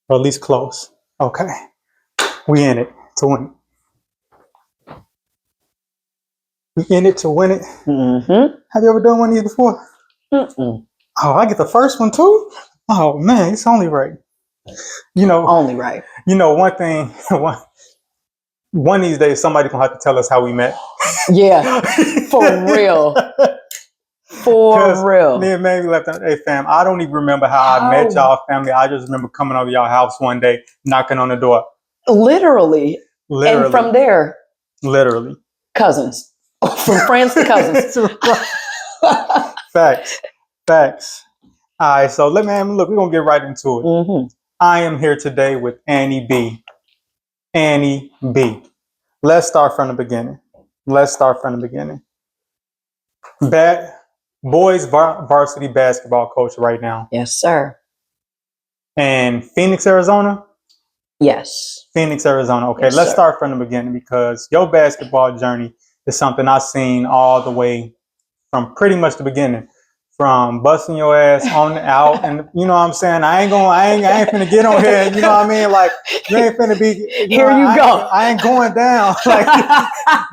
or at least close. Okay, we in it to win it. We in it to win it. Mm-hmm. Have you ever done one of these before? Mm-mm. Oh, I get the first one too. Oh man, it's only right. Only right. One thing. One of these days, somebody gonna have to tell us how we met. Yeah, for real. For real. Me and Mamie left out. Hey fam, I don't even remember how I met y'all family. I just remember coming over y'all house one day, knocking on the door. Literally. And from there, literally, cousins. From friends to cousins. Facts. All right, so look, we're gonna get right into it. Mm-hmm. I am here today with Annie B. Annie B. Let's start from the beginning. Boys varsity basketball coach right now. Yes, sir. And Phoenix, Arizona? Yes. Phoenix, Arizona. Okay, yes, let's sir. start from the beginning because your basketball journey is something I've seen all the way from pretty much the beginning. From busting your ass on out, and you know what I'm saying. I ain't finna get on here. You know what I mean? Like you ain't finna be. Here you go. I ain't going down. Like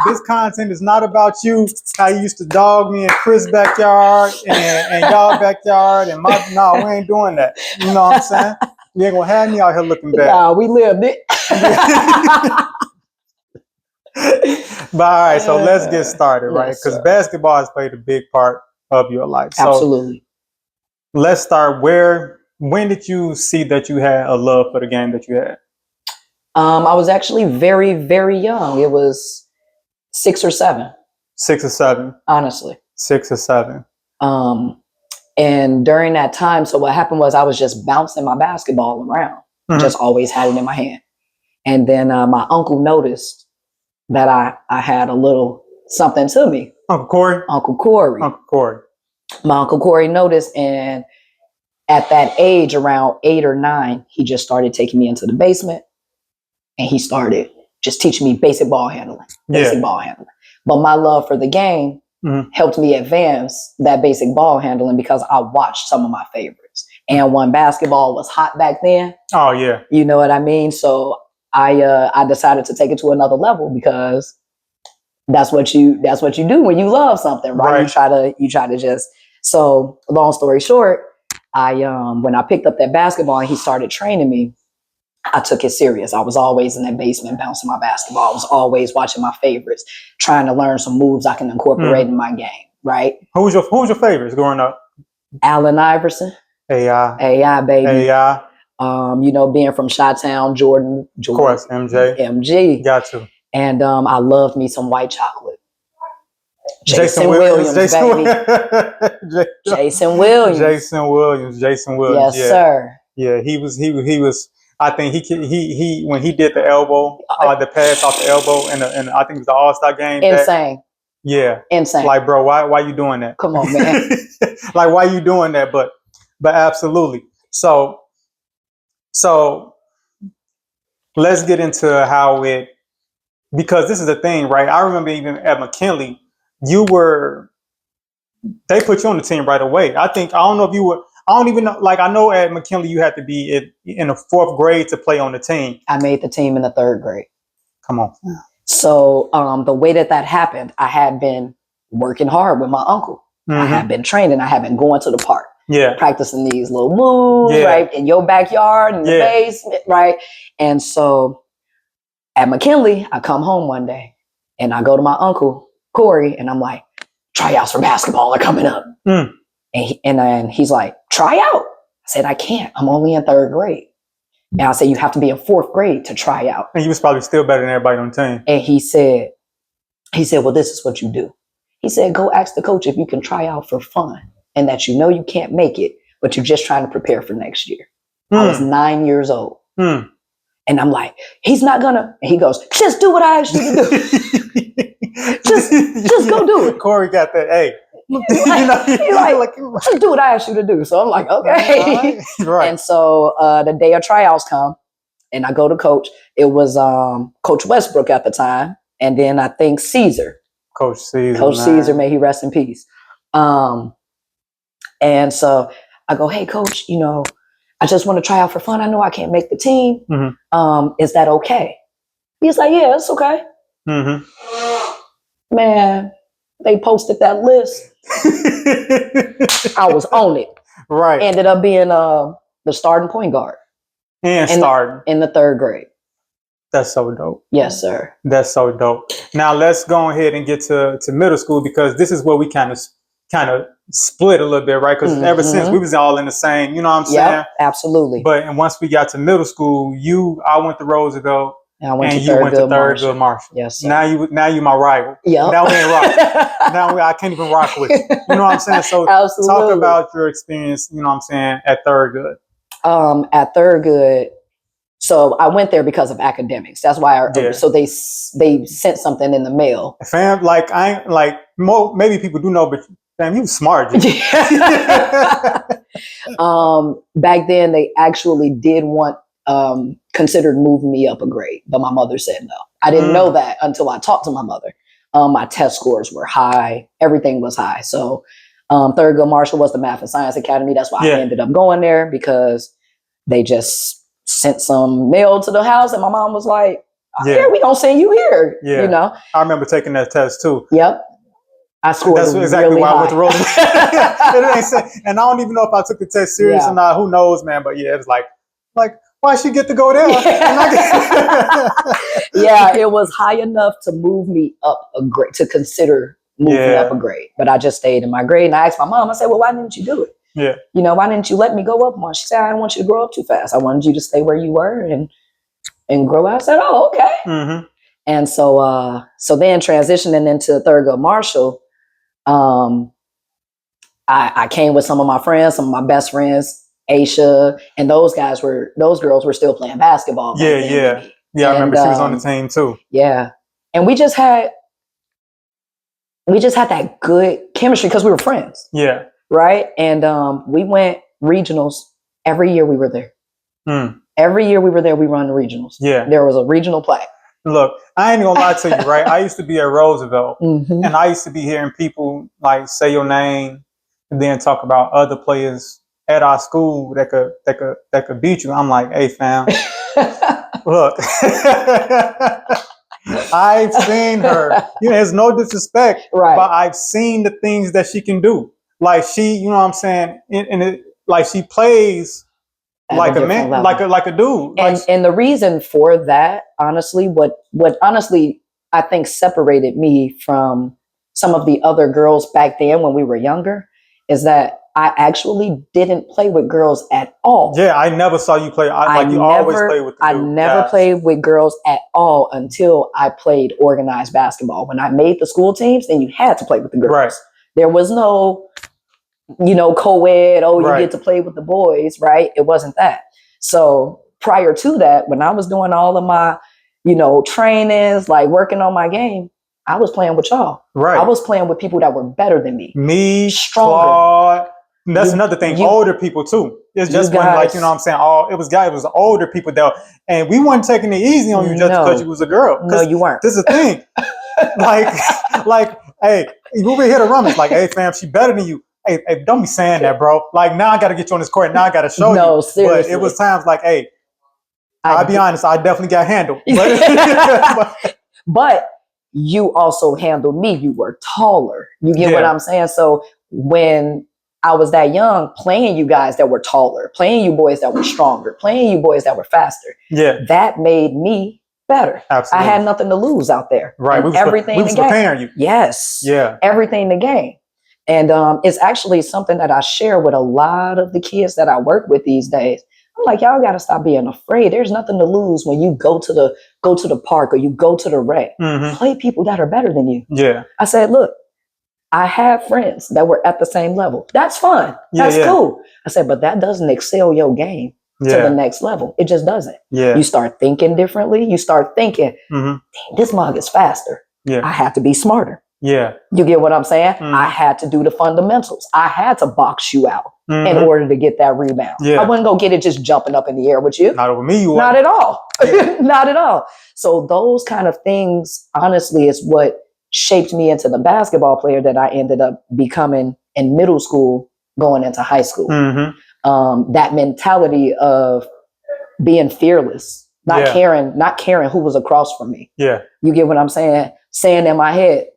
this content is not about you. How you used to dog me in Chris' backyard and y'all backyard and no, we ain't doing that. You know what I'm saying? You ain't gonna have me out here looking bad. Nah, we lived it. But all right, so let's get started, right? Because basketball has played a big part of your life. So absolutely. Let's start when did you see that you had a love for the game that you had? I was actually very, very young. It was 6 or 7. 6 or 7. Honestly. 6 or 7. And during that time, so what happened was I was just bouncing my basketball around. Mm-hmm. Just always had it in my hand. And then my uncle noticed that I had a little something to me. Uncle Corey? Uncle Corey. My Uncle Corey noticed, and at that age, around 8 or 9, he just started taking me into the basement, and he started just teaching me basic ball handling. But my love for the game helped me advance that basic ball handling because I watched some of my favorites. And when basketball was hot back then, oh yeah, you know what I mean? So I decided to take it to another level because that's what you do when you love something, right? You try to just. So long story short, when I picked up that basketball and he started training me, I took it serious. I was always in that basement bouncing my basketball. I was always watching my favorites, trying to learn some moves I can incorporate in my game, right? Who was your favorites growing up? Allen Iverson. AI, baby. AI. Being from Chi-Town, Jordan. Of course, MG. Got to. And I loved me some white chocolate. Jason Williams, baby. Jason Williams. Yes, yeah. Sir. Yeah, he was. I think he when he did the elbow, the pass off the elbow, and I think it was the All-Star game. Insane. Insane. Like, bro, why you doing that? Come on, man. Like, why you doing that? But absolutely. So let's get into how it. Because this is the thing, right? I remember even at McKinley, they put you on the team right away. I don't know if you were, I don't even know, like I know at McKinley you had to be in the 4th grade to play on the team. I made the team in the 3rd grade. Come on. So the way that happened, I had been working hard with my uncle. I had been training. I had been going to the park. Yeah. Practicing these little moves, right? In your backyard, in the basement, right? And so at McKinley, I come home one day and I go to my uncle, Corey, and I'm like, tryouts for basketball are coming up. And he's like, try out. I said, I can't. I'm only in 3rd grade. And I said, you have to be in 4th grade to try out. And you was probably still better than everybody on the team. And he said, well, this is what you do. He said, go ask the coach if you can try out for fun and that you know you can't make it, but you're just trying to prepare for next year. I was 9 years old. And I'm like, he's not gonna. And he goes, just do what I asked you to do. just go do it. Corey got that. Hey, just do what I asked you to do. So I'm like, okay. Right. And so the day of tryouts come, and I go to coach. It was Coach Westbrook at the time, and then I think Caesar. Coach Caesar. Caesar, may he rest in peace. And so I go, hey, coach, I just want to try out for fun. I know I can't make the team. Mm-hmm. Is that okay? He's like, yeah, it's okay. Mm-hmm. Man, they posted that list. I was on it. Right. Ended up being the starting point guard. And starting. In the 3rd grade. That's so dope. Yes, sir. That's so dope. Now let's go ahead and get to middle school, because this is where we kind of split a little bit, right? Because ever since we was all in the same, you know what I'm saying? Yep, absolutely. But and once we got to middle school, I went to Roosevelt, and I went and to you went to Marshall. Marshall. Yes, sir. Now you my rival. Yep. Now we ain't rock. Now I can't even rock with you. You know what I'm saying? So absolutely. Talk about your experience, you know what I'm saying, at Thurgood. At Thurgood, so I went there because of academics. That's why so they sent something in the mail. Fam, maybe people do know, but fam, you smart. Back then they actually did considered moving me up a grade, but my mother said no. I didn't know that until I talked to my mother. My test scores were high. Everything was high. So Thurgood Marshall was the Math and Science Academy. That's why I ended up going there, because they just sent some mail to the house, and my mom was like, yeah, we gonna send you here. Yeah. You know? I remember taking that test too. Yep. I scored That's exactly really why high. I went to Roosevelt. And I don't even know if I took the test serious or not. Who knows, man? But yeah, it was like, why she get to go there? Yeah, it was high enough to move me up a grade, to consider moving up a grade. But I just stayed in my grade, and I asked my mom, I said, well, why didn't you do it? Yeah. You know, why didn't you let me go up one? She said, I didn't want you to grow up too fast. I wanted you to stay where you were and grow out. I said, oh, okay. Mm-hmm. And so then transitioning into Thurgood Marshall, I came with some of my friends, some of my best friends, Aisha, and those girls were still playing basketball. Yeah. I remember she was on the team too. Yeah. And we just had that good chemistry because we were friends. Yeah. Right. And we went regionals every year we were there. Every year we were there, we run the regionals. Yeah. There was a regional play. Look, I ain't gonna lie to you, right? I used to be at Roosevelt, and I used to be hearing people like say your name and then talk about other players at our school that could beat you. I'm like, hey fam, look, I've seen her. You know, there's no disrespect, right? But I've seen the things that she can do. Like she, you know what I'm saying, like she plays like a man, like a dude. And the reason for that, honestly, what honestly I think separated me from some of the other girls back then when we were younger is that I actually didn't play with girls at all. Yeah, I never saw you play. You always played with the dude. I never played with girls at all until I played organized basketball. When I made the school teams, then you had to play with the girls. Right. There was no, co-ed, you get to play with the boys, right? It wasn't that. So prior to that, when I was doing all of my, trainings, like working on my game, I was playing with y'all. Right. I was playing with people that were better than me. Me, stronger. Claude. That's another thing. Older people too. It's just when, like, you know what I'm saying? It was older people that, and we weren't taking it easy on you just because you was a girl. No, you weren't. This is the thing. like, hey, you over here to rummage. Like, hey, fam, she better than you. Hey, don't be saying that, bro. Like, now I got to get you on this court. Now I got to show you. No, seriously. But it was times like, hey, I'll be honest, I definitely got handled. But you also handled me. You were taller. You get what I'm saying? So when I was that young, playing you guys that were taller, playing you boys that were stronger, playing you boys that were faster, that made me better. Absolutely. I had nothing to lose out there. Right. We was preparing you. Yes. Yeah. Everything to gain. And it's actually something that I share with a lot of the kids that I work with these days. I'm like, y'all got to stop being afraid. There's nothing to lose when you go to the park or you go to the rec. Play people that are better than you. Yeah. I said, look, I have friends that were at the same level. That's fun. That's cool. I said, but that doesn't excel your game to the next level. It just doesn't. Yeah. You start thinking differently. You start thinking, this mug is faster. Yeah. I have to be smarter. Yeah. You get what I'm saying? I had to do the fundamentals. I had to box you out in order to get that rebound. Yeah. I wouldn't go get it just jumping up in the air with you. Not over me, you Not at all. Not at all. So those kind of things, honestly, is what shaped me into the basketball player that I ended up becoming in middle school, going into high school. that mentality of being fearless, not caring who was across from me. Yeah. You get what I'm saying? Saying in my head,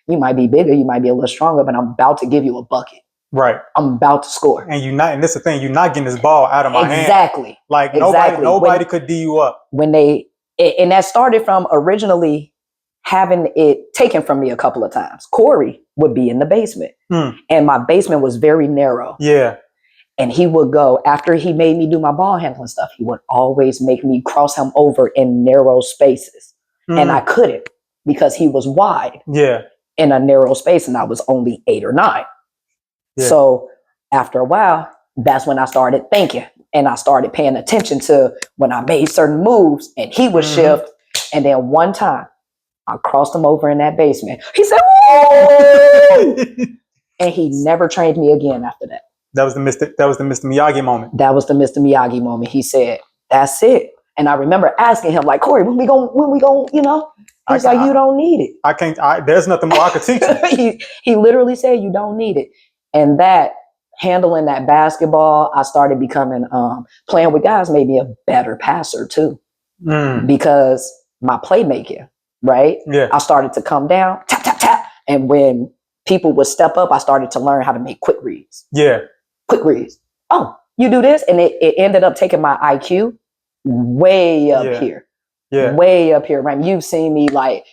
you might be bigger, you might be a little stronger, but I'm about to give you a bucket. Right. I'm about to score. And this is the thing, you're not getting this ball out of my hand. Exactly. Like nobody could D you up. And that started from originally having it taken from me a couple of times. Corey would be in the basement, and my basement was very narrow. Yeah. And he would go, after he made me do my ball handling stuff, he would always make me cross him over in narrow spaces. And I couldn't because he was wide in a narrow space and I was only 8 or 9. Yeah. So after a while, that's when I started thinking and I started paying attention to when I made certain moves and he would shift. And then one time I crossed him over in that basement. He said, "Whoa!" And he never trained me again after that. That was the Mr. Miyagi moment. That was the Mr. Miyagi moment. He said, "That's it." And I remember asking him, like, "Corey, when we going, you know?" He's like, "You don't need it." I can't. There's nothing more I could teach you. he literally said, "You don't need it." And that handling that basketball, I started becoming playing with guys made me a better passer too, because my playmaking, right? Yeah. I started to come down, tap tap tap, and when people would step up, I started to learn how to make quick reads. Yeah. Quick reads. Oh, you do this. And it ended up taking my IQ way up here. Yeah. Way up here. Right? You've seen me like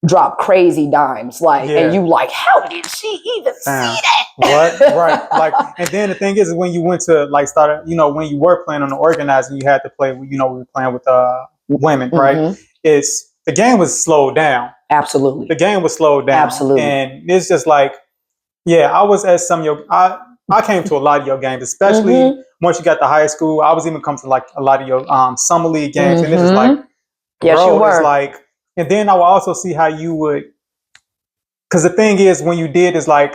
drop crazy dimes. Like, and you like, how did she even see that? What? Right. Like, and then the thing is when you went to like started, when you were playing on the organizing, you had to play with, we were playing with women, right? The game was slowed down. Absolutely. The game was slowed down. Absolutely. And it's just like, I was at some of your, I came to a lot of your games, especially once you got to high school. I was even coming to like a lot of your summer league games. And it's just like, yes, you were. It's like, and then I will also see how you would, because the thing is when you did is like,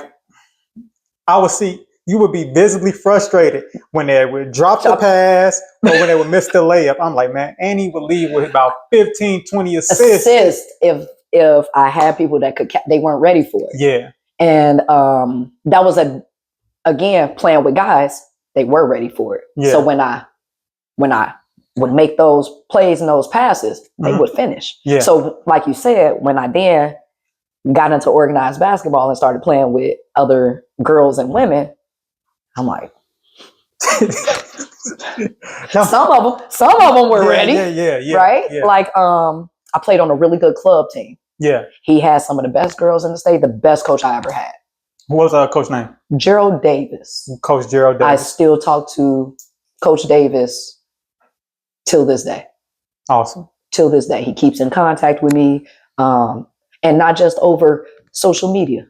I would see, you would be visibly frustrated when they would drop the pass or when they would miss the layup. I'm like, man, Annie would leave with about 15, 20 assists. If I had people that they weren't ready for it. Yeah. And that was again, playing with guys, they were ready for it. Yeah. So when I would make those plays and those passes, they would finish. Yeah. So like you said, when I then got into organized basketball and started playing with other girls and women, I'm like, some of them were ready. Yeah. Right? Yeah. Like I played on a really good club team. Yeah. He had some of the best girls in the state, the best coach I ever had. What was coach name? Gerald Davis. Coach Gerald Davis. I still talk to Coach Davis till this day. Awesome. Till this day. He keeps in contact with me. And not just over social media.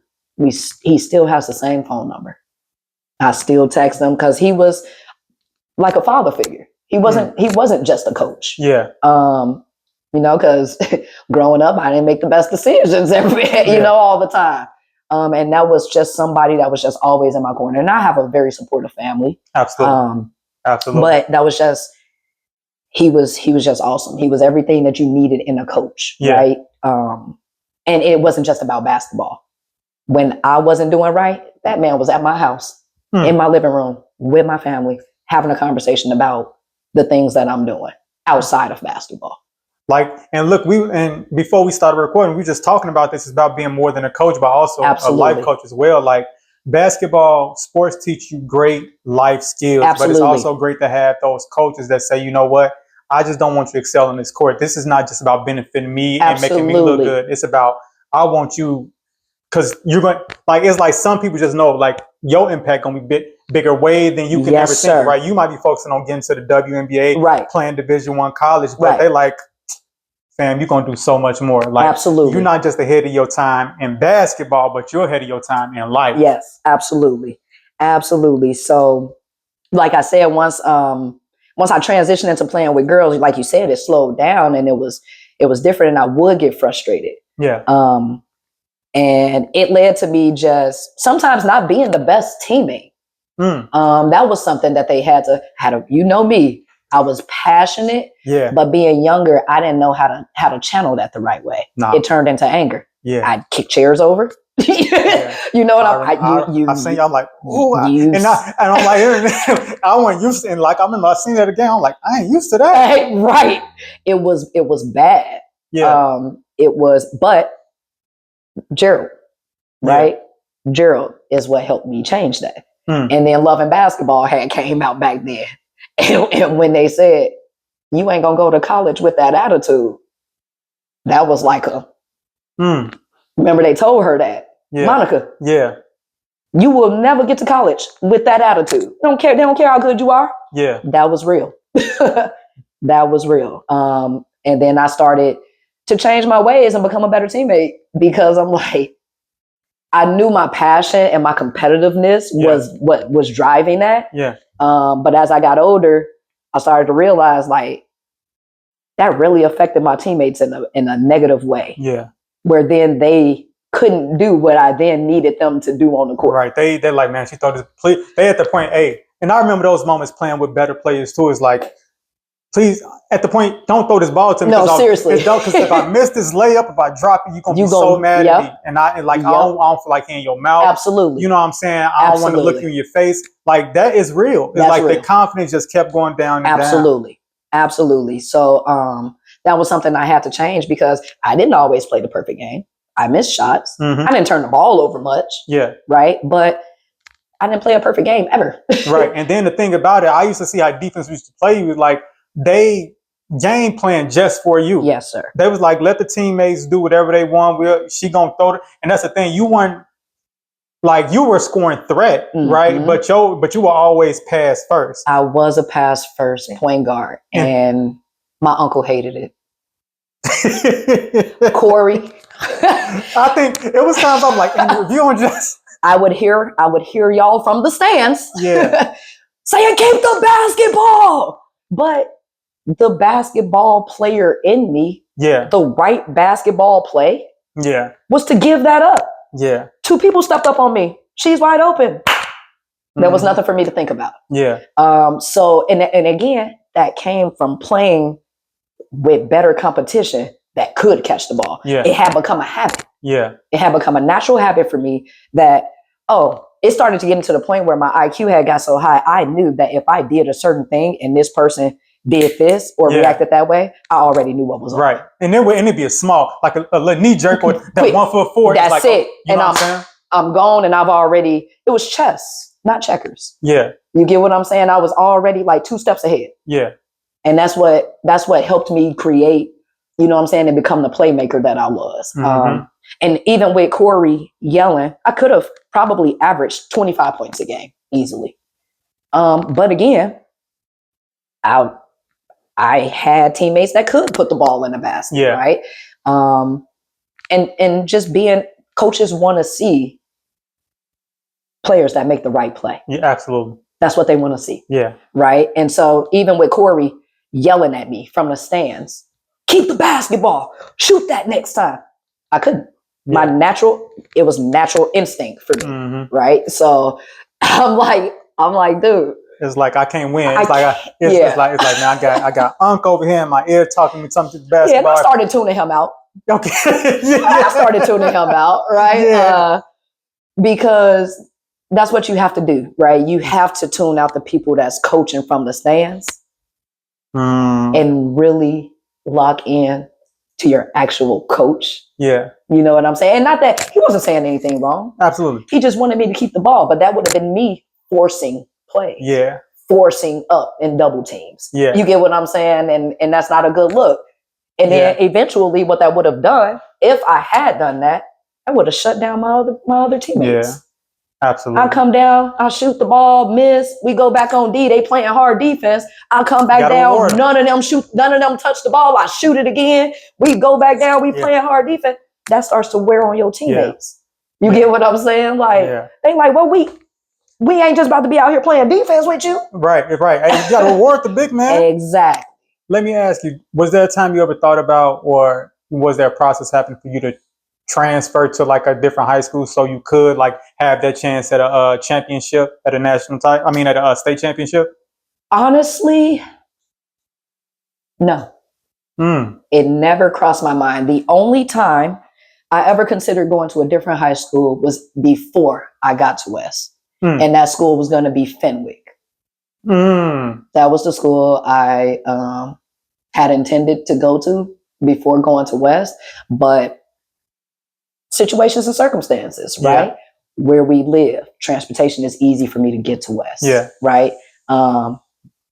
He still has the same phone number. I still text him because he was like a father figure. He wasn't just a coach. Yeah. Because growing up, I didn't make the best decisions all the time. And that was just somebody that was just always in my corner. And I have a very supportive family. Absolutely. Absolutely. But that was just, he was just awesome. He was everything that you needed in a coach, right? And it wasn't just about basketball. When I wasn't doing right, that man was at my house, in my living room, with my family, having a conversation about the things that I'm doing outside of basketball. Like, and look, before we started recording, we were just talking about this. It's about being more than a coach, but also a life coach as well. Like basketball, sports teach you great life skills, but it's also great to have those coaches that say, you know what, I just don't want you to excel on this court. This is not just about benefiting me and making me look good. It's about, I want you, because you're going, like, it's like some people just know, like, your impact going to be bigger way than you can ever think, right? You might be focusing on getting to the WNBA, playing Division I college, but they like, fam, you're going to do so much more. Like, absolutely. You're not just ahead of your time in basketball, but you're ahead of your time in life. Yes, absolutely. Absolutely. So, like I said, once I transitioned into playing with girls, like you said, it slowed down and it was different and I would get frustrated. Yeah. And it led to me just sometimes not being the best teammate. That was something that they had to, me. I was passionate, but being younger, I didn't know how to channel that the right way. It turned into anger. I'd kick chairs over. You know what I seen y'all like, ooh, and I'm like, I wasn't used to it. And like, I remember I seen that again. I'm like, I ain't used to that. Right. It was bad. Yeah. It was, but Gerald, right? Yeah. Gerald is what helped me change that. And then Love and Basketball had came out back then. And when they said, you ain't gonna go to college with that attitude, that was like a, remember they told her that, Monica, you will never get to college with that attitude. They don't care how good you are. Yeah. That was real. That was real. And then I started to change my ways and become a better teammate because I'm like, I knew my passion and my competitiveness was what was driving that. Yeah. But as I got older, I started to realize like that really affected my teammates in a negative way. Yeah. Where then they couldn't do what I then needed them to do on the court. Right. They're like, man, she thought this. They at the point A, and I remember those moments playing with better players too. It's like, please, at the point, don't throw this ball to me. No, seriously. Because if I miss this layup, if I drop it, you're gonna be so mad at me. And I don't feel like in your mouth. Absolutely. You know what I'm saying? I don't want to look you in your face. Like that is real. It's like real. The confidence just kept going down and Absolutely. down. Absolutely. So that was something I had to change because I didn't always play the perfect game. I missed shots. I didn't turn the ball over much. Yeah. Right. But I didn't play a perfect game ever. Right. And then the thing about it, I used to see how defense used to play you. Like they game plan just for you. Yes, sir. They was like, let the teammates do whatever they want. She gonna throw it. And that's the thing. You weren't like you were scoring threat, right? But you were always pass first. I was a pass first point guard, and my uncle hated it. Corey. I think it was times I'm like, if you don't just I would hear y'all from the stands. Yeah. saying keep the basketball. But the basketball player in me, the right basketball play, was to give that up. Yeah. 2 people stepped up on me. She's wide open. There was nothing for me to think about. Yeah. So and again, that came from playing with better competition that could catch the ball. Yeah. It had become a habit. Yeah. It had become a natural habit for me that, it started to get into the point where my IQ had got so high, I knew that if I did a certain thing and this person did this or reacted that way, I already knew what was on. Right. And then it'd be a small, like a little knee jerk or that 1 foot forward. That's like, it. And I'm gone and it was chess, not checkers. Yeah. You get what I'm saying? I was already like 2 steps ahead. Yeah. And that's what helped me create, you know what I'm saying, and become the playmaker that I was. And even with Corey yelling, I could have probably averaged 25 points a game easily. But again, I had teammates that could put the ball in the basket, right? And just being coaches want to see players that make the right play. Yeah, absolutely. That's what they want to see. Yeah. Right. And so even with Corey yelling at me from the stands, keep the basketball, shoot that next time. I couldn't. It was natural instinct for me. Right. So I'm like, dude. It's like I can't win. It's like man, I got Unc over here in my ear talking me something to basketball. Yeah, and I started tuning him out. Okay. I started tuning him out, right? Yeah. Because that's what you have to do, right? You have to tune out the people that's coaching from the stands and really lock in to your actual coach. Yeah. You know what I'm saying? And not that he wasn't saying anything wrong. Absolutely. He just wanted me to keep the ball, but that would have been me forcing plays. Yeah. Forcing up in double teams. Yeah. You get what I'm saying? And that's not a good look. And then eventually what that would have done, if I had done that, I would have shut down my other teammates. Yeah. Absolutely. I come down, I shoot the ball, miss. We go back on D. They playing hard defense. I come back down. None of them touch the ball. I shoot it again. We go back down. We playing hard defense. That starts to wear on your teammates. You get what I'm saying? Like they like, well, we ain't just about to be out here playing defense with you. Right. You got to reward the big man. Exactly. Let me ask you: was there a time you ever thought about, or was there a process happening for you to transfer to like a different high school so you could like have that chance at a championship, at a national title? I mean, at a state championship? Honestly, no. It never crossed my mind. The only time I ever considered going to a different high school was before I got to West. And that school was going to be Fenwick. That was the school I had intended to go to before going to West. But situations and circumstances, right? Where we live, transportation is easy for me to get to West. Right? My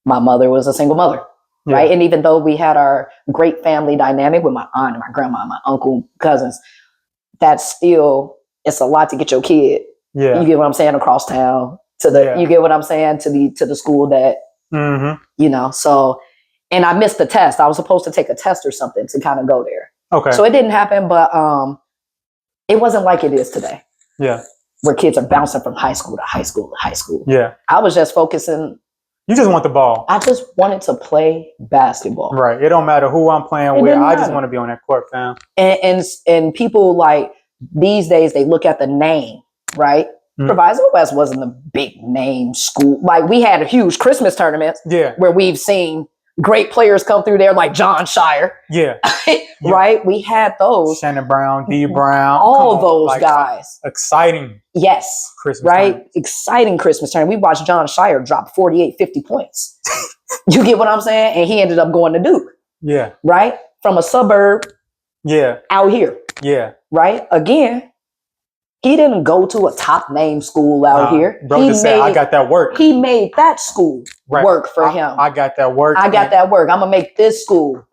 mother was a single mother. Right. And even though we had our great family dynamic with my aunt and my grandma and my uncle, cousins, that's still, it's a lot to get your kid. You get what I'm saying? Across town to the, you get what I'm saying? To the school that, you know, so, and I missed the test. I was supposed to take a test or something to kind of go there. Okay. So it didn't happen, but it wasn't like it is today. Where kids are bouncing from high school to high school to high school. I was just focusing. You just want the ball. I just wanted to play basketball. Right. It don't matter who I'm playing with. I just want to be on that court, fam. And people like these days, they look at the name, right? Proviso West wasn't a big name school. Like we had a huge Christmas tournaments where we've seen great players come through there like John Shire. Right? We had those. Shannon Brown, D Brown. All those like, guys. Exciting. Yes. Christmas right? Tournament. Exciting Christmas tournament. We watched John Shire drop 48, 50 points. You get what I'm saying? And he ended up going to Duke. Right? From a suburb. Out here. Right? Again, he didn't go to a top name school out here. Bro, just say, I got that work. He made that school work for him. I got that work. I got that work. I'm going to make this school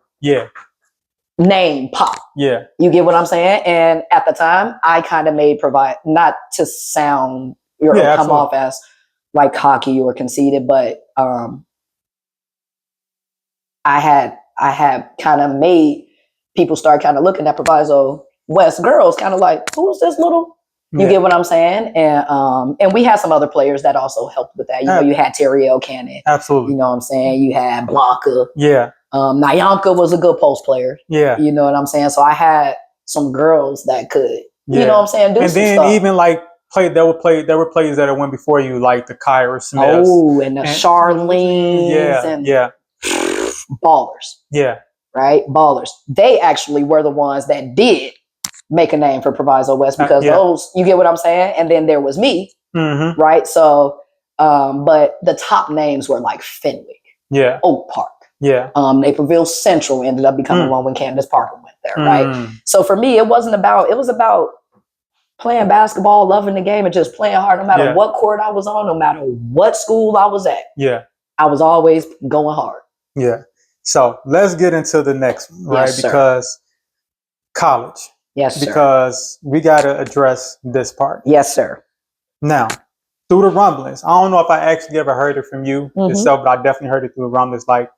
name pop. You get what I'm saying? And at the time, I kind of made not to sound or come off as like cocky or conceited, but I had kind of made people start kind of looking at Proviso West girls kind of like, who's this little? You get what I'm saying? And we had some other players that also helped with that. You know, you had Terriel Cannon. Absolutely. You know what I'm saying? You had Blanca. Nyanka was a good post player. You know what I'm saying? So I had some girls that could, you know what I'm saying, do and some then stuff. Even like there were players that went before you, like the Kyra Smiths. Oh, and the Charlene's and ballers. Right? Ballers. They actually were the ones that did make a name for Proviso West because those, you get what I'm saying? And then there was me, right? So, but the top names were like Fenwick, Oak Park, Naperville Central ended up becoming one when Candace Parker went there, right? So for me, it was about playing basketball, loving the game, and just playing hard no matter what court I was on, no matter what school I was at. I was always going hard. So let's get into the next one, right? Because college. Yes, sir. Because we got to address this part. Yes, sir. Now, through the rumblings, I don't know if I actually ever heard it from you yourself, but I definitely heard it through the rumblings, like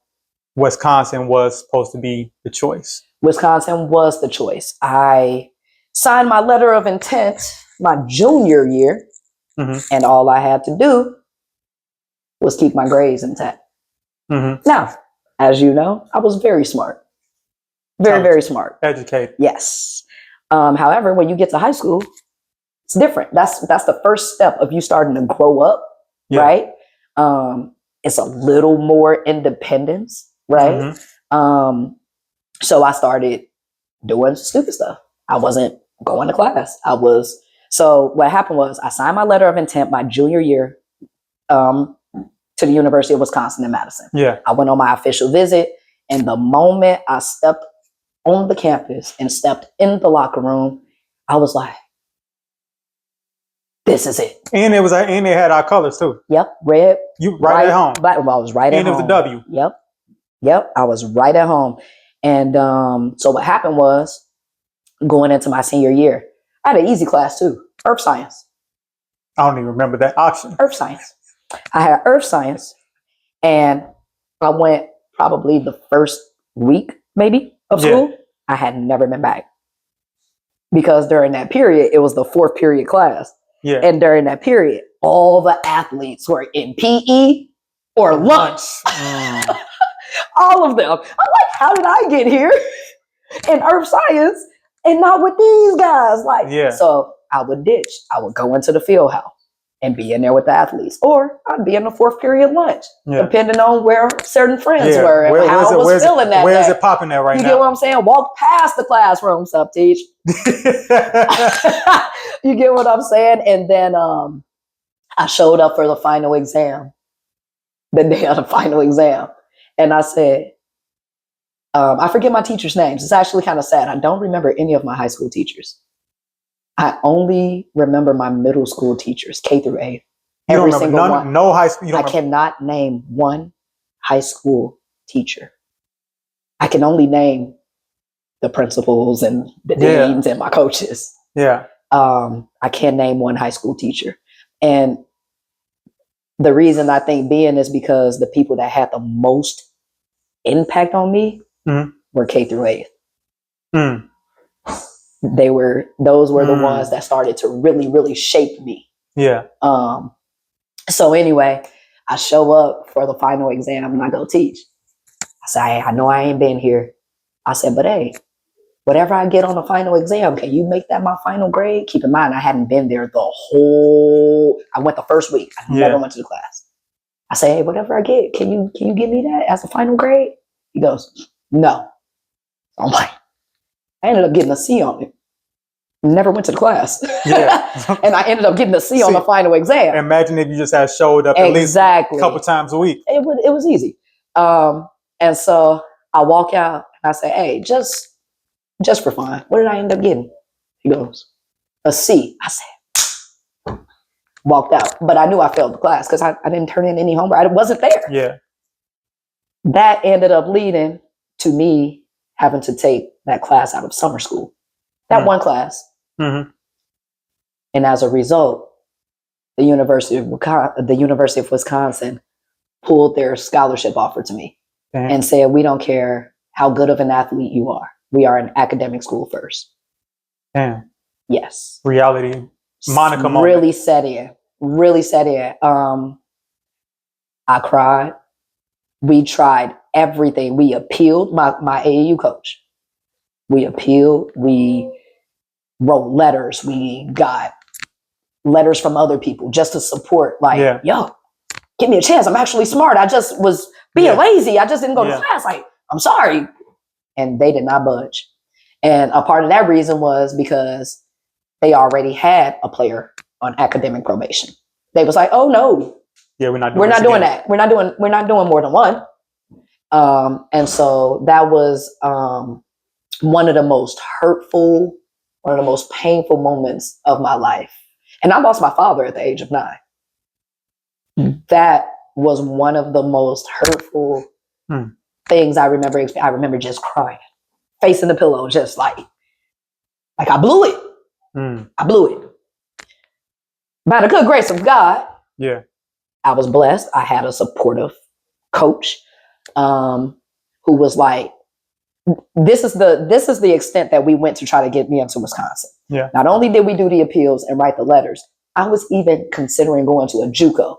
Wisconsin was supposed to be the choice. Wisconsin was the choice. I signed my letter of intent my junior year, and all I had to do was keep my grades intact. Now, as you know, I was very smart. Very smart. Educated. Yes. However, when you get to high school, it's different. That's the first step of you starting to grow up, right? It's a little more independence, right? So I started doing stupid stuff. I wasn't going to class. So what happened was I signed my letter of intent my junior year to the University of Wisconsin in Madison. I went on my official visit, and the moment I stepped on the campus and stepped in the locker room, I was like, this is it. And they had our colors too. Red. You right at home. Black. Well, I was right at home. And it was a W. Yep. I was right at home. And so what happened was, going into my senior year, I had an easy class too. Earth science. I don't even remember that option. Earth science. I had earth science, and I went probably the first week, maybe, of school. I had never been back. Because during that period, it was the 4th period class. And during that period, all the athletes were in PE or lunch. All of them. I'm like, how did I get here in earth science and not with these guys? So I would ditch. I would go into the field house. and be in there with the athletes, or I'd be in the fourth period lunch, Yeah. depending on where certain friends Yeah. were and how I was feeling that Where is day. it popping at right You now? get what I'm saying? Walk past the classroom, sub teach. You get what I'm saying? And then I showed up for the final exam, the day of the final exam, and I said, I forget my teachers' names. It's actually kind of sad. I don't remember any of my high school teachers. I only remember my middle school teachers, K through 8. You Every don't remember single one. no high school. I cannot name one high school teacher. I can only name the principals and the deans and my coaches. Yeah. I can't name one high school teacher. And the reason I think being is because the people that had the most impact on me were K through 8. Mm. Those were the ones that started to really, really shape me. Yeah. So anyway, I show up for the final exam and I go teach. I say, hey, I know I ain't been here. I said, but hey, whatever I get on the final exam, can you make that my final grade? Keep in mind, I hadn't been there I went the first week. I never went to the class. I say, hey, whatever I get, can you give me that as a final grade? He goes, no. I'm like, I ended up getting a C on it. Never went to the class. Yeah. And I ended up getting a C on the final exam. Imagine if you just had showed up at least a couple times a week. It was easy. And so I walk out and I say, hey, just for fun, what did I end up getting? He goes, a C. I said, walked out. But I knew I failed the class because I didn't turn in any homework. I wasn't there. Yeah. That ended up leading to me having to take that class out of summer school. That one class. Mm-hmm. And as a result, the University of Wisconsin pulled their scholarship offer to me and said, we don't care how good of an athlete you are. We are an academic school first. Damn. Yes. Reality. Monica moment. Really set in. I cried. We tried everything. We appealed. My AAU coach. We appealed. We wrote letters. We got letters from other people just to support, yo, give me a chance. I'm actually smart. I just was being lazy. I just didn't go to class. Like, I'm sorry. And they did not budge. And a part of that reason was because they already had a player on academic probation. They was like, oh no. Yeah, we're not doing that. We're not doing more than one. And so that was one of the most hurtful, one of the most painful moments of my life. And I lost my father at the age of 9. That was one of the most hurtful things I remember. I remember just crying, facing the pillow, just like I blew it. I blew it. By the good grace of God, I was blessed. I had a supportive coach who was like, this is the extent that we went to try to get me into Wisconsin. Yeah. Not only did we do the appeals and write the letters, I was even considering going to a JUCO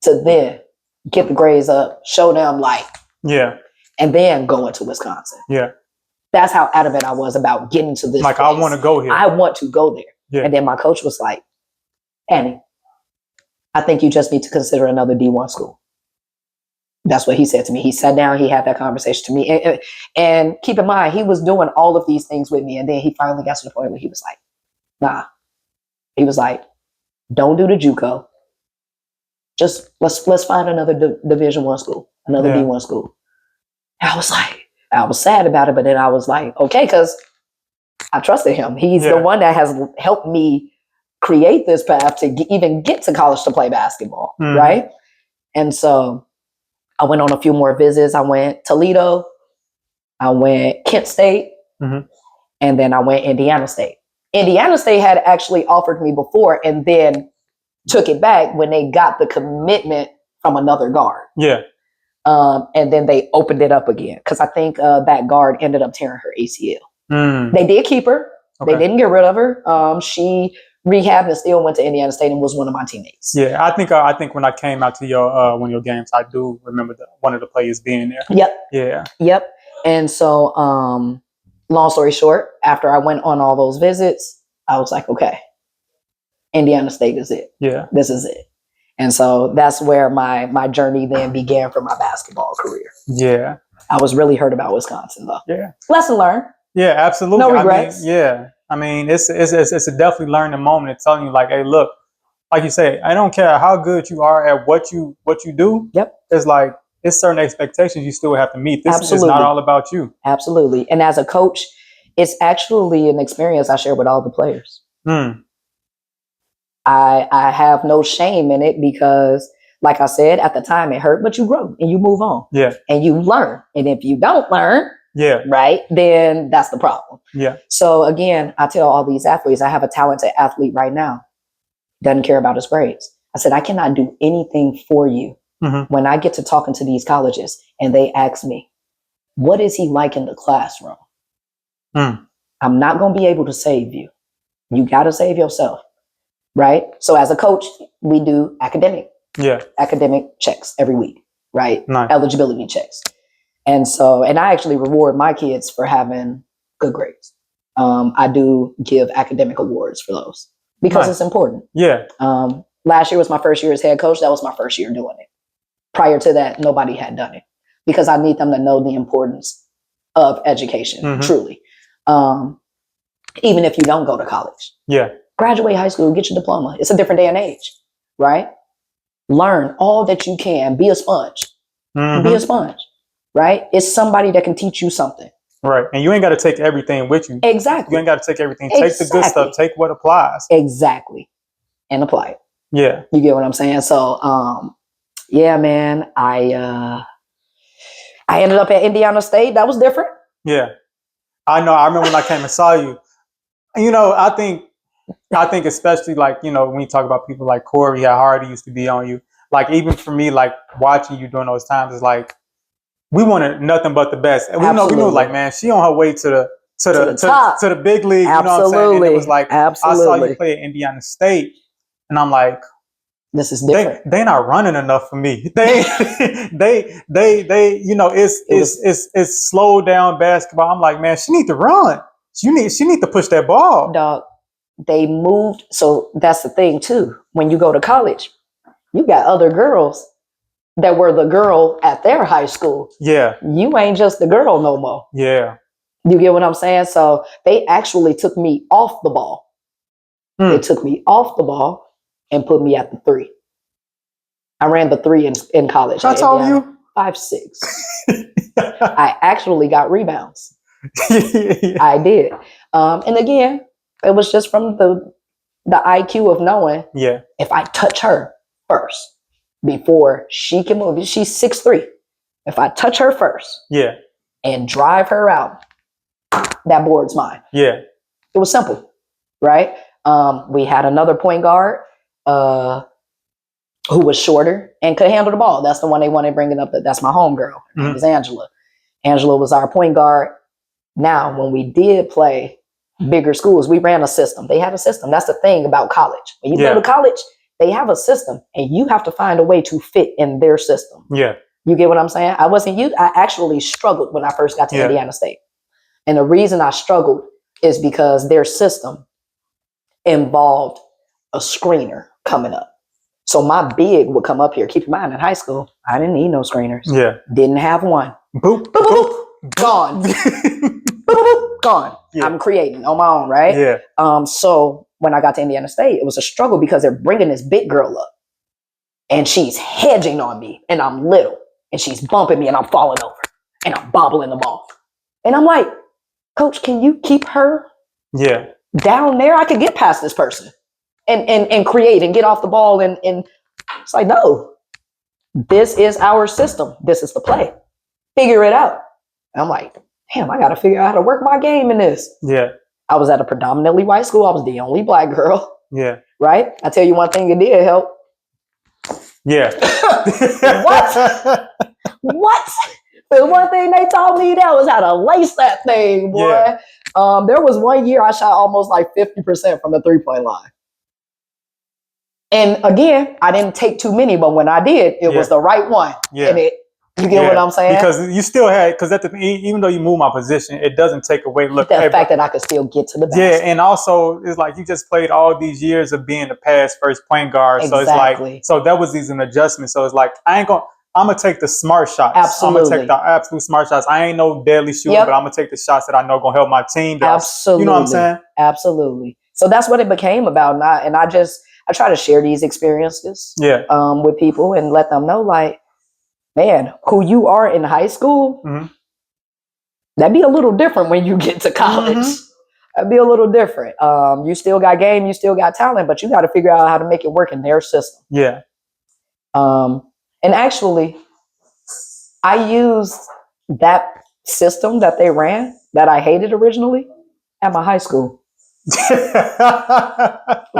to then get the grades up, show them and then going to Wisconsin. Yeah. That's how adamant I was about getting to this place. I want to go here. I want to go there. Yeah. And then my coach was like, Annie, I think you just need to consider another D1 school. That's what he said to me. He sat down, he had that conversation to me. And keep in mind, he was doing all of these things with me. And then he finally got to the point where he was like, nah. He was like, don't do the JUCO. Just let's find another Division I school, another D1 school. And I was sad about it, but then I was like, okay, because I trusted him. He's the one that has helped me create this path to even get to college to play basketball, right? And so I went on a few more visits. I went Toledo, I went Kent State, and then I went Indiana State. Indiana State had actually offered me before and then took it back when they got the commitment from another guard. Yeah. And then they opened it up again because I think that guard ended up tearing her ACL. They did keep her. Okay. They didn't get rid of her. She rehabbed and still went to Indiana State and was one of my teammates. Yeah, I think when I came out to your one of your games, I do remember one of the players being there. Yep. Yeah. Yep. And so, long story short, after I went on all those visits, I was like, okay, Indiana State is it. Yeah. This is it. And so that's where my journey then began for my basketball career. Yeah. I was really hurt about Wisconsin though. Yeah. Lesson learned. Yeah, absolutely. No regrets. I mean, it's a definitely learning moment. It's telling you like, hey, look, like you say, I don't care how good you are at what you do. Yep. It's like it's certain expectations you still have to meet. This is Absolutely. not all about you. Absolutely. And as a coach, it's actually an experience I share with all the players. I have no shame in it because, like I said, at the time it hurt, but you grow and you move on. Yeah. And you learn. And if you don't learn, yeah, right, then that's the problem. Yeah. So again, I tell all these athletes, I have a talented athlete right now, doesn't care about his grades. I said, I cannot do anything for you when I get to talking to these colleges and they ask me, what is he like in the classroom? I'm not going to be able to save you. You got to save yourself. Right. So as a coach, we do academic checks every week. Right. Nice. Eligibility checks. And I actually reward my kids for having good grades. I do give academic awards for those because it's important. Yeah. Last year was my first year as head coach. That was my first year doing it. Prior to that, nobody had done it because I need them to know the importance of education, truly. Even if you don't go to college. Yeah. Graduate high school, get your diploma. It's a different day and age, right? Learn all that you can. Be a sponge. Be a sponge, right? It's somebody that can teach you something. Right. And you ain't got to take everything with you. Exactly. You ain't got to take everything. Take the good stuff. Take what applies. Exactly. And apply it. Yeah. You get what I'm saying? So, yeah, man, I ended up at Indiana State. That was different. Yeah. I know. I remember when I came and saw you. You know, I think especially like, you know, when you talk about people like Corey, how hard he used to be on you. Like, even for me, like watching you during those times is like, we wanted nothing but the best. And we knew like, man, she on her way to the big league. You know what I'm saying? And it was like, I saw you play at Indiana State and I'm like, this is different. They not running enough for me. They you know, it's slow down basketball. I'm like, man, she need to run. She need to push that ball. Dog, they moved. So that's the thing too. When you go to college, you got other girls that were the girl at their high school. Yeah. You ain't just the girl no more. Yeah. You get what I'm saying? So they actually took me off the ball. They took me off the ball and put me at the 3. I ran the 3 in college. How tall are you? 5'6". I actually got rebounds. I did. And again, it was just from the IQ of knowing if I touch her first before she can move. She's 6'3". If I touch her first and drive her out, that board's mine. Yeah. It was simple, right? We had another point guard who was shorter and could handle the ball. That's the one they wanted bringing up. That's my homegirl. Her name is Angela. Angela was our point guard. Now, when we did play bigger schools, we ran a system. They had a system. That's the thing about college. When you go to college, they have a system, and you have to find a way to fit in their system. Yeah. You get what I'm saying? I actually struggled when I first got to Indiana State. And the reason I struggled is because their system involved a screener coming up. So my big would come up here. Keep in mind, in high school, I didn't need no screeners. Yeah. Didn't have one. Boop, boop, boop, boop. Gone. Boop, boop, boop. Gone. Yeah. I'm creating on my own, right? Yeah. So when I got to Indiana State, it was a struggle because they're bringing this big girl up. And she's hedging on me. And I'm little. And she's bumping me. And I'm falling over. And I'm bobbling the ball. And I'm like, Coach, can you keep her down there? I could get past this person. And create and get off the ball. And it's like, no, this is our system. This is the play. Figure it out. And I'm like, damn, I got to figure out how to work my game in this. Yeah. I was at a predominantly white school. I was the only black girl. Yeah. Right? I tell you one thing, it did help. Yeah. What? What? The one thing they taught me that was how to lace that thing, boy. Yeah. There was one year I shot almost like 50% from the 3-point line. And again, I didn't take too many, but when I did, it was the right one. Yeah. And You get what I'm saying? Because you still had, because even though you move my position, it doesn't take away. Look, the fact that I could still get to the basket. Yeah, and also it's like you just played all these years of being the pass first point guard. Exactly. So it's like, so that was an adjustment. So it's like I'm gonna take the smart shots. Absolutely. I'm gonna take the absolute smart shots. I ain't no deadly shooter, but I'm gonna take the shots that I know gonna help my team. Absolutely. You know what I'm saying? Absolutely. So that's what it became about. And I try to share these experiences with people and let them know, like, man, who you are in high school, that'd be a little different when you get to college. That'd be a little different. You still got game, you still got talent, but you got to figure out how to make it work in their system. Yeah. And actually, I used that system that they ran that I hated originally at my high school.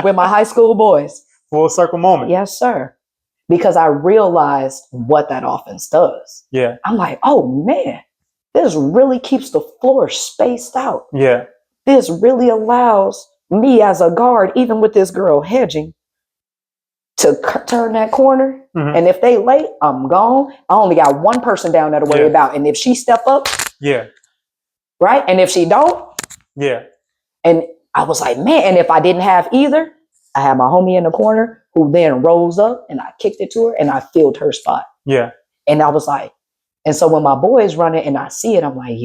With my high school boys. Full circle moment. Yes, sir. Because I realized what that offense does. Yeah. I'm like, oh man, this really keeps the floor spaced out. Yeah. This really allows me as a guard, even with this girl hedging, to turn that corner. And if they late, I'm gone. I only got one person down there to worry about. And if she step up, right? And if she don't, and I was like, man, and if I didn't have either, I had my homie in the corner who then rose up and I kicked it to her and I filled her spot. Yeah. And I was like, and so when my boys run it and I see it, I'm like,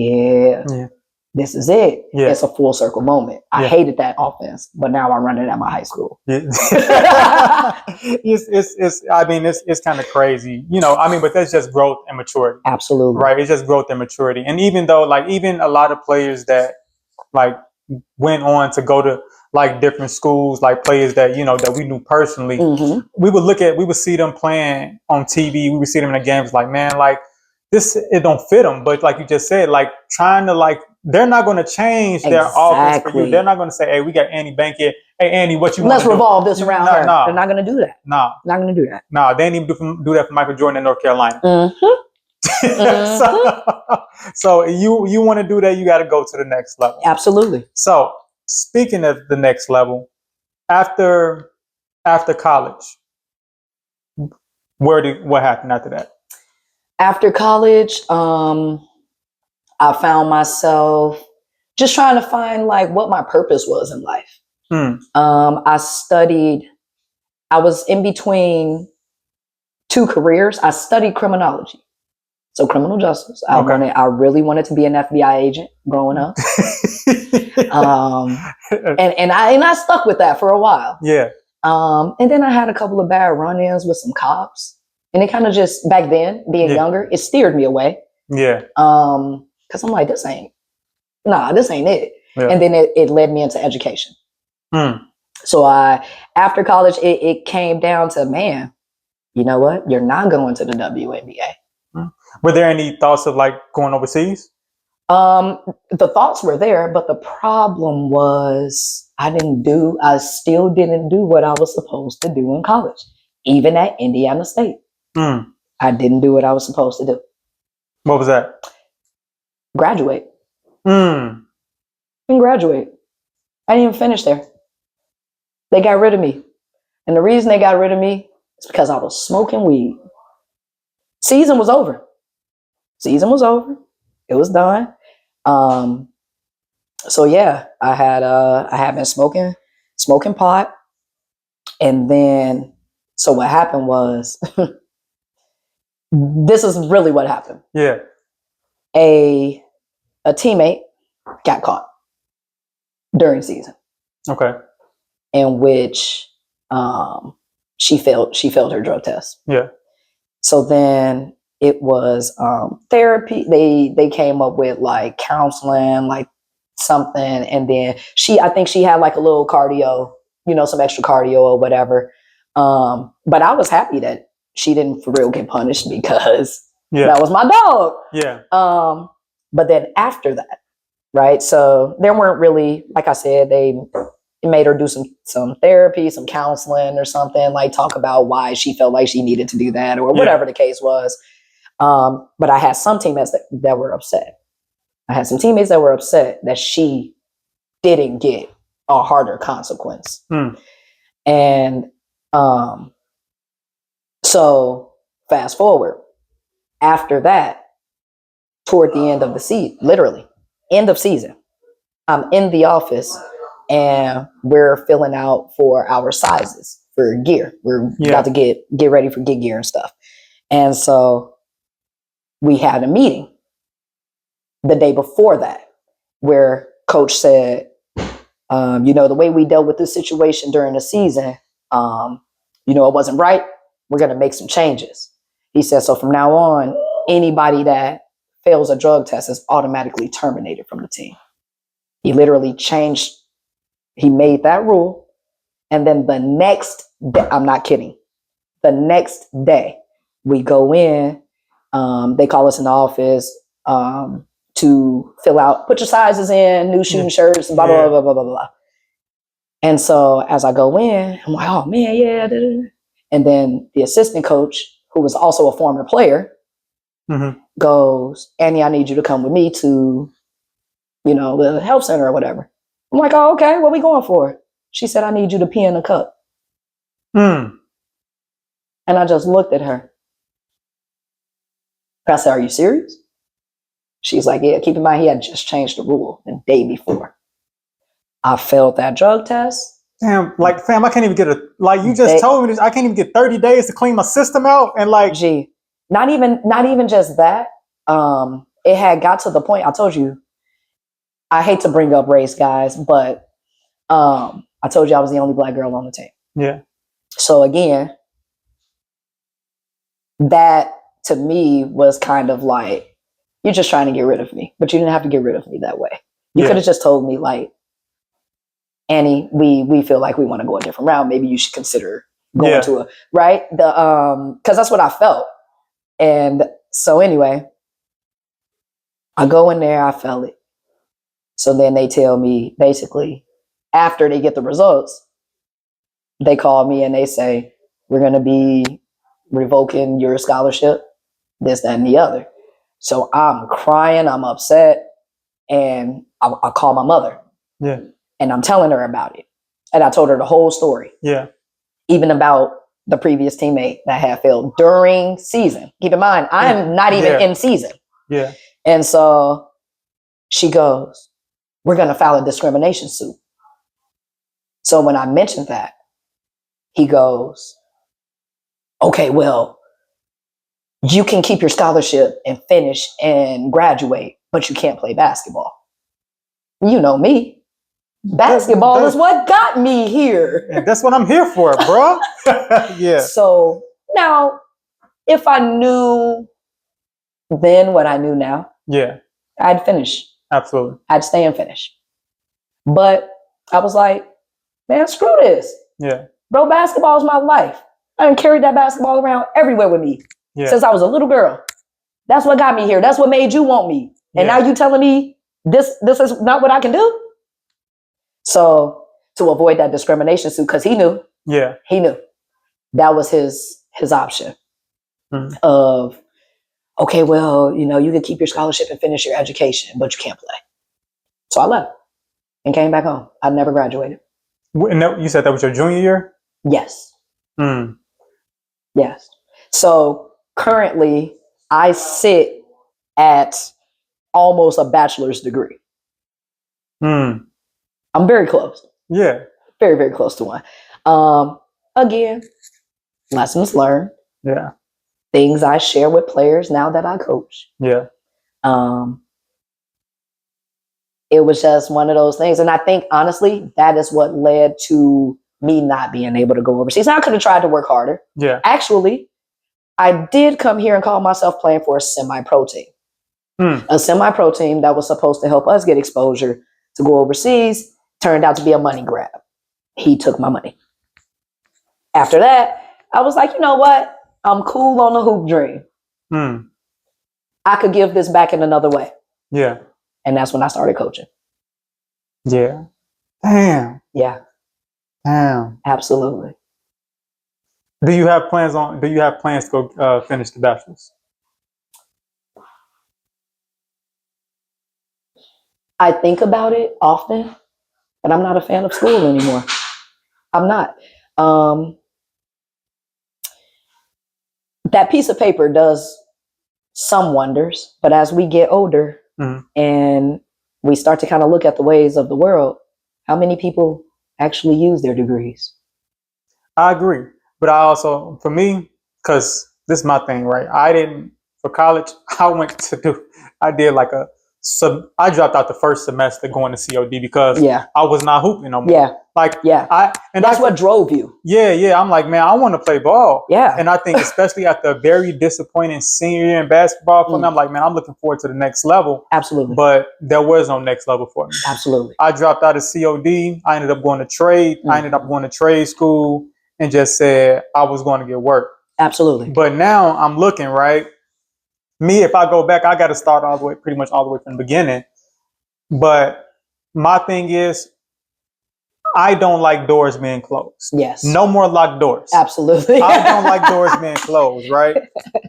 this is it. Yeah. It's a full circle moment. I hated that offense, but now I'm running at my high school. It's kind of crazy, you know, but that's just growth and maturity. Absolutely. Right. It's just growth and maturity. And even though even a lot of players that went on to go to different schools, players that, that we knew personally, we would see them playing on TV. We would see them in the games man, this, it don't fit them. But like you just said, trying to they're not going to change their offense for you. They're not going to say, hey, we got Annie Bankhead. Hey, Annie, what you want to do? Let's revolve this around her. No. They're not going to do that. No. Not going to do that. No, they didn't even do that for Michael Jordan in North Carolina. So you want to do that, you got to go to the next level. Absolutely. So speaking of the next level, after college, what happened after that? After college, I found myself just trying to find what my purpose was in life. I was in between two careers. I studied criminology. So criminal justice. I really wanted to be an FBI agent growing up. And I stuck with that for a while. Yeah. And then I had a couple of bad run-ins with some cops. And it kind of just, back then, being younger, it steered me away. Yeah. Because I'm like, this ain't it. Yeah. And then it led me into education. So after college, it came down to, man, you know what? You're not going to the WNBA. Were there any thoughts of going overseas? The thoughts were there, but the problem was I still didn't do what I was supposed to do in college, even at Indiana State. I didn't do what I was supposed to do. What was that? Graduate. And graduate. I didn't even finish there. They got rid of me. And the reason they got rid of me is because I was smoking weed. Season was over. It was done. So yeah, I had been smoking pot. And then, so what happened was, this is really what happened. Yeah. A teammate got caught during season. Okay. In which she failed her drug test. Yeah. So then it was therapy. They came up with counseling, something, and then I think she had a little cardio, some extra cardio or whatever. But I was happy that she didn't for real get punished because that was my dog. Yeah. But then after that, right? So there weren't really, like I said, they made her do some therapy, some counseling or something, talk about why she felt like she needed to do that or whatever the case was. But I had some teammates that were upset. I had some teammates that were upset that she didn't get a harder consequence. And so fast forward, After that, toward the end of the season, literally, end of season, I'm in the office and we're filling out for our sizes for gear. We're about to get ready for get gear and stuff. And so we had a meeting the day before that where coach said, the way we dealt with this situation during the season, it wasn't right. We're going to make some changes. He said, so from now on, anybody that fails a drug test is automatically terminated from the team. He literally he made that rule. And then the next day, I'm not kidding, the next day we go in, they call us in the office to fill out, put your sizes in, new shooting shirts, and blah, blah, blah, blah, blah, blah. And so as I go in, I'm like, oh man, yeah. And then the assistant coach, who was also a former player, goes, Annie, I need you to come with me to, the health center or whatever. I'm like, oh, okay, what are we going for? She said, I need you to pee in a cup. And I just looked at her. I said, are you serious? She's like, yeah, keep in mind, he had just changed the rule the day before. I failed that drug test. Damn, fam, I can't even get you just told me this, I can't even get 30 days to clean my system out. And not even just that. It had got to the point, I told you, I hate to bring up race, guys, but I told you I was the only Black girl on the team. Yeah. So again, that to me was kind of like, you're just trying to get rid of me, but you didn't have to get rid of me that way. You could have just told me, like, Annie, we feel like we want to go a different route. Maybe you should consider going to right? Because that's what I felt. And so anyway, I go in there, I felt it. So then they tell me, basically, after they get the results, they call me and they say, we're going to be revoking your scholarship, this, that, and the other. So I'm crying, I'm upset, and I call my mother. Yeah. And I'm telling her about it. And I told her the whole story. Yeah. Even about the previous teammate that had failed during season. Keep in mind, I'm not even in season. Yeah. And so she goes, we're going to file a discrimination suit. So when I mentioned that, he goes, okay, well, you can keep your scholarship and finish and graduate, but you can't play basketball. You know me. Basketball is what got me here. And that's what I'm here for, bro. Yeah. So now, if I knew then what I knew now, I'd finish. Absolutely. I'd stay and finish. But I was like, man, screw this. Yeah. Bro, basketball is my life. I done carried that basketball around everywhere with me since I was a little girl. That's what got me here. That's what made you want me. And now you telling me this is not what I can do? So to avoid that discrimination suit, because he knew. Yeah. He knew. That was his option of, okay, well, you can keep your scholarship and finish your education, but you can't play. So I left and came back home. I never graduated. No, you said that was your junior year? Yes. Yes. So currently I sit at almost a bachelor's degree. I'm very close. Yeah. Very, very close to one. Again, lessons learned. Yeah. Things I share with players now that I coach. Yeah. It was just one of those things. And I think, honestly, that is what led to me not being able to go overseas. I could have tried to work harder. Yeah. Actually, I did come here and call myself playing for a semi-pro team. A semi-pro team that was supposed to help us get exposure to go overseas turned out to be a money grab. He took my money. After that, I was like, you know what? I'm cool on the hoop dream. I could give this back in another way. Yeah. And that's when I started coaching. Yeah. Damn. Yeah. Damn. Absolutely. Do you have plans to go finish the bachelor's? I think about it often, but I'm not a fan of school anymore. I'm not. That piece of paper does some wonders, but as we get older Mhm. and we start to kind of look at the ways of the world, how many people actually use their degrees? I agree. But I also, for me, because this is my thing, right? I didn't, for college, I did like I dropped out the first semester going to COD because Yeah, I was not hooping no more. yeah, Like, yeah. and That's what drove you. Yeah. I'm like, man, I want to play ball. Yeah. And I think, especially after a very disappointing senior year in basketball for me, I'm like, man, I'm looking forward to the next level. Absolutely. But there was no next level for me. Absolutely. I dropped out of COD. I ended up going to trade. I ended up going to trade school and just said I was going to get work. Absolutely. But now I'm looking, right? Me, if I go back, I got to start pretty much all the way from the beginning. But my thing is, I don't like doors being closed. Yes. No more locked doors. Absolutely. I don't like doors being closed, right?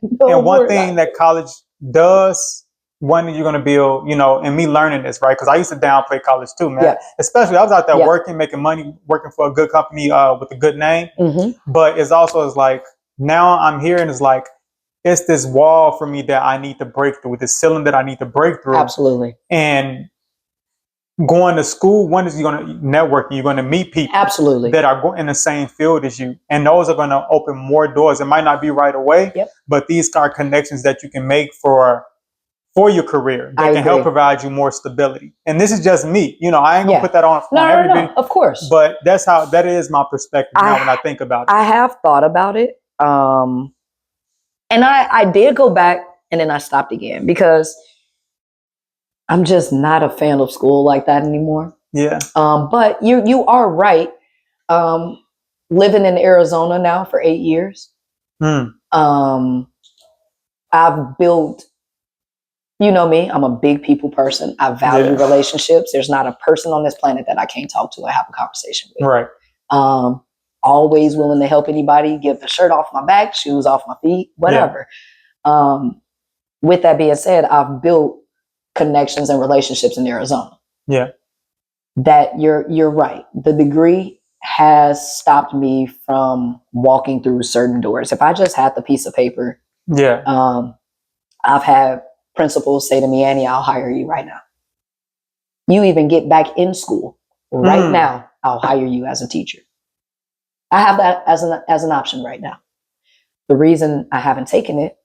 No and one more thing that college does, one thing you're going to build, and me learning this, right? Because I used to downplay college too, man. Yeah. Especially I was out there working, making money, working for a good company with a good name. Mm-hmm. But it's like, now I'm here and it's like, it's this wall for me that I need to break through, this ceiling that I need to break through. Absolutely. And going to school, one is you're going to network, you're going to meet people Absolutely that are in the same field as you. And those are going to open more doors. It might not be right away, but these are connections that you can make for your career that can help provide you more stability. And this is just me. I ain't going to put that on everybody. No, of course. But that is my perspective now when I think about it. I have thought about it. And I did go back and then I stopped again because I'm just not a fan of school like that anymore. Yeah. But you are right. Living in Arizona now for 8 years. I've built, you know me, I'm a big people person. I value relationships. There's not a person on this planet that I can't talk to and have a conversation with. Right. Always willing to help anybody, give the shirt off my back, shoes off my feet, whatever. With that being said, I've built connections and relationships in Arizona. Yeah. That you're right. The degree has stopped me from walking through certain doors. If I just had the piece of paper, I've had principals say to me, Annie, I'll hire you right now. You even get back in school right now, I'll hire you as a teacher. I have that as an option right now. The reason I haven't taken it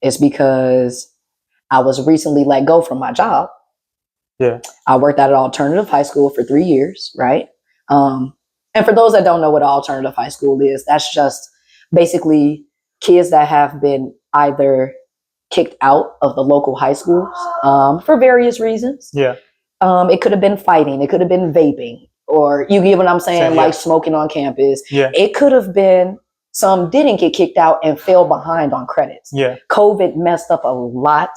is because I was recently let go from my job. Yeah. I worked at an alternative high school for 3 years, right? And for those that don't know what an alternative high school is, that's just basically kids that have been either kicked out of the local high schools for various reasons. Yeah. It could have been fighting. It could have been vaping. Or you get what I'm saying, like smoking on campus. Yeah. It could have been some didn't get kicked out and fell behind on credits. Yeah. COVID messed up a lot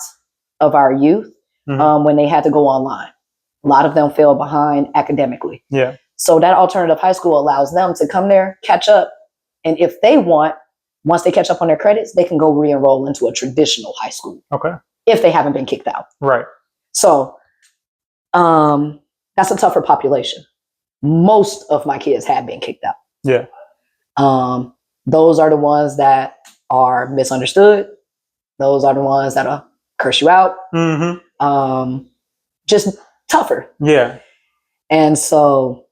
of our youth when they had to go online. A lot of them fell behind academically. Yeah. So that alternative high school allows them to come there, catch up. And if they want, once they catch up on their credits, they can go re-enroll into a traditional high school. Okay. If they haven't been kicked out. Right. So that's a tougher population. Most of my kids have been kicked out. Yeah. Those are the ones that are misunderstood. Those are the ones that'll curse you out. Just tougher. Yeah. And so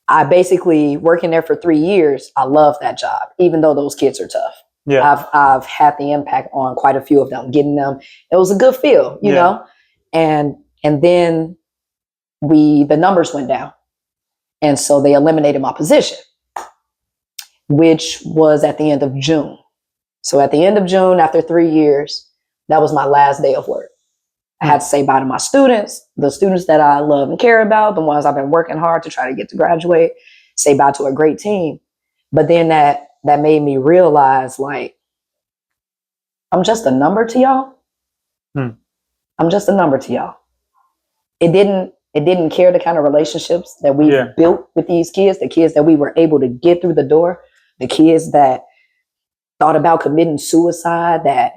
I basically working there for 3 years. I love that job, even though those kids are tough. Yeah. I've had the impact on quite a few of them, getting them. It was a good feel, you know, and then the numbers went down. And so they eliminated my position, which was at the end of June. So at the end of June, after 3 years, that was my last day of work. I had to say bye to my students, the students that I love and care about, the ones I've been working hard to try to get to graduate, say bye to a great team. But then that made me realize, like, I'm just a number to y'all. I'm just a number to y'all. It didn't care the kind of relationships that we built with these kids, the kids that we were able to get through the door, the kids that thought about committing suicide, that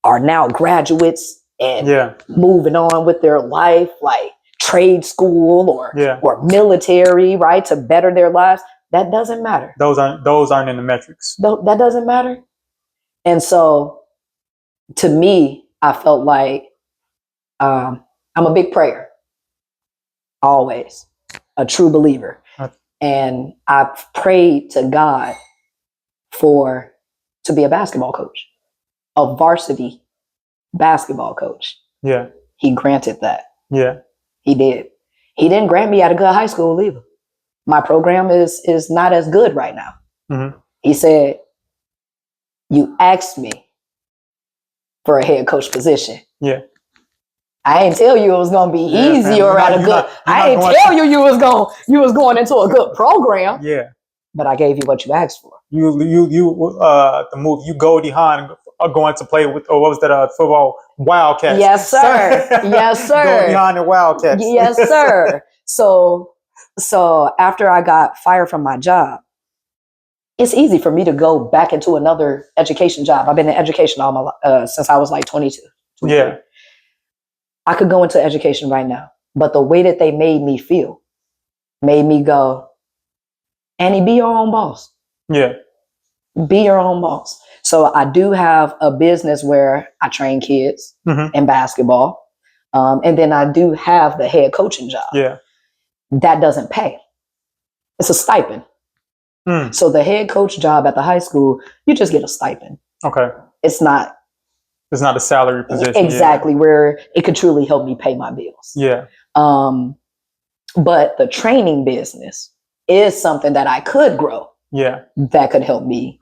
are now graduates and moving on with their life, like trade school or military, right, to better their lives. That doesn't matter. Those aren't in the metrics. That doesn't matter. And so to me, I felt like I'm a big prayer, always a true believer. And I've prayed to God to be a basketball coach, a varsity basketball coach. Yeah. He granted that. Yeah. He did. He didn't grant me at a good high school either. My program is not as good right now. Mm-hmm. He said, you asked me for a head coach position. Yeah. I ain't tell you it was gonna be easy or at a good. I ain't tell you was going into a good program. Yeah. But I gave you what you asked for. The move you Goldie Hawn are going to play with, or what was that football Wildcats? Yes, sir. Yes, sir. Goldie Hawn and Wildcats. Yes, sir. So after I got fired from my job, it's easy for me to go back into another education job. I've been in education all my since I was like 22. 23. Yeah. I could go into education right now, but the way that they made me feel made me go, Annie, be your own boss. Yeah. Be your own boss. So I do have a business where I train kids in basketball. And then I do have the head coaching job. Yeah. That doesn't pay. It's a stipend. So the head coach job at the high school, you just get a stipend. Okay. It's not a salary position. Exactly, where it could truly help me pay my bills. Yeah. But the training business is something that I could grow. Yeah. That could help me,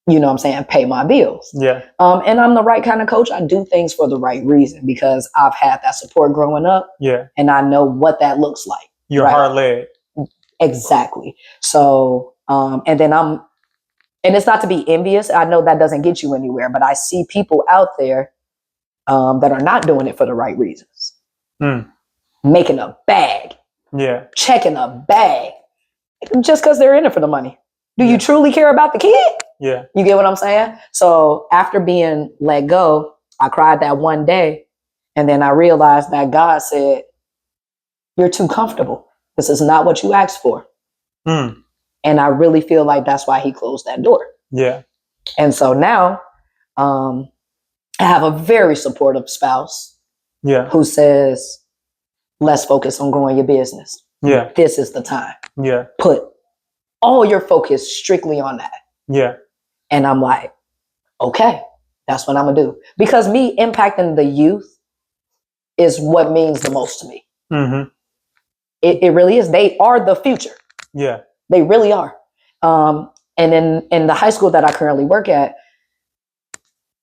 you know what I'm saying, pay my bills. Yeah. And I'm the right kind of coach. I do things for the right reason because I've had that support growing up. Yeah. And I know what that looks like. You're hard-led. Exactly. So, and it's not to be envious. I know that doesn't get you anywhere, but I see people out there that are not doing it for the right reasons. Making a bag. Yeah. Checking a bag. Just because they're in it for the money. Do you truly care about the kid? Yeah. You get what I'm saying? So after being let go, I cried that one day. And then I realized that God said, you're too comfortable. This is not what you asked for. And I really feel like that's why he closed that door. Yeah. And so now I have a very supportive spouse. Yeah. Who says, let's focus on growing your business. Yeah. This is the time. Yeah. Put all your focus strictly on that. Yeah. And I'm like, okay, that's what I'm gonna do. Because me impacting the youth is what means the most to me. It really is. They are the future. Yeah. They really are. And in the high school that I currently work at,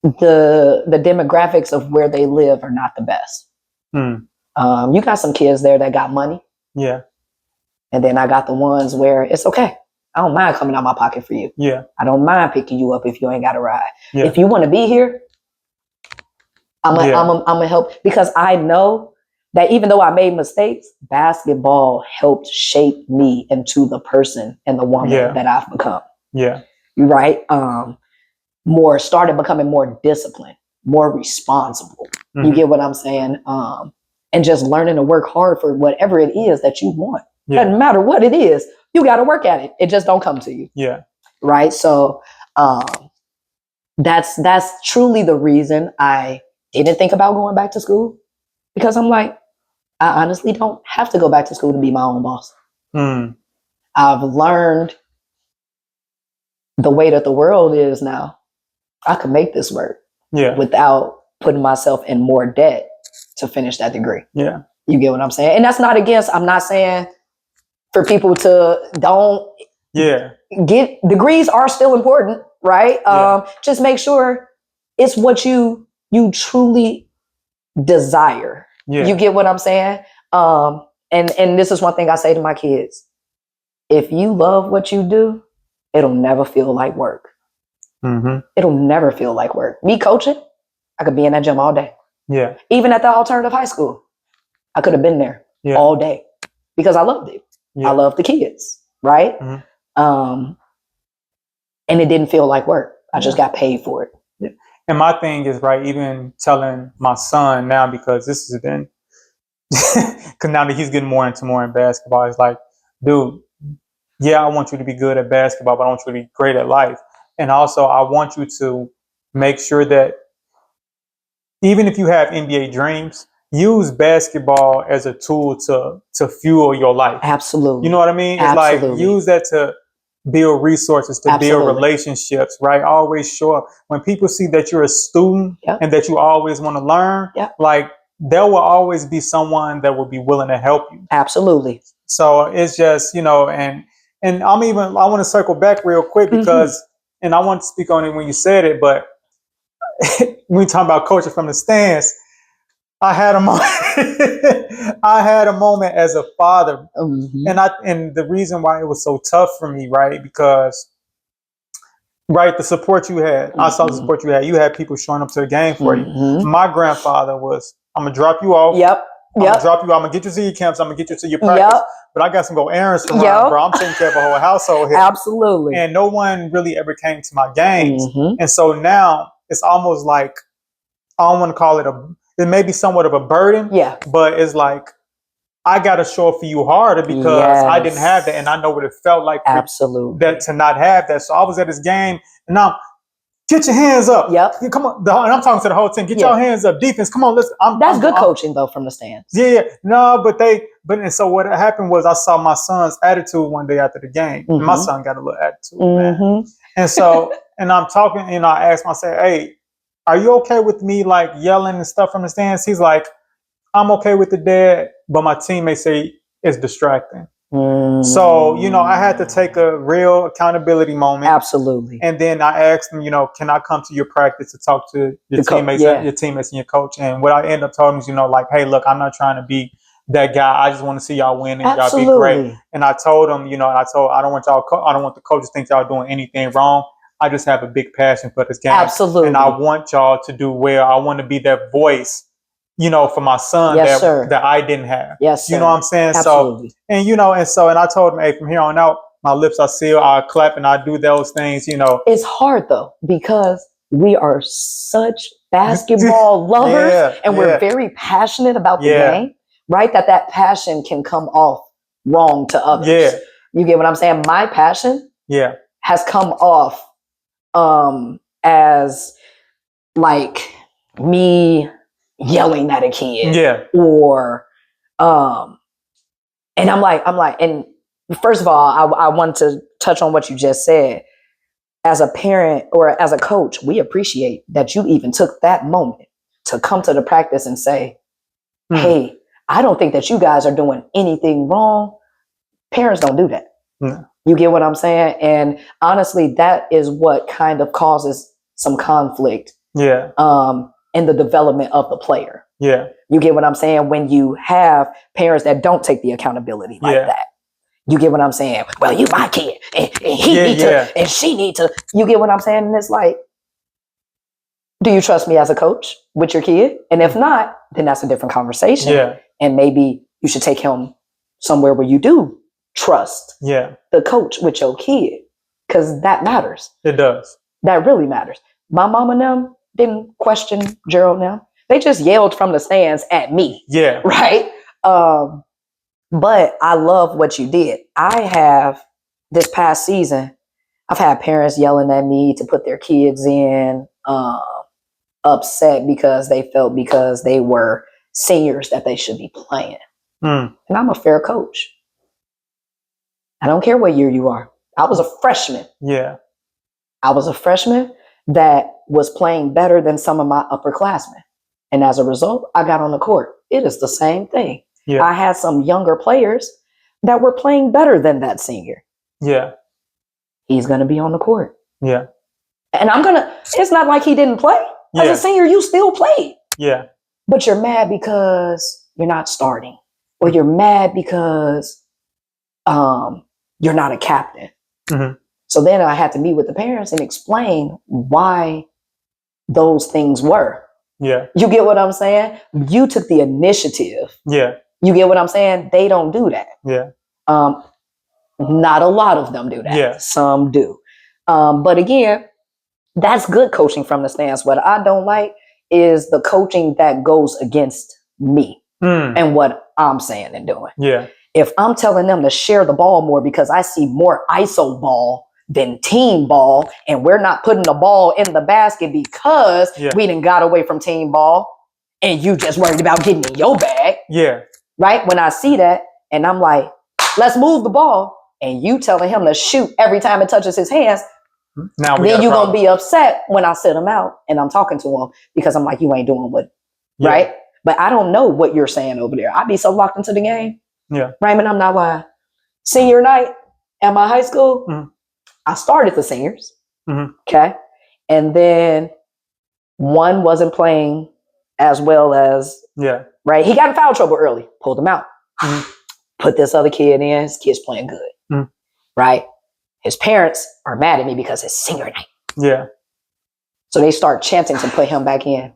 the demographics of where they live are not the best. You got some kids there that got money. Yeah. And then I got the ones where it's okay. I don't mind coming out my pocket for you. Yeah. I don't mind picking you up if you ain't got a ride. Yeah. If you want to be here, I'm gonna help, because I know that even though I made mistakes, basketball helped shape me into the person and the woman that I've become. Yeah. Right? Started becoming more disciplined, more responsible. You get what I'm saying? And just learning to work hard for whatever it is that you want. Yeah. Doesn't matter what it is, you got to work at it. It just don't come to you. Yeah. Right. So that's truly the reason I didn't think about going back to school, because I'm like, I honestly don't have to go back to school to be my own boss. I've learned the way that the world is now. I could make this work without putting myself in more debt to finish that degree. Yeah. You get what I'm saying? And that's not I'm not saying for people to don't get degrees are still important, right? Just make sure it's what you truly desire. You get what I'm saying? And this is one thing I say to my kids. If you love what you do, it'll never feel like work. It'll never feel like work. Me coaching, I could be in that gym all day. Yeah. Even at the alternative high school, I could have been there all day because I loved it. I loved the kids, right? And it didn't feel like work. I just got paid for it. Yeah. And my thing is, right, even telling my son now, because this has been, because now that he's getting more in basketball, it's like, dude, I want you to be good at basketball, but I want you to be great at life. And also, I want you to make sure that even if you have NBA dreams, use basketball as a tool to fuel your life. Absolutely. You know what I mean? It's like use that to build resources, to build relationships, right? Always show up. When people see that you're a student and that you always want to learn, like there will always be someone that will be willing to help you. Absolutely. So it's just, you know, and I want to circle back real quick because, and I want to speak on it when you said it, but when we talk about coaching from the stands, I had a moment. I had a moment as a father, and the reason why it was so tough for me, right? Because, right, the support you had, I saw the support you had. You had people showing up to the game for you. My grandfather was, I'm gonna drop you off. I'm gonna drop you. I'm gonna get you to your camps. I'm gonna get you to your practice. But I got some go errands to run, bro. I'm taking care of a whole household here. Absolutely. And no one really ever came to my games, and so now it's almost like I don't want to call it it may be somewhat of a burden, but it's like I got to show up for you harder because I didn't have that, and I know what it felt like that to not have that. So I was at this game, and now get your hands up. Come on, and I'm talking to the whole team. Get your hands up, defense. Come on, listen. That's good coaching though from the stands. No, and so what happened was I saw my son's attitude one day after the game. And my son got a little attitude, man. And so, and I'm talking, and I asked him, I said, "Hey, are you okay with me like yelling and stuff from the stands?" He's like, "I'm okay with the dad, but my teammates say it's distracting." So, you know, I had to take a real accountability moment. Absolutely. And then I asked him, you know, can I come to your practice to talk to your teammates, and your coach? And what I ended up telling him is, you know, like, hey, look, I'm not trying to be that guy. I just want to see y'all win and y'all be great. And I told him, you know, I don't want the coaches to think y'all doing anything wrong. I just have a big passion for this game. Absolutely. And I want y'all to do well. I want to be that voice, you know, for my son that I didn't have. Yes, sir. You know what I'm saying? Absolutely. So, and you know, and I told him, hey, from here on out, my lips are sealed. I clap and I do those things, you know. It's hard though, because we are such basketball lovers and we're very passionate about the game, right? That passion can come off wrong to others. You get what I'm saying? My passion has come off as like me yelling at a kid or and I'm like and first of all I want to touch on what you just said. As a parent or as a coach, we appreciate that you even took that moment to come to the practice and say, hey, I don't think that you guys are doing anything wrong. Parents don't do that. You get what I'm saying? And honestly, that is what kind of causes some conflict in the development of the player. You get what I'm saying? When you have parents that don't take the accountability like that. You get what I'm saying? Well, you my kid, and he need to, and she need to. You get what I'm saying? And it's like, do you trust me as a coach with your kid? And if not, then that's a different conversation. And maybe you should take him somewhere where you do trust the coach with your kid, because that matters. It does. That really matters. My mom and them didn't question Gerald now. They just yelled from the stands at me. Right? But I love what you did. I have, this past season, I've had parents yelling at me to put their kids in, upset because they felt because they were seniors that they should be playing. And I'm a fair coach. I don't care what year you are. I was a freshman. I was a freshman that was playing better than some of my upperclassmen. And as a result, I got on the court. It is the same thing. I had some younger players that were playing better than that senior. He's going to be on the court. And it's not like he didn't play. As a senior, you still played. But you're mad because you're not starting. Or you're mad because you're not a captain. So then I had to meet with the parents and explain why those things were. You get what I'm saying? You took the initiative. You get what I'm saying? They don't do that. Not a lot of them do that. Some do. But again, that's good coaching from the stands. What I don't like is the coaching that goes against me and what I'm saying and doing. If I'm telling them to share the ball more because I see more ISO ball than team ball, and we're not putting the ball in the basket because we done got away from team ball, and you just worried about getting in your bag. Yeah. Right? When I see that, and I'm like, let's move the ball, and you telling him to shoot every time it touches his hands, now then you're going to be upset when I sit him out and I'm talking to him because I'm like, you ain't doing what, right? But I don't know what you're saying over there. I'd be so locked into the game. Yeah. Raymond, I'm not lying. Senior night at my high school, I started the seniors. Okay. And then one wasn't playing as well as, right? He got in foul trouble early, pulled him out. Put this other kid in, his kid's playing good. Right? His parents are mad at me because it's senior night. Yeah. So they start chanting to put him back in.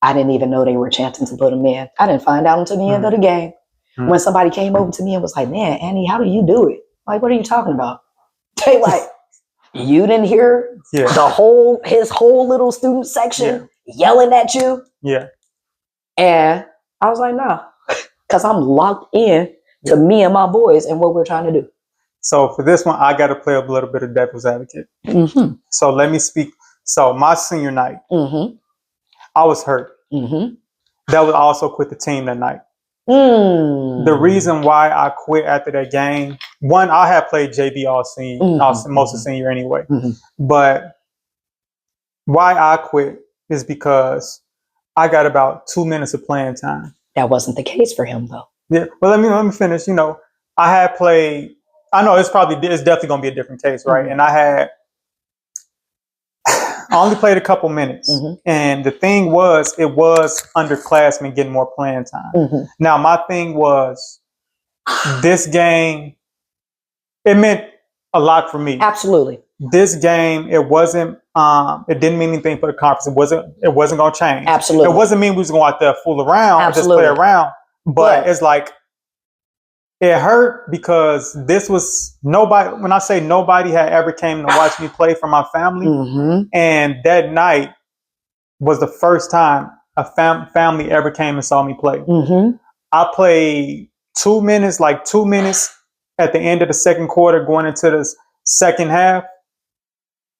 I didn't even know they were chanting to put him in. I didn't find out until the end of the game. When somebody came over to me and was like, man, Annie, how do you do it? Like, what are you talking about? They like, you didn't hear his whole little student section yelling at you? Yeah. And I was like, nah, because I'm locked in to me and my boys and what we're trying to do. So for this one, I got to play a little bit of devil's advocate. So let me speak. So my senior night, I was hurt. That was also quit the team that night. The reason why I quit after that game, one, I had played JV all senior, most of senior anyway. But why I quit is because I got about 2 minutes of playing time. That wasn't the case for him, though. Yeah, but let me finish. You know, I had played. I know it's definitely going to be a different case, right? And I only played a couple minutes, and the thing was, it was underclassmen getting more playing time. Now, my thing was, this game, it meant a lot for me. Absolutely. This game, it wasn't. It didn't mean anything for the conference. It wasn't going to change. Absolutely. It wasn't mean we was going out there fool around or just play around. But it's like, it hurt because this was nobody. When I say nobody had ever came to watch me play for my family, and that night was the first time a family ever came and saw me play. I played 2 minutes, like 2 minutes at the end of the second quarter, going into the second half,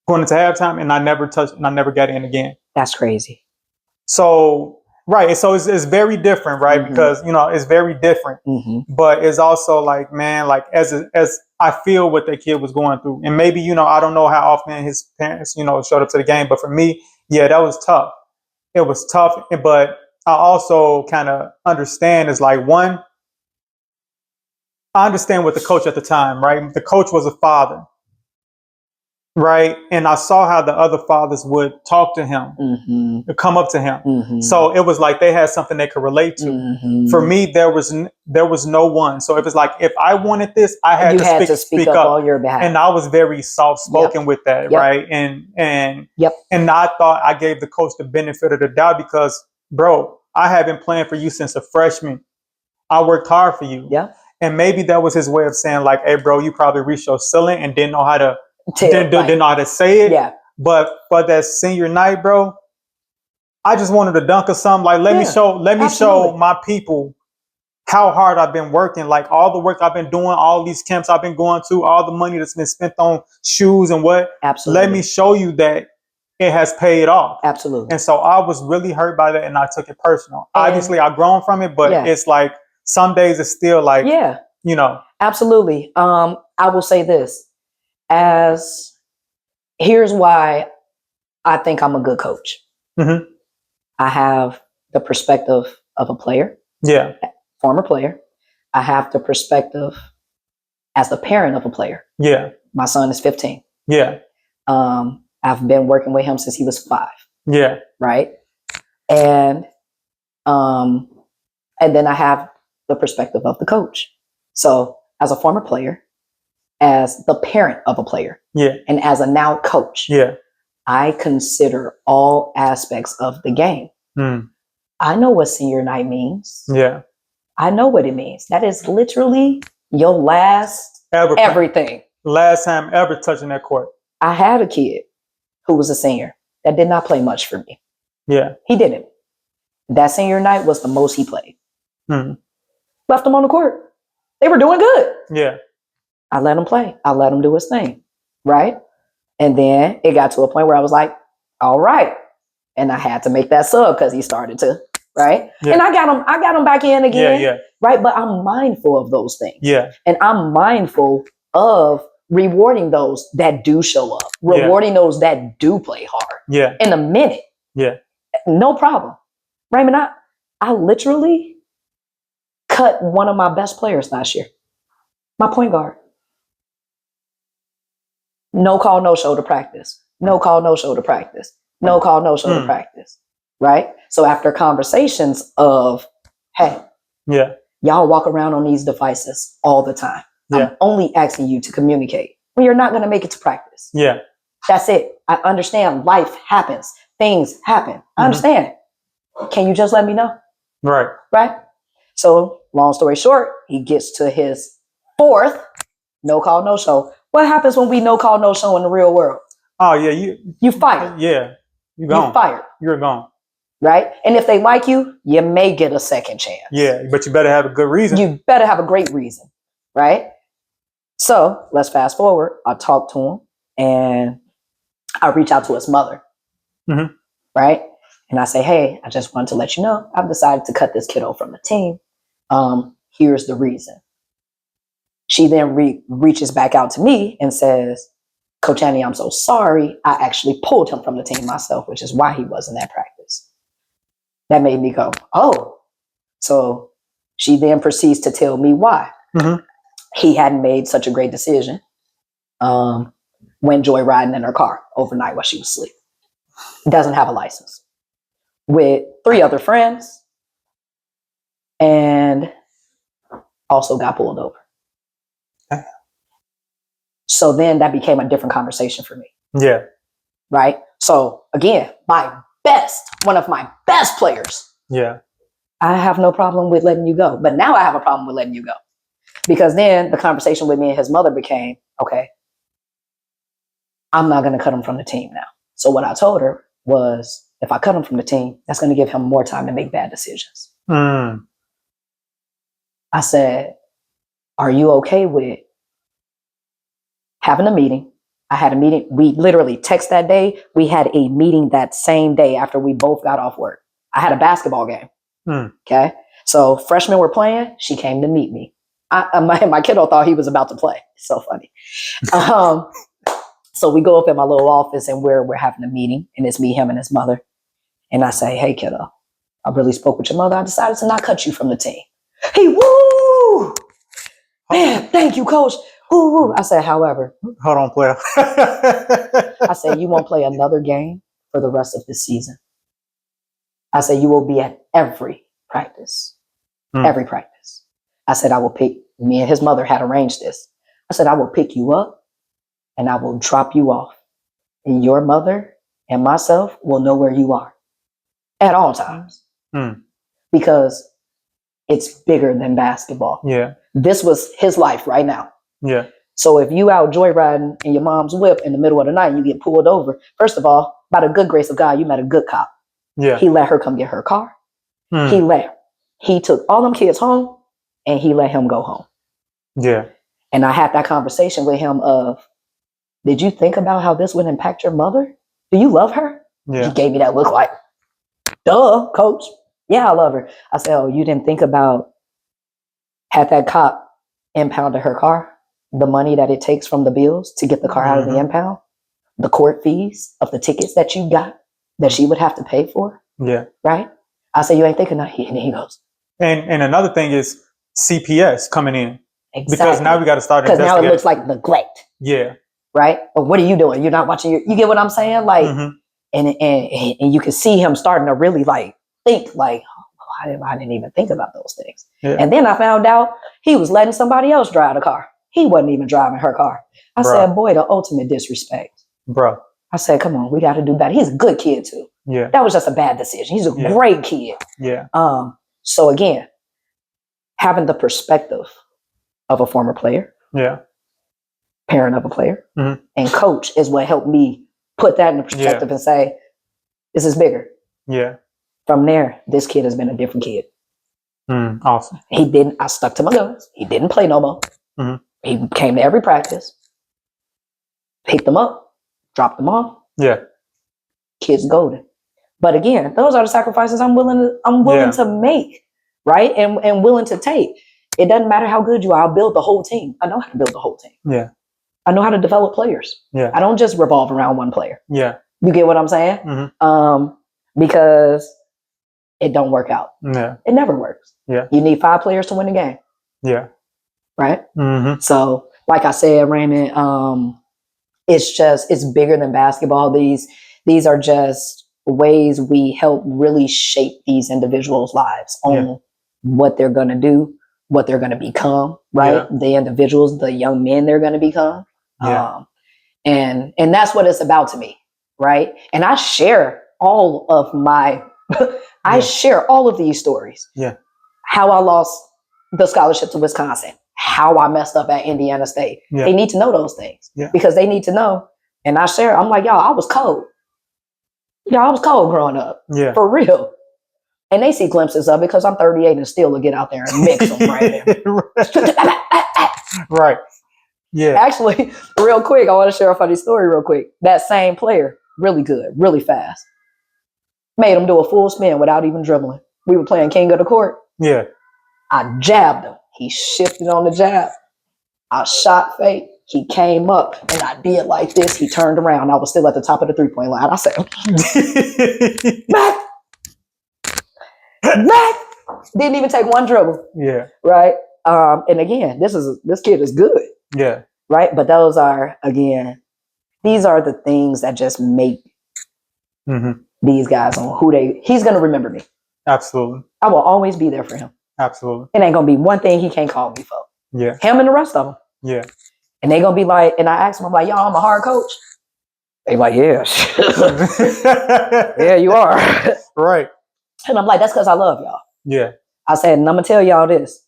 going into halftime, and I never touched, and I never got in again. That's crazy. So. Right. So it's very different, right? Because, you know, it's very different, but it's also like, man, like as I feel what that kid was going through, and maybe, you know, I don't know how often his parents, you know, showed up to the game, but for me, yeah, that was tough. It was tough. But I also kind of understand is like, one, I understand what the coach at the time, right? The coach was a father. Right. And I saw how the other fathers would talk to him, come up to him. So it was like they had something they could relate to. For me, there was no one. So it was like, if I wanted this, I had to speak up on your behalf. And I was very soft spoken with that. Right. And I thought I gave the coach the benefit of the doubt because, bro, I have been playing for you since a freshman. I worked hard for you. Yeah. And maybe that was his way of saying like, hey, bro, you probably reached your ceiling and didn't know how to didn't know how to say it. Yeah. But that senior night, bro, I just wanted to dunk or something. Like, let me show my people how hard I've been working. Like all the work I've been doing, all these camps I've been going to, all the money that's been spent on shoes and what. Absolutely. Let me show you that it has paid off. Absolutely. And so I was really hurt by that and I took it personal. Obviously I've grown from it, but it's like some days it's still like, you know. Absolutely. I will say this. Here's why I think I'm a good coach. I have the perspective of a player, former player. I have the perspective as the parent of a player. My son is 15. I've been working with him since he was 5. Right. And then I have the perspective of the coach. So as a former player, as the parent of a player, and as a now coach, I consider all aspects of the game. I know what senior night means. I know what it means. That is literally your last everything. Last time ever touching that court. I had a kid who was a senior that did not play much for me. He didn't. That senior night was the most he played. Left him on the court. They were doing good. I let him play. I let him do his thing. right? And then it got to a point where I was like, all right. And I had to make that sub because he started to, right? Yeah. And I got him back in again. Yeah. Right. But I'm mindful of those things. Yeah. And I'm mindful of rewarding those that do show up, rewarding those that do play hard. Yeah. In a minute. Yeah. No problem. Raymond, I literally cut one of my best players last year. My point guard. No call, no show to practice. No call, no show to practice. No call, no show to practice. Right? So after conversations of, hey, y'all walk around on these devices all the time. Yeah. I'm only asking you to communicate. Well, you're not going to make it to practice. Yeah. That's it. I understand life happens. Things happen. I understand. Can you just let me know? Right. Right? So long story short, he gets to his fourth no call, no show. What happens when we no call, no show in the real world? Oh, yeah. You fired. Yeah. You're gone. You fired. You're gone. Right? And if they like you, you may get a second chance. Yeah, but you better have a good reason. You better have a great reason. Right? So let's fast forward. I talk to him and I reach out to his mother. Mm-hmm. Right? And I say, hey, I just wanted to let you know, I've decided to cut this kiddo from the team. Here's the reason. She then reaches back out to me and says, Coach Annie, I'm so sorry. I actually pulled him from the team myself, which is why he wasn't at practice. That made me go, oh. So she then proceeds to tell me why. Mm-hmm. He hadn't made such a great decision when joyriding in her car overnight while she was asleep. Doesn't have a license. With 3 other friends and also got pulled over. So then that became a different conversation for me. Yeah. Right? So again, one of my best players. Yeah. I have no problem with letting you go. But now I have a problem with letting you go. Because then the conversation with me and his mother became, okay, I'm not going to cut him from the team now. So what I told her was, if I cut him from the team, that's going to give him more time to make bad decisions. Mm. I said, are you okay with having a meeting? I had a meeting. We literally text that day. We had a meeting that same day after we both got off work. I had a basketball game. Mm. Okay. So freshmen were playing. She came to meet me. My kiddo thought he was about to play. So funny. So we go up in my little office and we're having a meeting, and it's me, him, and his mother. And I say, hey, kiddo, I really spoke with your mother. I decided to not cut you from the team. He, woo! Man, thank you, coach. Woo, woo. I said, however. Hold on, player. I said, you won't play another game for the rest of this season. I said, you will be at every practice. Every practice. I said, I will pick, me and his mother had arranged this. I said, I will pick you up and I will drop you off. And your mother and myself will know where you are at all times. Because it's bigger than basketball. Yeah. This was his life right now. Yeah. So if you out joyriding in your mom's whip in the middle of the night and you get pulled over, first of all, by the good grace of God, you met a good cop. Yeah. He let her come get her car. He took all them kids home and he let him go home. Yeah. And I had that conversation with him of, did you think about how this would impact your mother? Do you love her? Yeah. He gave me that look like, duh, coach. Yeah, I love her. I said, oh, you didn't think about, had that cop impounded her car, the money that it takes from the bills to get the car out of the impound, the court fees of the tickets that you got that she would have to pay for. Yeah. Right? I said, you ain't thinking that. And he goes. And another thing is CPS coming in. Exactly. Because now we got to start investigating. Because now it looks like neglect. Yeah. Right? But what are you doing? You're not watching you get what I'm saying? Like, and you can see him starting to really like think like, oh, I didn't even think about those things. Yeah. And then I found out he was letting somebody else drive the car. He wasn't even driving her car. I said, boy, the ultimate disrespect. Bro. I said, come on, we got to do better. He's a good kid too. Yeah. That was just a bad decision. He's a great kid. Yeah. So again, having the perspective of a former player. Yeah. Parent of a player. And coach is what helped me put that in perspective and say, this is bigger. Yeah. From there, this kid has been a different kid. Awesome. I stuck to my guns. He didn't play no more. He came to every practice. Pick them up, drop them off. Yeah. Kids golden. But again, those are the sacrifices I'm willing to make, right? And willing to take. It doesn't matter how good you are. I'll build the whole team. I know how to build the whole team. Yeah. I know how to develop players. Yeah. I don't just revolve around one player. Yeah. You get what I'm saying? Mm-hmm. Because it don't work out. Yeah. It never works. Yeah. You need 5 players to win the game. Yeah. Right? Mm-hmm. So, like I said, Raymond, it's bigger than basketball. These are just ways we help really shape these individuals' lives on what they're going to do, what they're going to become, right? Yeah. The individuals, the young men they're going to become. Yeah. And that's what it's about to me, right? And I share all of my, share all of these stories. Yeah. How I lost the scholarship to Wisconsin, how I messed up at Indiana State. Yeah. They need to know those things because they need to know. And I share, I'm like, y'all, I was cold. I was cold growing up. Yeah. For real. And they see glimpses of it because I'm 38 and still will get out there and mix them right now. Right. Yeah. Actually, real quick, I want to share a funny story real quick. That same player, really good, really fast, made him do a full spin without even dribbling. We were playing king of the court. Yeah. I jabbed him. He shifted on the jab. I shot fake. He came up and I did like this. He turned around. I was still at the top of the 3-point line. I said, back. Didn't even take one dribble. Yeah. Right. And again, this kid is good. Yeah. Right. But these are the things that just make these guys on he's going to remember me. Absolutely. I will always be there for him. Absolutely. It ain't going to be one thing he can't call me for. Yeah. Him and the rest of them. Yeah. And they going to be like, and I asked them, I'm like, y'all, I'm a hard coach. They like, yeah. Yeah, you are. Right. And I'm like, that's because I love y'all. Yeah. I said, and I'm going to tell y'all this.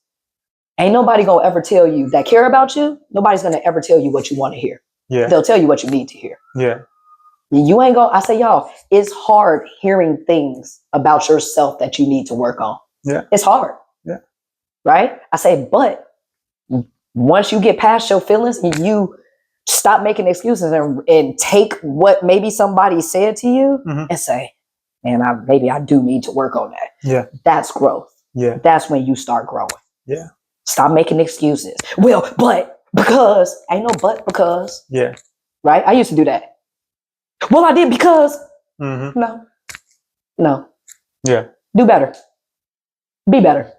Ain't nobody going to ever tell you that care about you. Nobody's going to ever tell you what you want to hear. Yeah. They'll tell you what you need to hear. Yeah. You ain't going to, I say, y'all, it's hard hearing things about yourself that you need to work on. Yeah. It's hard. Yeah. Right? I say, but once you get past your feelings and you stop making excuses and take what maybe somebody said to you and say, man, maybe I do need to work on that. Yeah. That's growth. Yeah. That's when you start growing. Yeah. Stop making excuses. Well, but because ain't no but because. Yeah. Right? I used to do that. Well, I did because. No. Yeah. Do better. Be better.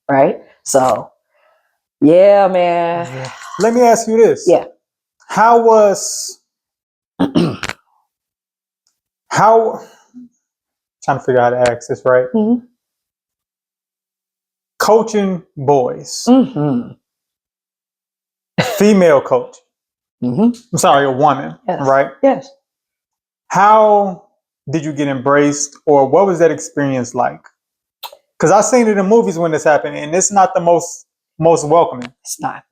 Right? So, yeah, man. Yeah. Let me ask you this. Yeah. How was trying to figure out how to ask this right? Coaching boys. Female coach. I'm sorry, a woman. Yes. Right? Yes. How did you get embraced, or what was that experience like? Because I've seen it in movies when this happened, and it's not the most welcoming. It's not.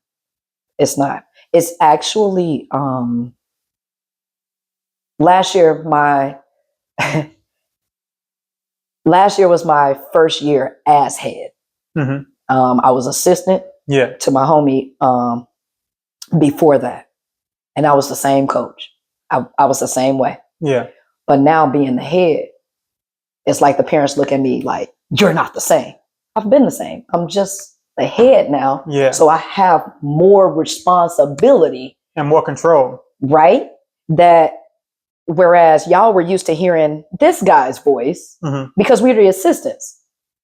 It's actually last year was my first year as head. I was assistant to my homie before that. And I was the same coach. I was the same way. Yeah. But now being the head, it's like the parents look at me like, you're not the same. I've been the same. I'm just the head now. Yeah. So I have more responsibility. And more control. Right? That whereas y'all were used to hearing this guy's voice because we're the assistants.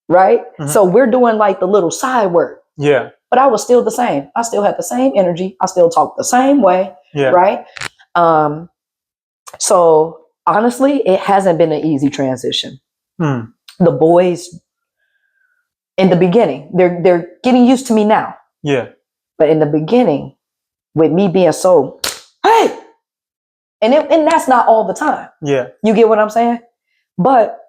Right? So we're doing like the little side work. Yeah. But I was still the same. I still had the same energy. I still talked the same way. Yeah. Right? So honestly, it hasn't been an easy transition. The boys in the beginning, they're getting used to me now. Yeah. But in the beginning, with me being so, hey, and that's not all the time. Yeah. You get what I'm saying? But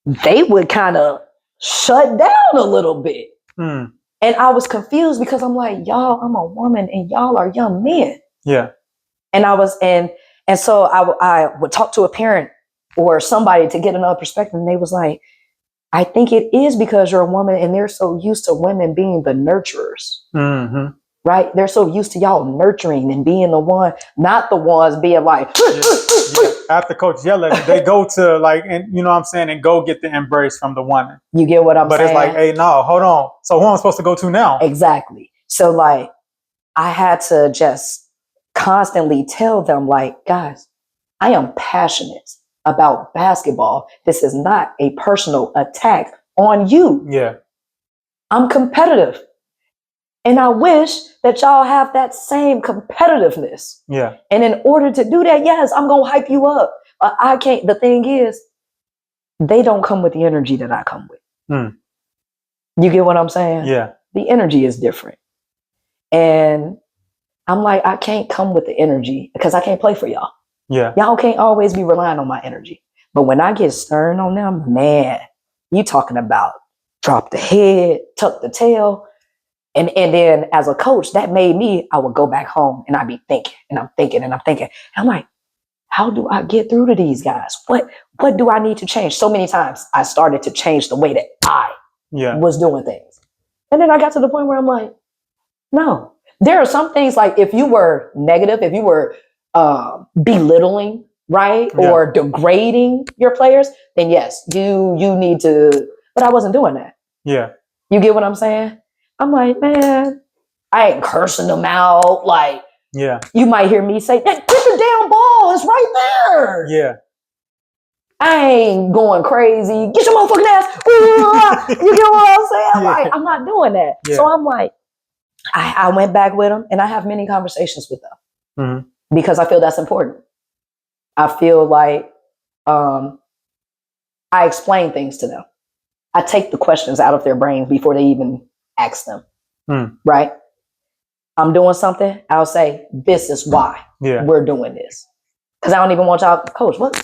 they would kind of shut down a little bit. And I was confused because I'm like, y'all, I'm a woman and y'all are young men. Yeah. And and so I would talk to a parent or somebody to get another perspective. And they was like, I think it is because you're a woman and they're so used to women being the nurturers. right? They're so used to y'all nurturing and being the one, not the ones being like, Yeah. After coach yell at me, they go to like, and you know what I'm saying, and go get the embrace from the woman. you get what I'm But saying? it's like, hey, no, hold on. So who am I supposed to go to now? Exactly. So like, I had to just constantly tell them like, guys, I am passionate about basketball. This is not a personal attack on you. Yeah. I'm competitive. And I wish that y'all have that same competitiveness. Yeah. And in order to do that, yes, I'm going to hype you up. But I can't. The thing is, they don't come with the energy that I come with. You get what I'm saying? Yeah. The energy is different. And I'm like, I can't come with the energy because I can't play for y'all. Yeah. Y'all can't always be relying on my energy. But when I get stern on them, man, you talking about drop the head, tuck the tail. And then as a coach, that made me, I would go back home and I'd be thinking and I'm thinking and I'm thinking. And I'm like, how do I get through to these guys? What do I need to change? So many times I started to change the way that I was doing things. And then I got to the point where I'm like, no, there are some things like if you were negative, if you were belittling, right? Yeah. Or degrading your players, then yes, you need to, but I wasn't doing that. Yeah. You get what I'm saying? I'm like, man, I ain't cursing them out. Like, yeah, you might hear me say, get the damn ball, it's right there. Yeah. I ain't going crazy. Get your motherfucking ass. You get what I'm saying? Yeah. Like, I'm not doing that. Yeah. So I'm like, I went back with them and I have many conversations with them because I feel that's important. I feel like I explain things to them. I take the questions out of their brains before they even ask them. Right? I'm doing something. I'll say, this is why we're doing this. Because I don't even want y'all, coach, what?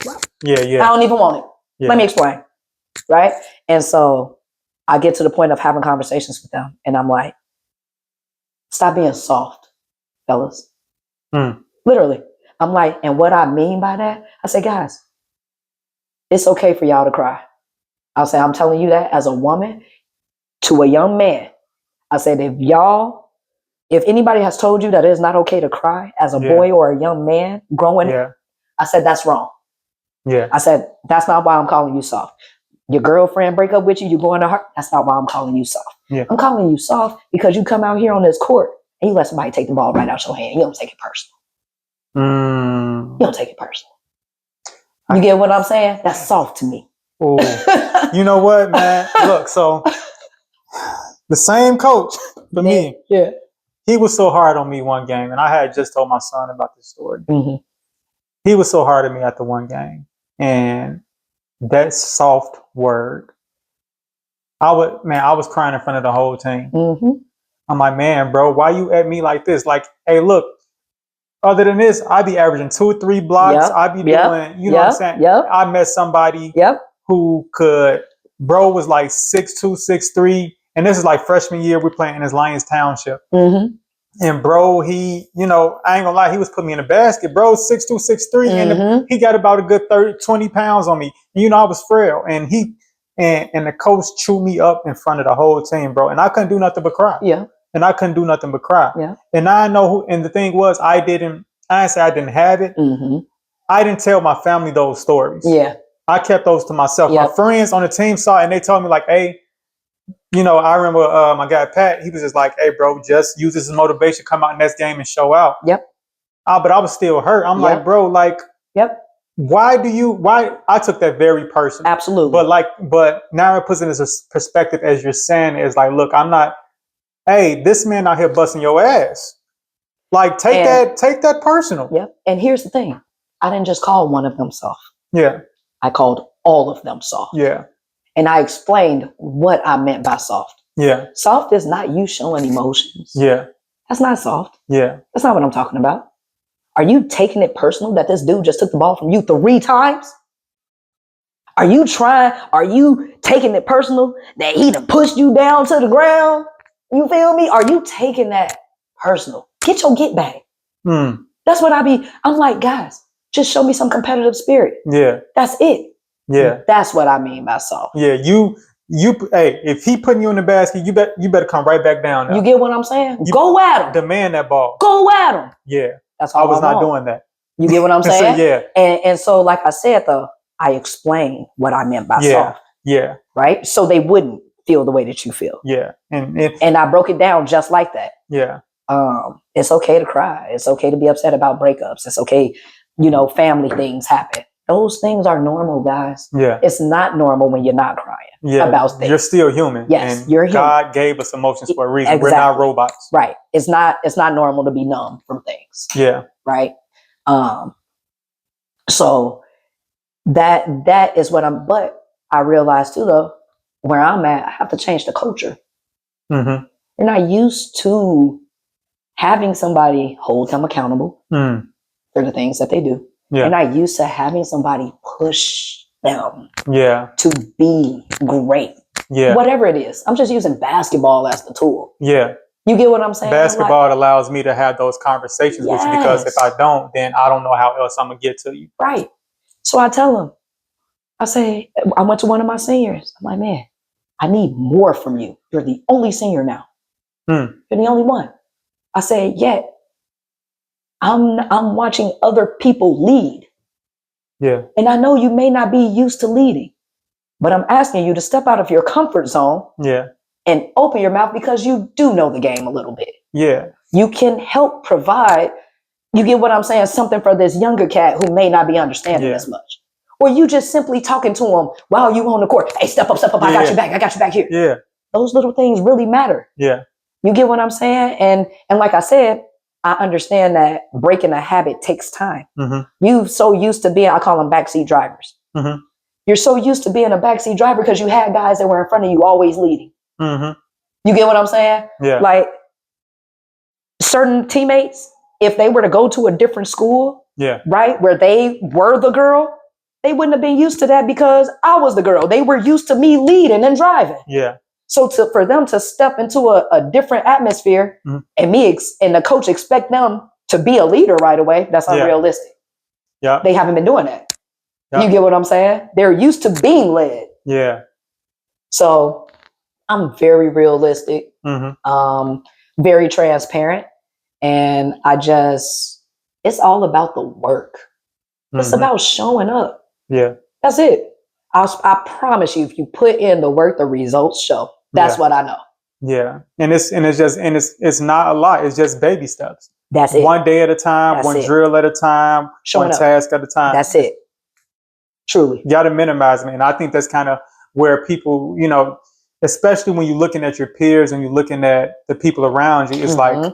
Yeah. I don't even want it. Let me explain. Right? And so I get to the point of having conversations with them. And I'm like, stop being soft, fellas. Literally. I'm like, and what I mean by that, I say, guys, it's okay for y'all to cry. I'll say, I'm telling you that as a woman to a young man. I said, if anybody has told you that it is not okay to cry as a boy or a young man growing up, I said, that's wrong. I said, that's not why I'm calling you soft. Your girlfriend break up with you, you're going to her. That's not why I'm calling you soft. I'm calling you soft because you come out here on this court and you let somebody take the ball right out your hand. You don't take it personal. You don't take it personal. You get what I'm saying? That's soft to me. You know what, man? Look, so the same coach for me. Yeah. He was so hard on me one game, and I had just told my son about this story. He was so hard on me after one game, and that soft word, I was crying in front of the whole team. I'm like, man, bro, why you at me like this? Like, hey, look, other than this, I be averaging 2 or 3 blocks. I be doing, you know what I'm saying? I met somebody who could, bro was like 6'2", 6'3", and this is like freshman year, we're playing in his Lions Township. And bro, he, you know, I ain't gonna lie, he was putting me in the basket. Bro, 6'2", 6'3", and he got about a good 20 pounds on me. And, you know, I was frail, and and the coach chewed me up in front of the whole team, bro. And I couldn't do nothing but cry. And I couldn't do nothing but cry. And I know who, and the thing was, I didn't say I didn't have it. I didn't tell my family those stories. I kept those to myself. My friends on the team saw it, and they told me like, hey, you know, I remember my guy Pat, he was just like, hey, bro, just use this as motivation, come out next game and show out. But I was still hurt. I'm like, bro, like, why I took that very personal. Absolutely. But now it puts it in this perspective, as you're saying, is like, look, I'm not, hey, this man out here busting your ass. Like, take that personal. And here's the thing. I didn't just call one of them soft. I called all of them soft. And I explained what I meant by soft. Soft is not you showing emotions. That's not soft. That's not what I'm talking about. Are you taking it personal that this dude just took the ball from you 3 times? Are you taking it personal that he done pushed you down to the ground? You feel me? Are you taking that personal? Get your get back. That's what I'm like, guys, just show me some competitive spirit. That's it. That's what I mean by soft. if he putting you in the basket, you better come right back down there. You get what I'm saying? Go at him. Demand that ball. Go at him. Yeah. That's all I was not doing that. You get what I'm saying? So, yeah. And so, like I said, though, I explained what I meant by soft. Yeah. Right? So they wouldn't feel the way that you feel. Yeah. And I broke it down just like that. Yeah. It's okay to cry. It's okay to be upset about breakups. It's okay, family things happen. Those things are normal, guys. Yeah. It's not normal when you're not crying about things. You're still human. Yes, and you're human. God gave us emotions for a reason. Exactly. We're not robots. Right. It's not normal to be numb from things. Yeah. Right. So that is what but I realized too, though, where I'm at, I have to change the culture. Mm-hmm. You're not used to having somebody hold them accountable for the things that they do. Yeah. You're not used to having somebody push them to be great. Yeah. Whatever it is. I'm just using basketball as the tool. Yeah. You get what I'm saying? Basketball allows me to have those conversations with you, because if I don't, then I don't know how else I'm going to get to you. Right. So I tell them, I went to one of my seniors. I'm like, man, I need more from you. You're the only senior now. You're the only one. I said, yet I'm watching other people lead. Yeah. And I know you may not be used to leading, but I'm asking you to step out of your comfort zone. Yeah. And open your mouth, because you do know the game a little bit. Yeah. You can help provide, you get what I'm saying, something for this younger cat who may not be understanding as much. Or you just simply talking to him while you on the court. Hey, step up, I got you back here. Yeah. Those little things really matter. Yeah. You get what I'm saying? And like I said, I understand that breaking a habit takes time. Mm-hmm. You're so used to being, I call them backseat drivers. Mm-hmm. You're so used to being a backseat driver because you had guys that were in front of you always leading. Mm-hmm. You get what I'm saying? Yeah. Like certain teammates, if they were to go to a different school, right, where they were the girl, they wouldn't have been used to that because I was the girl. They were used to me leading and driving. Yeah. So for them to step into a different atmosphere and and the coach expect them to be a leader right away, that's unrealistic. Yeah. They haven't been doing that. Yeah. You get what I'm saying? They're used to being led. Yeah. So I'm very realistic, very transparent. And it's all about the work. It's about showing up. Yeah. That's it. I promise you, if you put in the work, the results show. That's what I know. Yeah. And it's not a lot. It's just baby steps. That's it. One day at a time, one drill at a time, one task at a time. That's it. Truly. You got to minimize it. And I think that's kind of where people, especially when you're looking at your peers and you're looking at the people around you, it's like,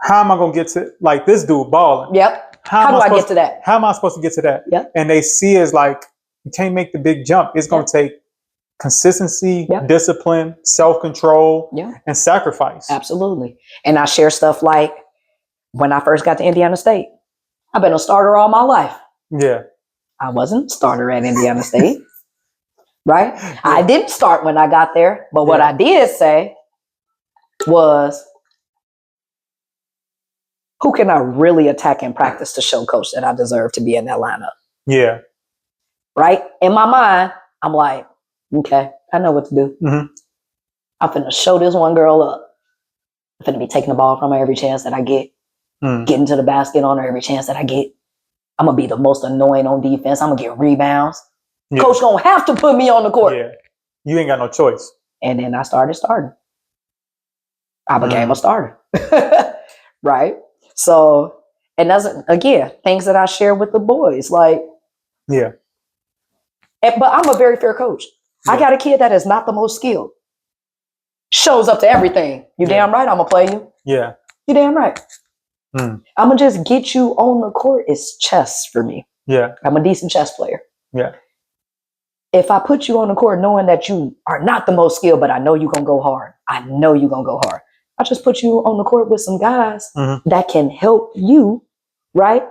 how am I going to get to, like, this dude balling? Yep. How do I get to that? How am I supposed to get to that? Yep. And they see it as like, you can't make the big jump. It's going to take consistency, discipline, self-control, and sacrifice. Absolutely. And I share stuff like when I first got to Indiana State, I've been a starter all my life. Yeah. I wasn't a starter at Indiana State. Right? Yeah. I didn't start when I got there, but what I did say was, who can I really attack in practice to show coach that I deserve to be in that lineup? Yeah. Right? In my mind, I'm like, okay, I know what to do. I'm finna show this one girl up. I'm finna be taking the ball from her every chance that I get. Getting to the basket on her every chance that I get. I'm gonna be the most annoying on defense. I'm gonna get rebounds. Yeah. Coach gonna have to put me on the court. Yeah. You ain't got no choice. And then I started starting. I became a starter. Right? So, and that's, again, things that I share with the boys. Like, but I'm a very fair coach. I got a kid that is not the most skilled. Shows up to everything. You damn right I'm gonna play you. Yeah. You damn right. I'm gonna just get you on the court. It's chess for me. Yeah. I'm a decent chess player. Yeah. If I put you on the court knowing that you are not the most skilled, but I know you're gonna go hard. I know you're gonna go hard. I just put you on the court with some guys that can help you, right?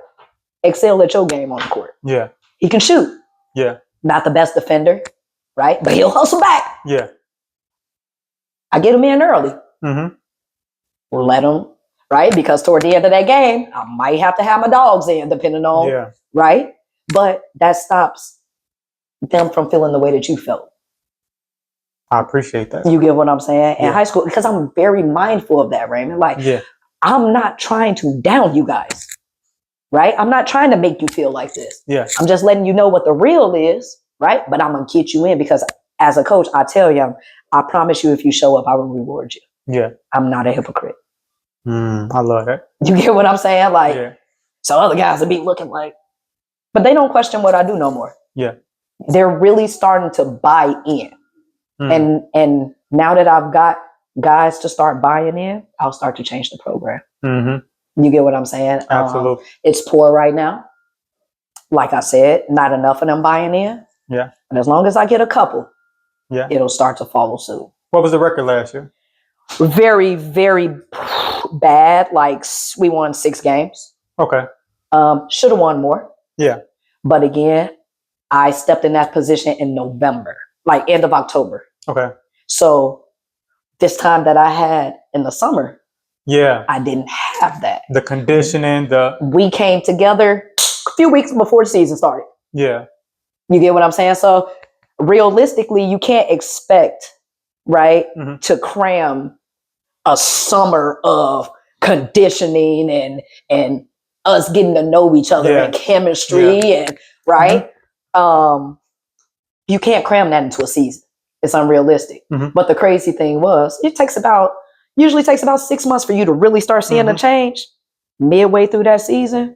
Excel at your game on the court. Yeah. He can shoot. Yeah. Not the best defender, right? But he'll hustle back. Yeah. I get him in early. Let him, right? Because toward the end of that game, I might have to have my dogs in, depending on, right? But that stops them from feeling the way that you felt. I appreciate that. You get what I'm saying? In Yeah. high school, because I'm very mindful of that, Raymond. Like, Yeah. I'm not trying to down you guys, right? I'm not trying to make you feel like this. Yeah. I'm just letting you know what the real is, right? But I'm going to get you in because as a coach, I tell you, I promise you, if you show up, I will reward you. Yeah. I'm not a hypocrite. I love that. You get what I'm saying? Like, Yeah. so other guys will be looking like, but they don't question what I do no more. Yeah. They're really starting to buy in. And now that I've got guys to start buying in, I'll start to change the program. You get what I'm saying? Absolutely. It's poor right now. Like I said, not enough of them buying in. Yeah. And as long as I get a couple, yeah, it'll start to follow suit. What was the record last year? Very, very bad. Like, we won 6 games. Okay. Should have won more. Yeah. But again, I stepped in that position in November, like end of October. Okay. So this time that I had in the summer, yeah, I didn't have that. The conditioning, we came together a few weeks before the season started. Yeah. You get what I'm saying? So realistically, you can't expect, right, to cram a summer of conditioning and us getting to know each other and chemistry and right. You can't cram that into a season. It's unrealistic. But the crazy thing was, usually takes about 6 months for you to really start seeing a change. Midway through that season,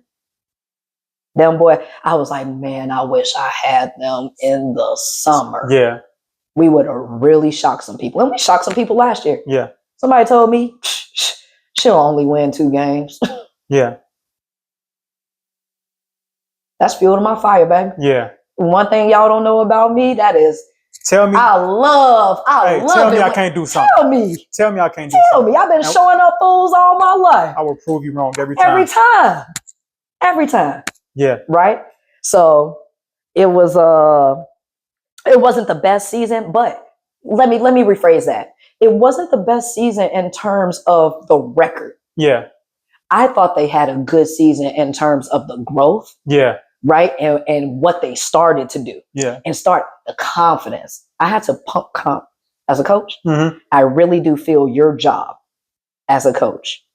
them boy, I was like, man, I wish I had them in the summer. Yeah. We would have really shocked some people. And we shocked some people last year. Yeah. Somebody told me she'll only win 2 games. Yeah. That's fuel to my fire, baby. Yeah. One thing y'all don't know about me, that is, tell me. I love tell me it. I can't do something. Tell me I can't do something. Tell me. I've been showing up fools all my life. I will prove you wrong every time. Every time. Yeah. Right? So it wasn't the best season, but let me rephrase that. It wasn't the best season in terms of the record. Yeah. I thought they had a good season in terms of the growth. Yeah. Right? And what they started to do. Yeah. And start the confidence. I had to pump as a coach. I really do feel your job as a coach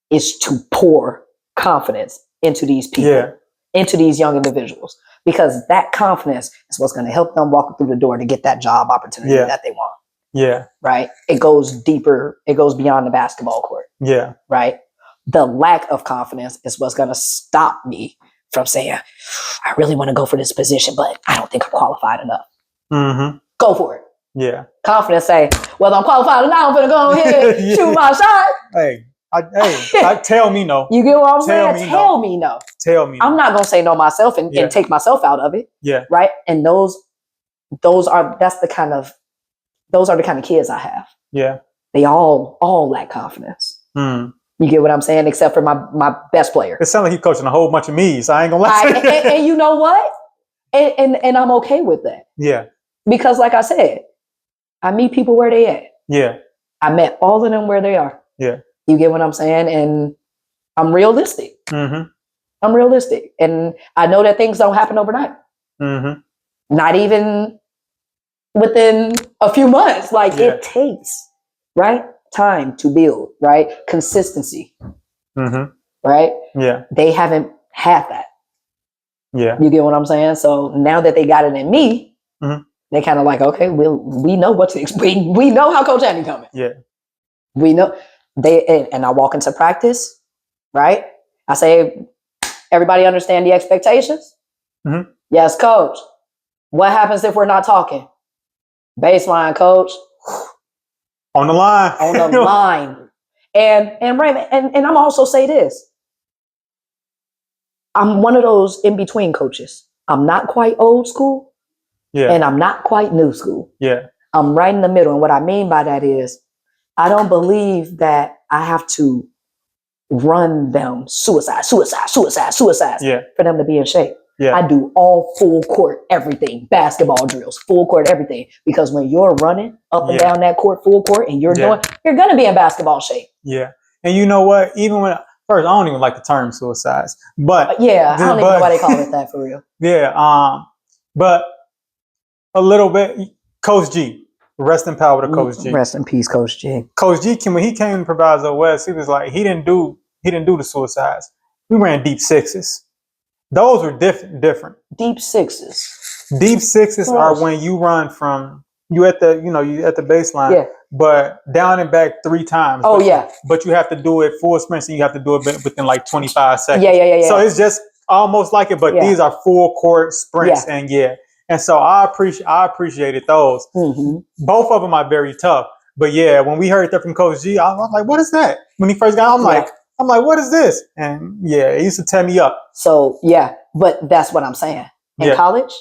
is to pour confidence into these people, into these young individuals, because that confidence is what's going to help them walk through the door to get that job opportunity that they want. Yeah. Right? It goes deeper. It goes beyond the basketball court. Yeah. Right? The lack of confidence is what's going to stop me from saying, I really want to go for this position, but I don't think I'm qualified enough. Go for it. Yeah. Confidence say, whether I'm qualified or not, I'm going to go ahead shoot my shot. Tell me no. You get what I'm saying? Tell me no. Tell me no. I'm not going to say no myself and take myself out of it. Yeah. Right? And those are the kind of kids I have. Yeah. They all lack confidence. You get what I'm saying? Except for my best player. It sounds like he's coaching a whole bunch of me's. I ain't gonna lie. And you know what? And I'm okay with that. Yeah. Because like I said, I meet people where they at. Yeah. I met all of them where they are. Yeah. You get what I'm saying? And I'm realistic. I'm realistic. And I know that things don't happen overnight. Not even within a few months. Like it takes, right? Time to build, right? Consistency. Right? Yeah. They haven't had that. Yeah. You get what I'm saying? So now that they got it in me, they kind of like, okay, we know what to expect. We know how Coach Annie coming. Yeah. We know and I walk into practice, right? I say, everybody understand the expectations? Yes, coach. What happens if we're not talking? Baseline, coach. On the line. On the line. And Raymond, and I'm also say this. I'm one of those in-between coaches. I'm not quite old school. Yeah. And I'm not quite new school. Yeah. I'm right in the middle. And what I mean by that is I don't believe that I have to run them suicide for them to be in shape. Yeah. I do all full court everything, basketball drills, full court everything. Because when you're running up and down that court, full court, and you're going to be in basketball shape. Yeah. And you know what? Even when first, I don't even like the term suicides, but I don't even know why they call it that for real. Yeah. But a little bit, Coach G. Rest in power to Coach G. Rest in peace, Coach G. Coach G, when he came to Proviso West, he was like, he didn't do the suicides. We ran deep sixes. Those were different. Deep sixes. Deep sixes are when you run from you at the baseline, but down and back 3 times. Oh, but you have to do it full sprints, and you have to do it within like 25 seconds. Yeah. So it's just almost like it, but these are full court sprints, and so I appreciated those. Mm-hmm. Both of them are very tough. But yeah, when we heard that from Coach G, I was like, "What is that?" When he first got, I'm like, "What is this?" And yeah, it used to tear me up. So yeah, but that's what I'm saying. In college,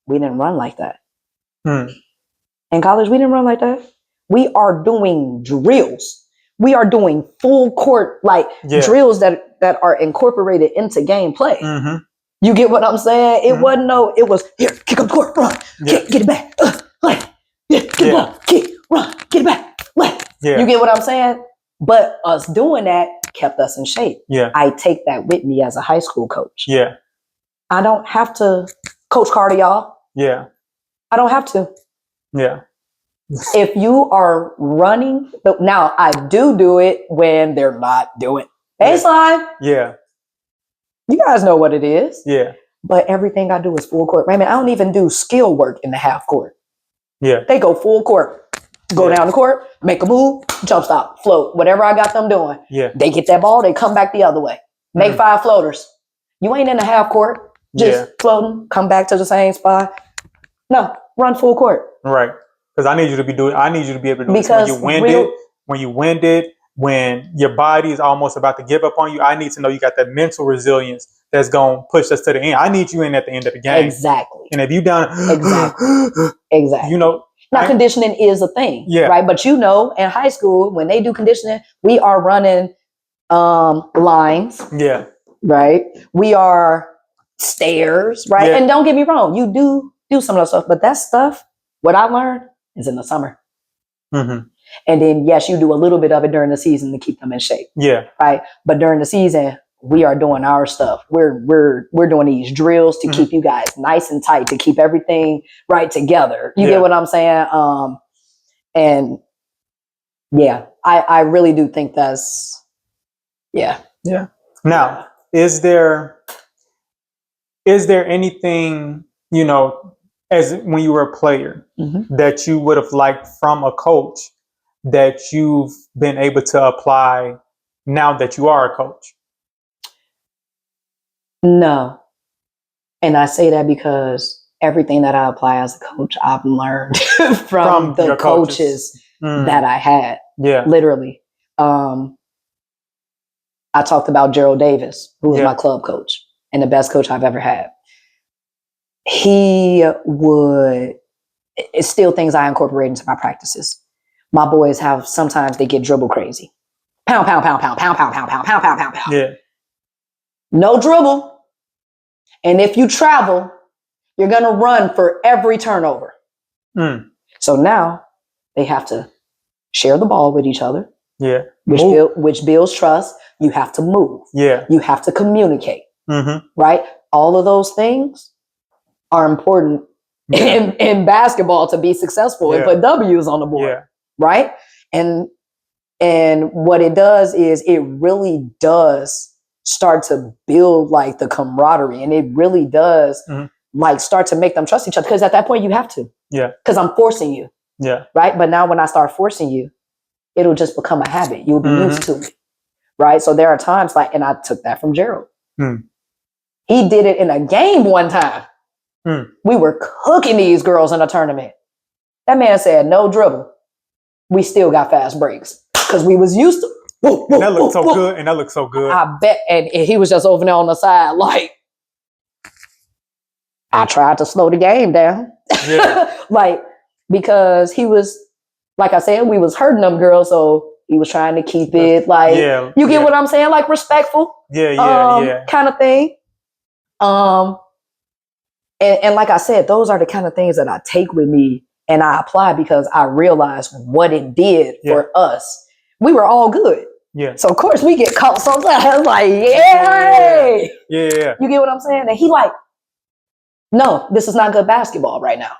we didn't run like that. In college, we didn't run like that. We are doing drills. We are doing full court drills that are incorporated into gameplay. Mm-hmm. You get what I'm saying? It wasn't it was here, kick up the court, run, get it back, get the ball, kick, run, get it back, You get what I'm saying? But us doing that kept us in shape. Yeah. I take that with me as a high school coach. Yeah. I don't have to coach cardio, y'all. Yeah. I don't have to. Yeah. If you are running, now I do it when they're not doing baseline. Yeah. You guys know what it is. Yeah. But everything I do is full court. I mean, I don't even do skill work in the half court. Yeah. They go full court. Go down the court, make a move, jump stop, float, whatever I got them doing. Yeah. They get that ball, they come back the other way. Make 5 floaters. You ain't in the half court, just floating, come back to the same spot. No, run full court. Right. Because I need you to be able to do this when you winded, when your body is almost about to give up on you. I need to know you got that mental resilience that's going to push us to the end. I need you in at the end of the game. Exactly. And if you down, exactly. You know, now conditioning is a thing, right? But in high school, when they do conditioning, we are running lines. Yeah. Right. We are stairs, right? Yeah. And don't get me wrong, you do some of that stuff, but that stuff, what I learned is in the summer. Mm-hmm. And then, yes, you do a little bit of it during the season to keep them in shape. Yeah. Right. But during the season, we are doing our stuff. We're doing these drills to keep you guys nice and tight, to keep everything right together. You get what I'm saying? And yeah, I really do think that's, Yeah. Now, is there anything, as when you were a player that you would have liked from a coach that you've been able to apply now that you are a coach? No. And I say that because everything that I apply as a coach, I've learned from the coaches that I had. Yeah. Literally. I talked about Gerald Davis, who was my club coach and the best coach I've ever had. It's still things I incorporate into my practices. My boys sometimes they get dribble crazy. Pound, pound, pound, pound, pound, pound, pound, pound, pound, pound, pound, pound. Yeah. No dribble. And if you travel, you're going to run for every turnover. So now they have to share the ball with each other. Yeah. Which builds trust. You have to move. Yeah. You have to communicate. Right? All of those things are important in basketball to be successful and put W's on the board. Yeah. Right? And what it does is it really does start to build like the camaraderie, and it really does like start to make them trust each other, because at that point you have to. Yeah. Because I'm forcing you. Yeah. Right? But now when I start forcing you, it'll just become a habit. You'll be used to it. Right? So there are times and I took that from Gerald. He did it in a game one time. We were cooking these girls in a tournament. That man said, no dribble. We still got fast breaks because we was used to. And that looked so good. And that looked so good. I bet. And he was just over there on the side, like, I tried to slow the game down. Yeah. Because he was, like I said, we was hurting them girls. So he was trying to keep it you get what I'm saying? Like respectful. Yeah. Kind of thing. And like I said, those are the kind of things that I take with me and I apply because I realized what it did for us. We were all good. Yeah. So of course we get caught sometimes. I was like, yeah. You get what I'm saying? And he like, no, this is not good basketball right now.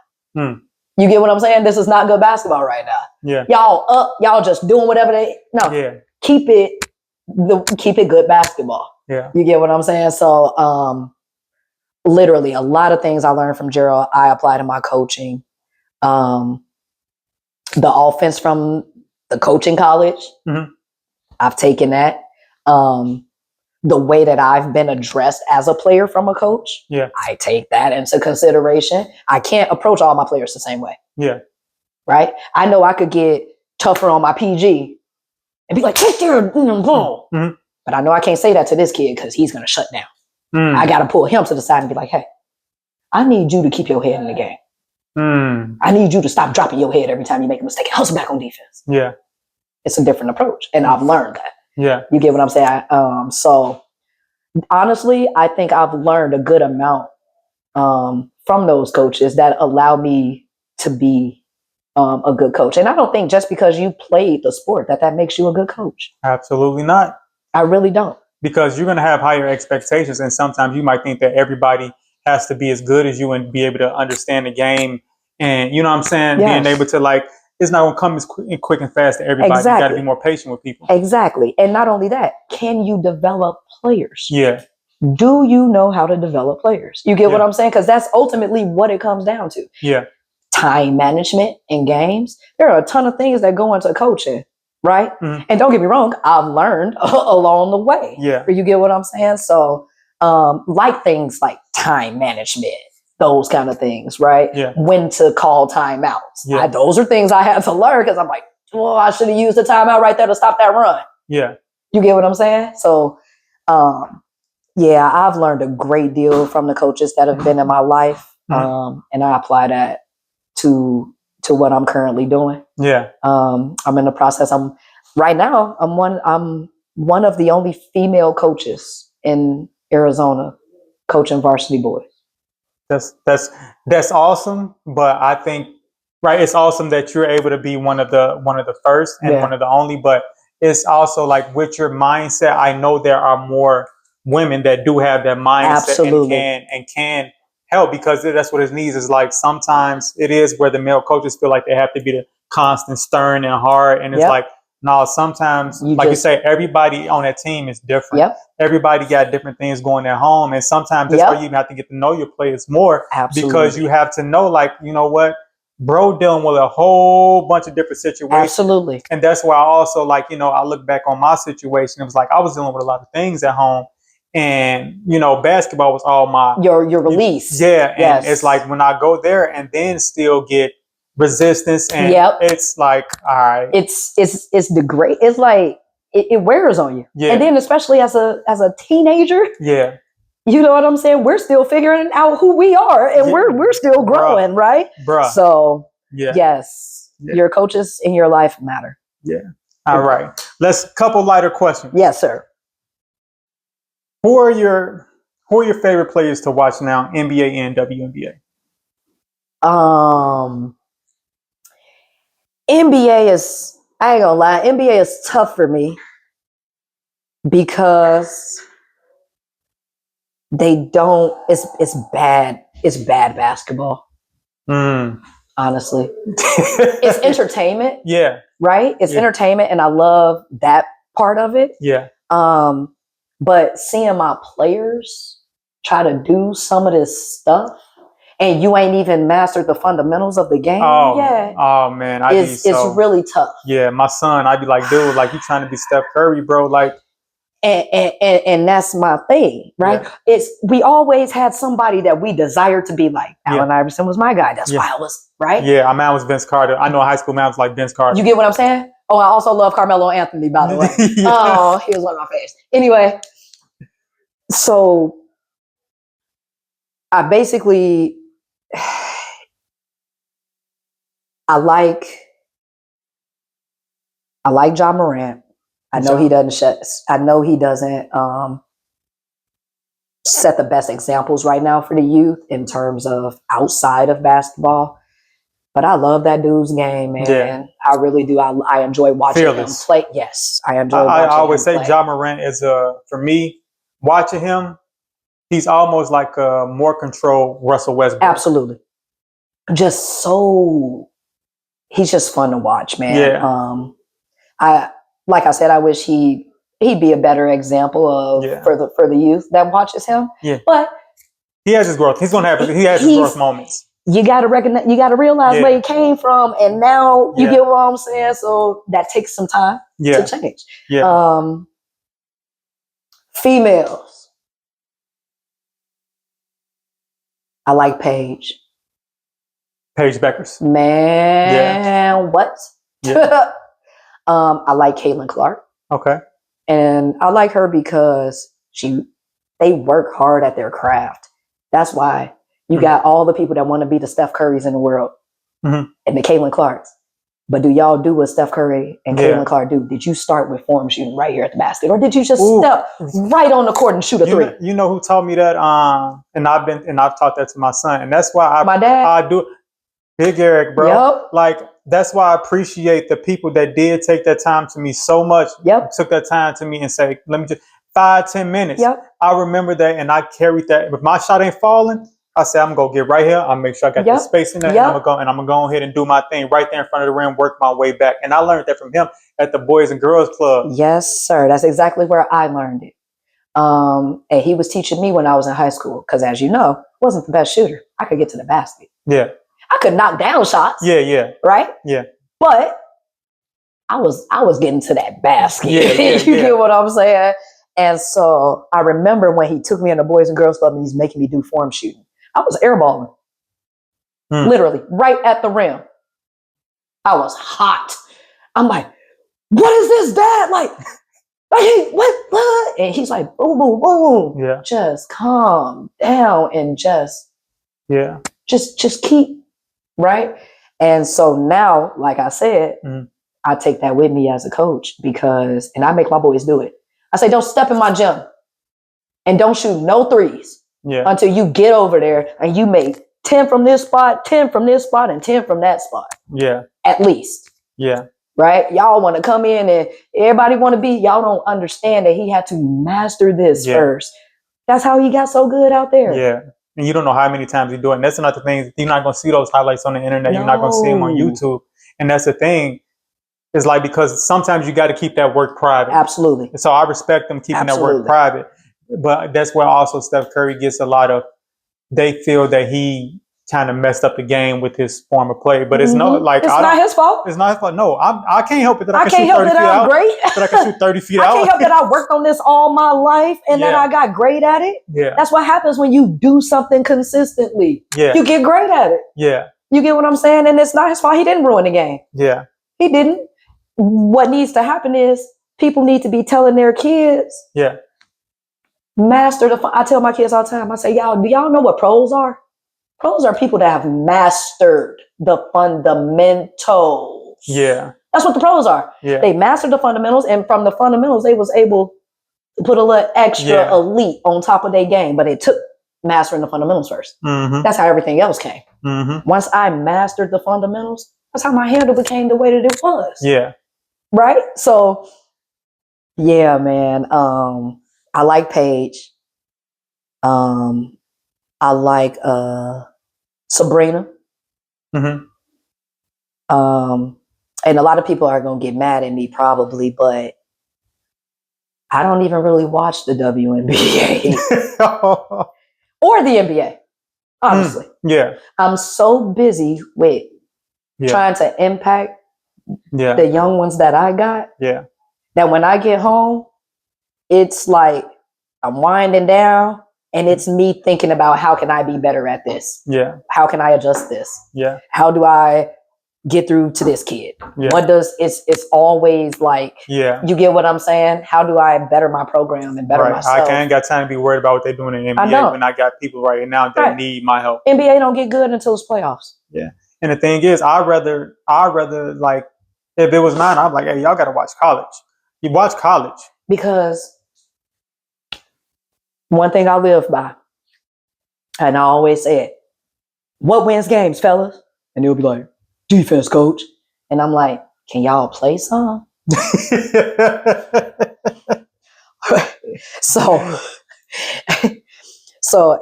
You get what I'm saying? This is not good basketball right now. Yeah. Y'all up, y'all just doing whatever no. Yeah. Keep it good basketball. Yeah. You get what I'm saying? So literally a lot of things I learned from Gerald, I apply to my coaching. The offense from the coaching college, I've taken that. The way that I've been addressed as a player from a coach, I take that into consideration. I can't approach all my players the same way. Yeah. Right? I know I could get tougher on my PG and be like, take your ball. But I know I can't say that to this kid because he's going to shut down. I got to pull him to the side and be like, hey, I need you to keep your head in the game. I need you to stop dropping your head every time you make a mistake and hustle back on defense. Yeah. It's a different approach. And I've learned that. Yeah. You get what I'm saying? So honestly, I think I've learned a good amount from those coaches that allow me to be a good coach. And I don't think just because you played the sport that makes you a good coach. Absolutely not. I really don't. Because you're going to have higher expectations. And sometimes you might think that everybody has to be as good as you and be able to understand the game. And you know what I'm saying? Yes. Being able to it's not going to come as quick and fast to everybody. Exactly. You got to be more patient with people. Exactly. And not only that, can you develop players? Yeah. Do you know how to develop players? You get what I'm saying? Because that's ultimately what it comes down to. Yeah. Time management in games. There are a ton of things that go into coaching, right? And don't get me wrong, I've learned along the way. Yeah. You get what I'm saying? So like things like time management, those kind of things, right? Yeah. When to call timeouts. Yeah. Those are things I had to learn because I'm like, well, I should have used the timeout right there to stop that run. Yeah. You get what I'm saying? So, yeah, I've learned a great deal from the coaches that have been in my life. And I apply that to what I'm currently doing. Yeah. I'm in the process. Right now, I'm one of the only female coaches in Arizona coaching varsity boys. That's awesome. But I think, it's awesome that you're able to be one of the first and one of the only, but it's also like with your mindset, I know there are more women that do have that mindset. Absolutely. and can help, because that's what it needs. Is like sometimes it is where the male coaches feel like they have to be the constant, stern and hard. And it's like, no, sometimes, you say, everybody on that team is different. Everybody got different things going at home. And sometimes that's where you have to get to know your players more. Absolutely. Because you have to know, you know what, bro dealing with a whole bunch of different situations. Absolutely. And that's why I also I look back on my situation. It was like I was dealing with a lot of things at home. And, basketball was all my... Your release. Yeah. And it's like when I go there and then still get resistance, and it's like, all right. It's the great... It's like, it wears on you. Yeah. And then especially as a teenager. Yeah. You know what I'm saying? We're still figuring out who we are, and we're still growing, right? Bruh. So, yes, your coaches in your life matter. Yeah. All right. Let's couple lighter questions. Yes, sir. Who are your favorite players to watch now, NBA and WNBA? NBA is, I ain't gonna lie, NBA is tough for me because they don't, it's bad basketball. Honestly. It's entertainment. Yeah. Right? It's entertainment, and I love that part of it. Yeah. But seeing my players try to do some of this stuff, and you ain't even mastered the fundamentals of the game yet. Oh man, it's really tough. Yeah, my son, I'd be like, dude, you trying to be Steph Curry, bro? And that's my thing, right? Yeah. We always had somebody that we desired to be like. Allen Iverson was my guy. That's why I was, right? Yeah, my man was Vince Carter. I know in high school, man was like Vince Carter. You get what I'm saying? Oh, I also love Carmelo Anthony, by the way. Oh, he was one of my favorites. Anyway, so I basically, I like Ja Morant. I know he doesn't set the best examples right now for the youth in terms of outside of basketball. But I love that dude's game, man. Yeah. I really do. I enjoy watching him play. Yes, I enjoy watching him play. I always say Ja Morant is, for me, watching him, he's almost like a more controlled Russell Westbrook. Absolutely. just so he's just fun to watch, man. Yeah. Like I said, I wish he'd be a better example of for the youth that watches him. Yeah. But he has his growth. He has his growth moments. You gotta recognize, you gotta realize where he came from, and now you get what I'm saying. So that takes some time to change. Yeah. Females, I like Paige. Paige Beckers. Man, what? Yeah. I like Caitlin Clark. Okay. And I like her because they work hard at their craft. That's why you got all the people that want to be the Steph Currys in the world and the Caitlin Clarks. But do y'all do what Steph Curry and Caitlin Clark do? Did you start with form shooting right here at the basket? Or did you just step right on the court and shoot a three? You know who taught me that? And I've taught that to my son. And that's why my dad. I do Big Eric, bro. Yep. Like, that's why I appreciate the people that did take that time to me so much. Yep. Took that time to me and say, let me just 5-10 minutes. Yep. I remember that, and I carried that. If my shot ain't falling, I said, I'm gonna get right here. I'll make sure I got the space in there, and I'm gonna go ahead and do my thing right there in front of the rim, work my way back. And I learned that from him at the Boys and Girls Club. Yes, sir. That's exactly where I learned it. And he was teaching me when I was in high school, because as you know, I wasn't the best shooter. I could get to the basket. Yeah. I could knock down shots. Yeah. Right? Yeah. But I was getting to that basket. Yeah, you get what I'm saying? And so I remember when he took me in the Boys and Girls Club and he's making me do form shooting. I was airballing. Literally, right at the rim. I was hot. I'm like, what is this, Dad? Like, what? And he's like, boom, boom, boom. Yeah. Just calm down and just keep, right? And so now, like I said, I take that with me as a coach and I make my boys do it. I say, don't step in my gym and don't shoot no threes until you get over there and you make 10 from this spot, 10 from this spot, and 10 from that spot. Yeah. At least. Yeah. Right? Y'all want to come in and everybody want to be, y'all don't understand that he had to master this first. That's how he got so good out there. Yeah. And you don't know how many times you do it. And that's another thing. You're not going to see those highlights on the internet. No. You're not going to see them on YouTube. And that's the thing. It's like, because sometimes you got to keep that work private. Absolutely. And so I respect them keeping that work private. But that's where also Steph Curry gets a lot of, they feel that he kind of messed up the game with his form of play. But it's not like, it's not his fault. It's not his fault. No, I can't help it that I can shoot 30 feet out. That I can shoot 30 feet out. I can't help that I worked on this all my life and that I got great at it. Yeah. That's what happens when you do something consistently. Yeah. You get great at it. Yeah. You get what I'm saying? And it's not his fault. He didn't ruin the game. Yeah. He didn't. What needs to happen is people need to be telling their kids. Yeah. Master I tell my kids all the time, I say, do y'all know what pros are? Pros are people that have mastered the fundamentals. Yeah. That's what the pros are. Yeah. They mastered the fundamentals, and from the fundamentals, they was able to put a little extra elite on top of their game, but it took mastering the fundamentals first. Mm-hmm. That's how everything else came. Mm-hmm. Once I mastered the fundamentals, that's how my handle became the way that it was. Yeah. Right? So, yeah, man. I like Paige. I like Sabrina. Mm-hmm. And a lot of people are going to get mad at me probably, but I don't even really watch the WNBA or the NBA, honestly. Yeah. I'm so busy with trying to impact the young ones that I got that when I get home, it's like I'm winding down and it's me thinking about how can I be better at this? Yeah. How can I adjust this? Yeah. How do I get through to this kid? Yeah. It's always like, you get what I'm saying? How do I better my program and better myself? I ain't got time to be worried about what they're doing in the NBA when I got people right now that need my help. NBA don't get good until it's playoffs. Yeah. And the thing is, I'd rather like, if it was mine, I'm like, hey, y'all got to watch college. You watch college. Because one thing I live by, and I always say it, what wins games, fellas? And they'll be like, defense, coach. And I'm like, can y'all play some? So,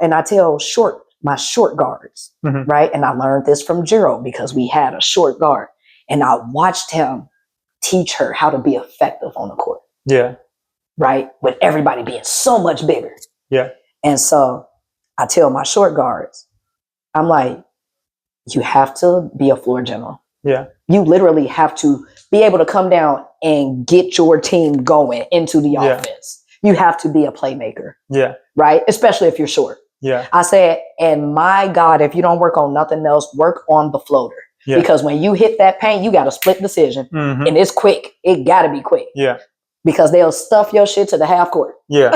and I tell short my short guards, Mhm. right? And I learned this from Gerald because we had a short guard. And I watched him teach her how to be effective on the court, Yeah. right? With everybody being so much bigger. Yeah. And so I tell my short guards, I'm like, you have to be a floor general. Yeah. You literally have to be able to come down and get your team going into the Yeah. offense. You have to be a playmaker, Yeah. right? Especially if you're short. Yeah. I said, and my God, if you don't work on nothing else, work on the floater. Yeah. Because when you hit that paint, you got a split decision. Mhm. And it's quick. It got to be quick. Yeah. Because they'll stuff your shit to the half court. Yeah.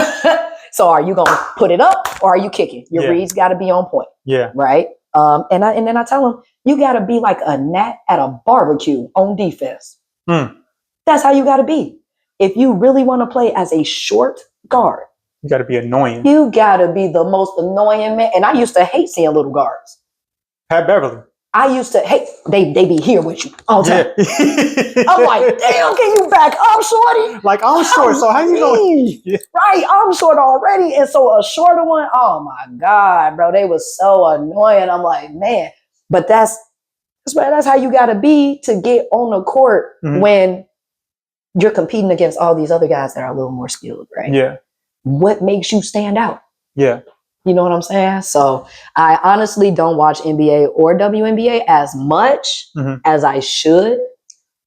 So are you going to put it up or are you kicking? Your Yeah. reads got to be on point. Yeah. Right? And then I tell them, you got to be like a gnat at a barbecue on defense. Mm. That's how you got to be. If you really want to play as a short guard, You got to be annoying. you got to be the most annoying man. And I used to hate seeing little guards. Pat Beverly. I used to hate, they be here with you all the time. Yeah. I'm like, damn, can you back up, shorty? Like, I'm short, so how you going? Yeah. Right, I'm short already. And so a shorter one, oh my God, bro, they was so annoying. I'm like, man, but that's how you got to be to get on the court when you're competing against all these other guys that are a little more skilled, right? Yeah. What makes you stand out? Yeah. You know what I'm saying? So I honestly don't watch NBA or WNBA as much as I should.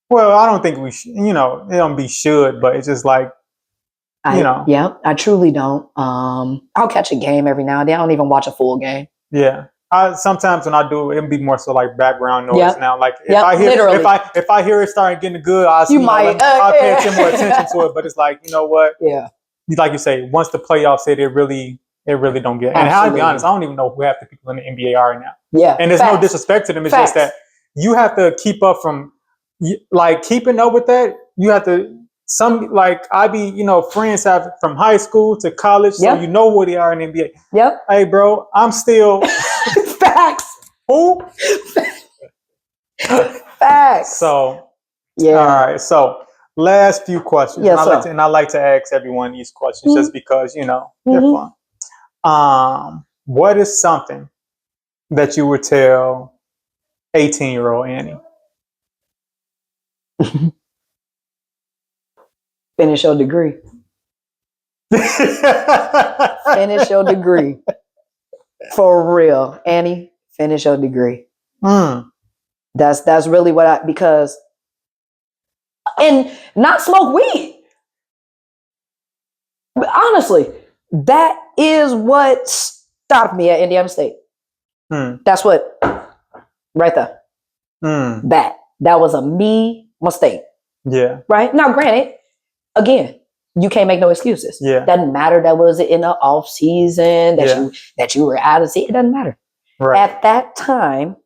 Well, I don't think we should, it don't be should, but it's just like, Yeah, I truly don't. I'll catch a game every now and then. I don't even watch a full game. Yeah. Sometimes when I do, it'll be more so like background noise now. Like if I hear it starting getting good, I'll pay more attention to it. But it's like, you know what? Yeah. Like you say, once the playoffs hit, it really don't get. And to be honest, I don't even know who half the people in the NBA are now. Yeah. And there's no disrespect to them. It's just that you have to keep up keeping up with that. You have to. Friends have from high school to college, so you know who they are in the NBA. Yep. Hey, bro, I'm still facts. Who? Facts. So yeah. All right. So last few questions. Yes, I like to ask everyone these questions just because they're fun. What is something that you would tell 18-year-old Annie? Finish your degree. Finish your degree. For real. Annie, finish your degree. That's really and not smoke weed. But honestly, that is what stopped me at Indiana State. That's what, right there. That was a me mistake. Yeah. Right? Now, granted, again, you can't make no excuses. Yeah. Doesn't matter that was in the off season, that you were out of season. It doesn't matter. Right. At that time,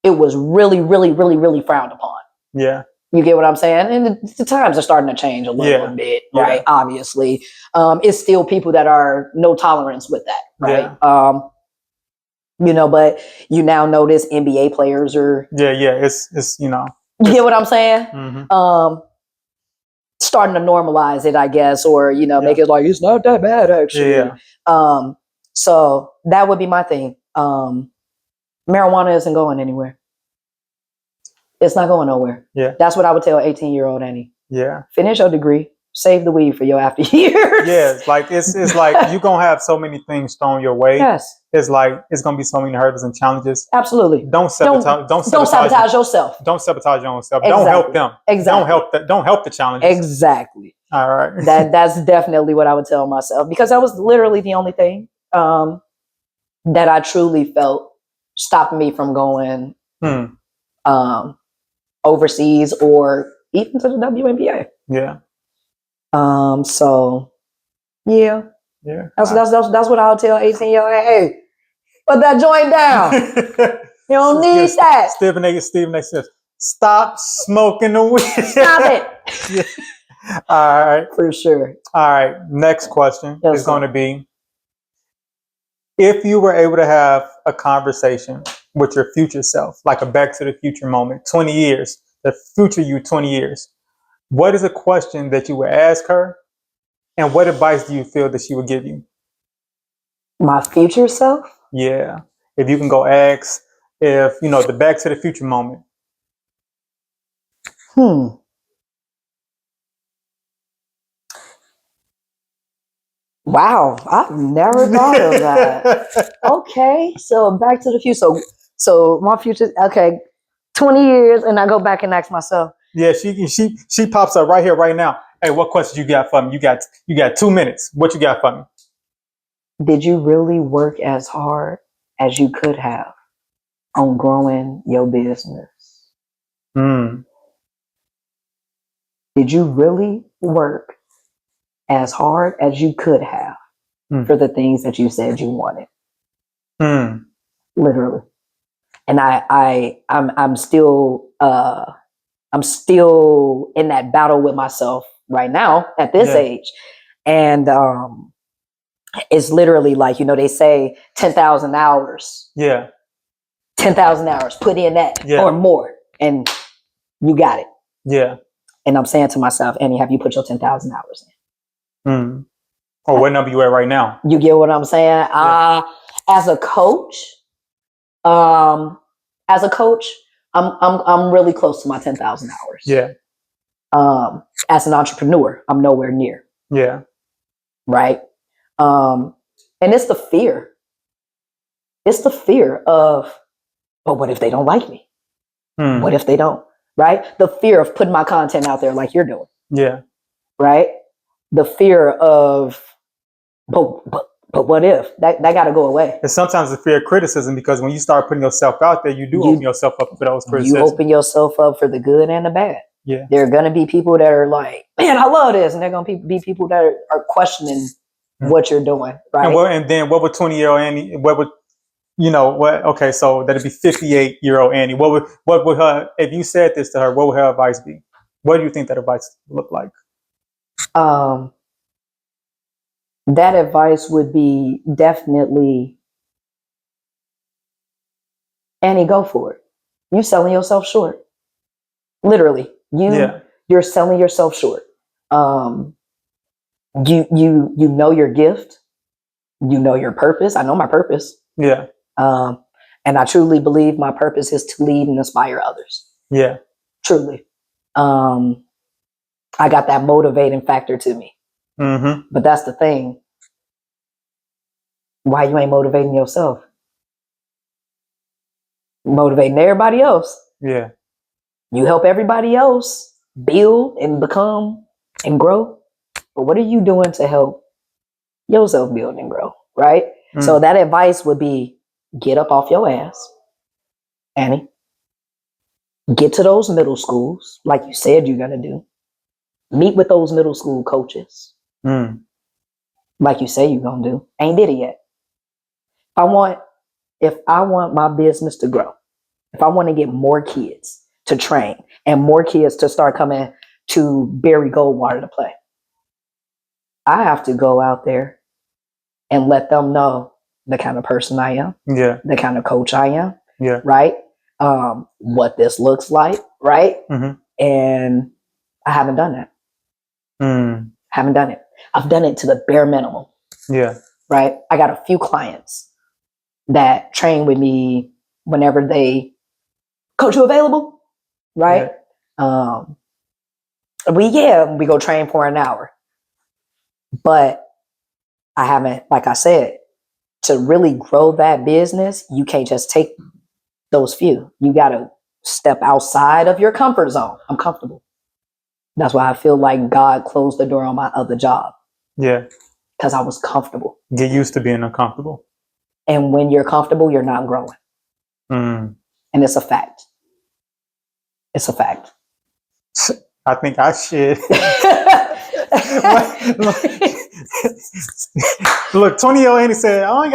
it was really, really, really, really frowned upon. Yeah. You get what I'm saying? And the times are starting to change a little bit, right? Yeah. Obviously. It's still people that are no tolerance with that, right? Yeah. But you now notice NBA players are... Yeah, it's You get what I'm saying? Starting to normalize it, I guess, or, make it like, it's not that bad, actually. Yeah. So that would be my thing. Marijuana isn't going anywhere. It's not going nowhere. Yeah. That's what I would tell 18-year-old Annie. Yeah. Finish your degree. Save the weed for your after years. Yeah, it's like you're gonna have so many things thrown your way. Yes. It's like it's gonna be so many hurdles and challenges. Absolutely. Don't sabotage yourself. Don't sabotage your own self. Exactly. Don't help them. Exactly. Don't help the challenges. Exactly. All right. That's definitely what I would tell myself, because that was literally the only thing that I truly felt stopping me from going overseas or even to the WNBA. Yeah. So yeah. Yeah. That's what I'll tell 18-year-old. Hey, put that joint down. You don't need that. Stephen A. says, stop smoking the weed. Stop it. Yeah. All right. For sure. All right. Next question is going to be, if you were able to have a conversation with your future self, like a Back to the Future moment, 20 years, the future you 20 years, what is a question that you would ask her, and what advice do you feel that she would give you? My future self? Yeah. If you can go ask if, the Back to the Future moment. Wow, I've never thought of that. Okay, so Back to the Future. So my future. Okay, 20 years, and I go back and ask myself. Yeah, she pops up right here, right now. Hey, what questions you got for me? You got 2 minutes. What you got for me? Did you really work as hard as you could have on growing your business? Did you really work as hard as you could have for the things that you said you wanted? Literally. And I'm still in that battle with myself right now at this age. And it's literally like, they say 10,000 hours. Yeah. 10,000 hours, put in that or more, and you got it. Yeah. And I'm saying to myself, Annie, have you put your 10,000 hours in? Or what number you at right now? You get what I'm saying? Yeah. As a coach, I'm really close to my 10,000 hours. Yeah. As an entrepreneur, I'm nowhere near. Yeah. Right. And it's the fear. It's the fear of, but what if they don't like me? What if they don't? Right? The fear of putting my content out there like you're doing. Yeah. Right? The fear of, but what if? That got to go away. And sometimes the fear of criticism, because when you start putting yourself out there, you open yourself up for those criticisms. You open yourself up for the good and the bad. Yeah. There are going to be people that are like, man, I love this. And there are going to be people that are questioning what you're doing. Right? And then what would 20-year-old Annie, what would, okay, so that'd be 58-year-old Annie. What would her, if you said this to her, what would her advice be? What do you think that advice would look like? That advice would be definitely, Annie, go for it. You're selling yourself short. Literally. You're selling yourself short. You know your gift. You know your purpose. I know my purpose. Yeah. And I truly believe my purpose is to lead and inspire others. Yeah. Truly. I got that motivating factor to me. But that's the thing. Why you ain't motivating yourself? Motivating everybody else. Yeah. You help everybody else build and become and grow. But what are you doing to help yourself build and grow? Right? So that advice would be, get up off your ass, Annie. Get to those middle schools, like you said you're going to do. Meet with those middle school coaches, like you say you're going to do. Ain't did it yet. If I want my business to grow, if I want to get more kids to train and more kids to start coming to Barry Goldwater to play, I have to go out there and let them know the kind of person I am, the kind of coach I am, right? What this looks like, right? And I haven't done that. Haven't done it. I've done it to the bare minimum. Yeah. Right? I got a few clients that train with me whenever they, coach, you available? Right? Yeah. We go train for an hour. But I haven't, like I said, to really grow that business, you can't just take those few. You got to step outside of your comfort zone. I'm comfortable. That's why I feel like God closed the door on my other job. Yeah. Because I was comfortable. Get used to being uncomfortable. And when you're comfortable, you're not growing. And it's a fact. It's a fact. I think I should. Look, 20-year-old Annie said, I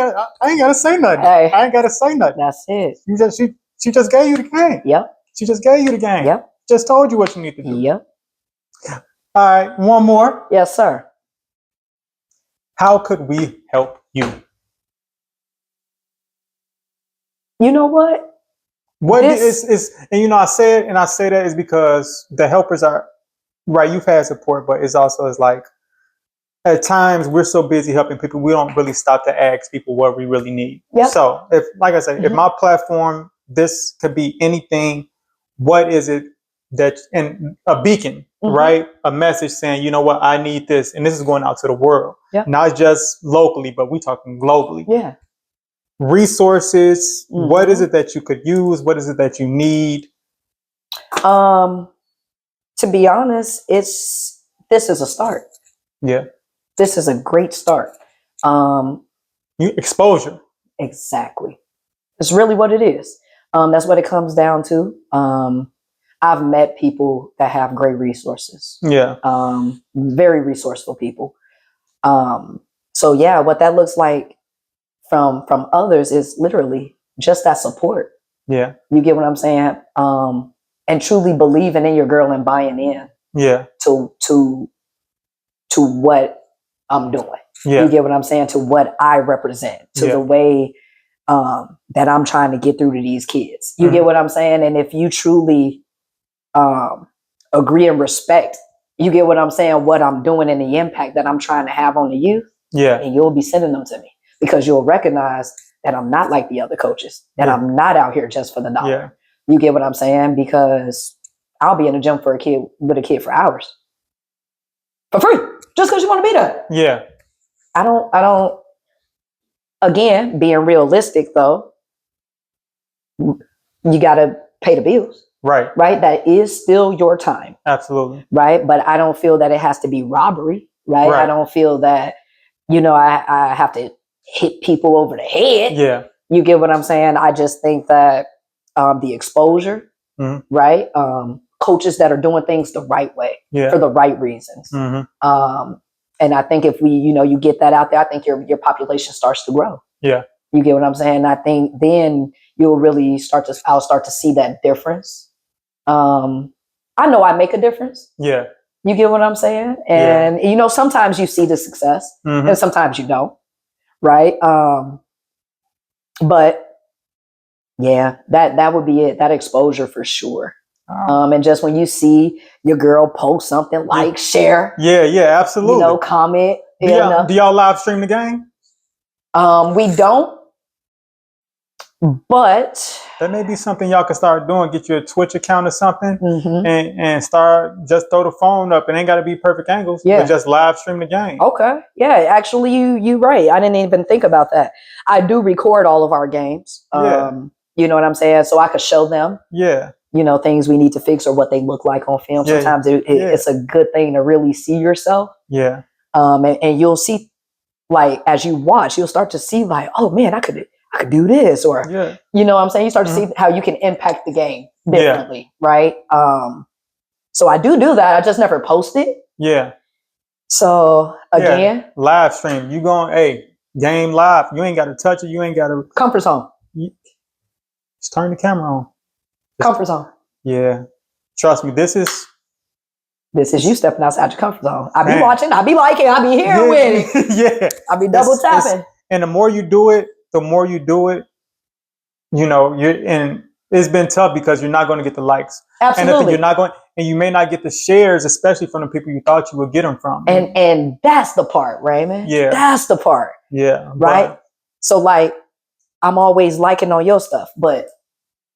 ain't gotta say nothing. Hey, I ain't gotta say nothing. That's it. She just gave you the game. Yep. She just gave you the game. Yep. Just told you what you need to do. Yep. All right, one more. Yes, sir. How could we help you? You know what? And I say that is because the helpers are right. You've had support, but it's also like at times we're so busy helping people, we don't really stop to ask people what we really need. Yep. So if, like I said, if my platform, this could be anything, what is it that, and a beacon, right? A message saying, you know what, I need this. And this is going out to the world, not just locally, but we talking globally. Yeah. Resources, what is it that you could use? What is it that you need? To be honest, this is a start. Yeah. This is a great start. Exposure. Exactly. It's really what it is. That's what it comes down to. I've met people that have great resources. Yeah. Very resourceful people. So yeah, what that looks like from others is literally just that support. Yeah. You get what I'm saying? And truly believing in your girl and buying in. Yeah. To what I'm doing. Yeah. You get what I'm saying? To what I represent, to the way that I'm trying to get through to these kids. You get what I'm saying? And if you truly agree and respect, you get what I'm saying, what I'm doing and the impact that I'm trying to have on the youth, and you'll be sending them to me because you'll recognize that I'm not like the other coaches, that I'm not out here just for the dollar. Yeah. You get what I'm saying? Because I'll be in the gym with a kid for hours. For free. Just because you want to be there. Yeah. I don't, again, being realistic though, you got to pay the bills. Right. Right. That is still your time. Absolutely. Right. But I don't feel that it has to be robbery. Right. I don't feel that, I have to hit people over the head. Yeah. You get what I'm saying? I just think that the exposure, right? Coaches that are doing things the right way for the right reasons. And I think if we, you get that out there, I think your population starts to grow. Yeah. You get what I'm saying? I think then you'll really I'll start to see that difference. I know I make a difference. Yeah. You get what I'm saying? And, sometimes you see the success and sometimes you don't. Right. But yeah, that would be it. That exposure for sure. And just when you see your girl post something, like, share. Yeah, absolutely. Comment. Do y'all live stream the game? We don't, but that may be something y'all can start doing. Get you a Twitch account or something, and start just throw the phone up. It ain't got to be perfect angles. But just live stream the game. Okay. Yeah, actually, you right. I didn't even think about that. I do record all of our games. You know what I'm saying? So I could show them. Yeah. Things we need to fix or what they look like on film. Sometimes it's a good thing to really see yourself. Yeah. And you'll see, like, as you watch, you'll start to see, like, oh man, I could do this, or you know what I'm saying? You start to see how you can impact the game differently, right? So I do that. I just never post it. Yeah. So again, live stream. You going, game live. You ain't got to touch it. You ain't got to comfort zone. Just turn the camera on. Comfort zone. Yeah. Trust me, this is you stepping outside your comfort zone. I be watching, I be liking, I be hearing with it. Yeah. I be double tapping. And the more you do it, and it's been tough because you're not going to get the likes. Absolutely. And you're not going, and you may not get the shares, especially from the people you thought you would get them from. And that's the part, Raymond. Yeah. That's the part. Yeah. Right? So, like, I'm always liking on your stuff, but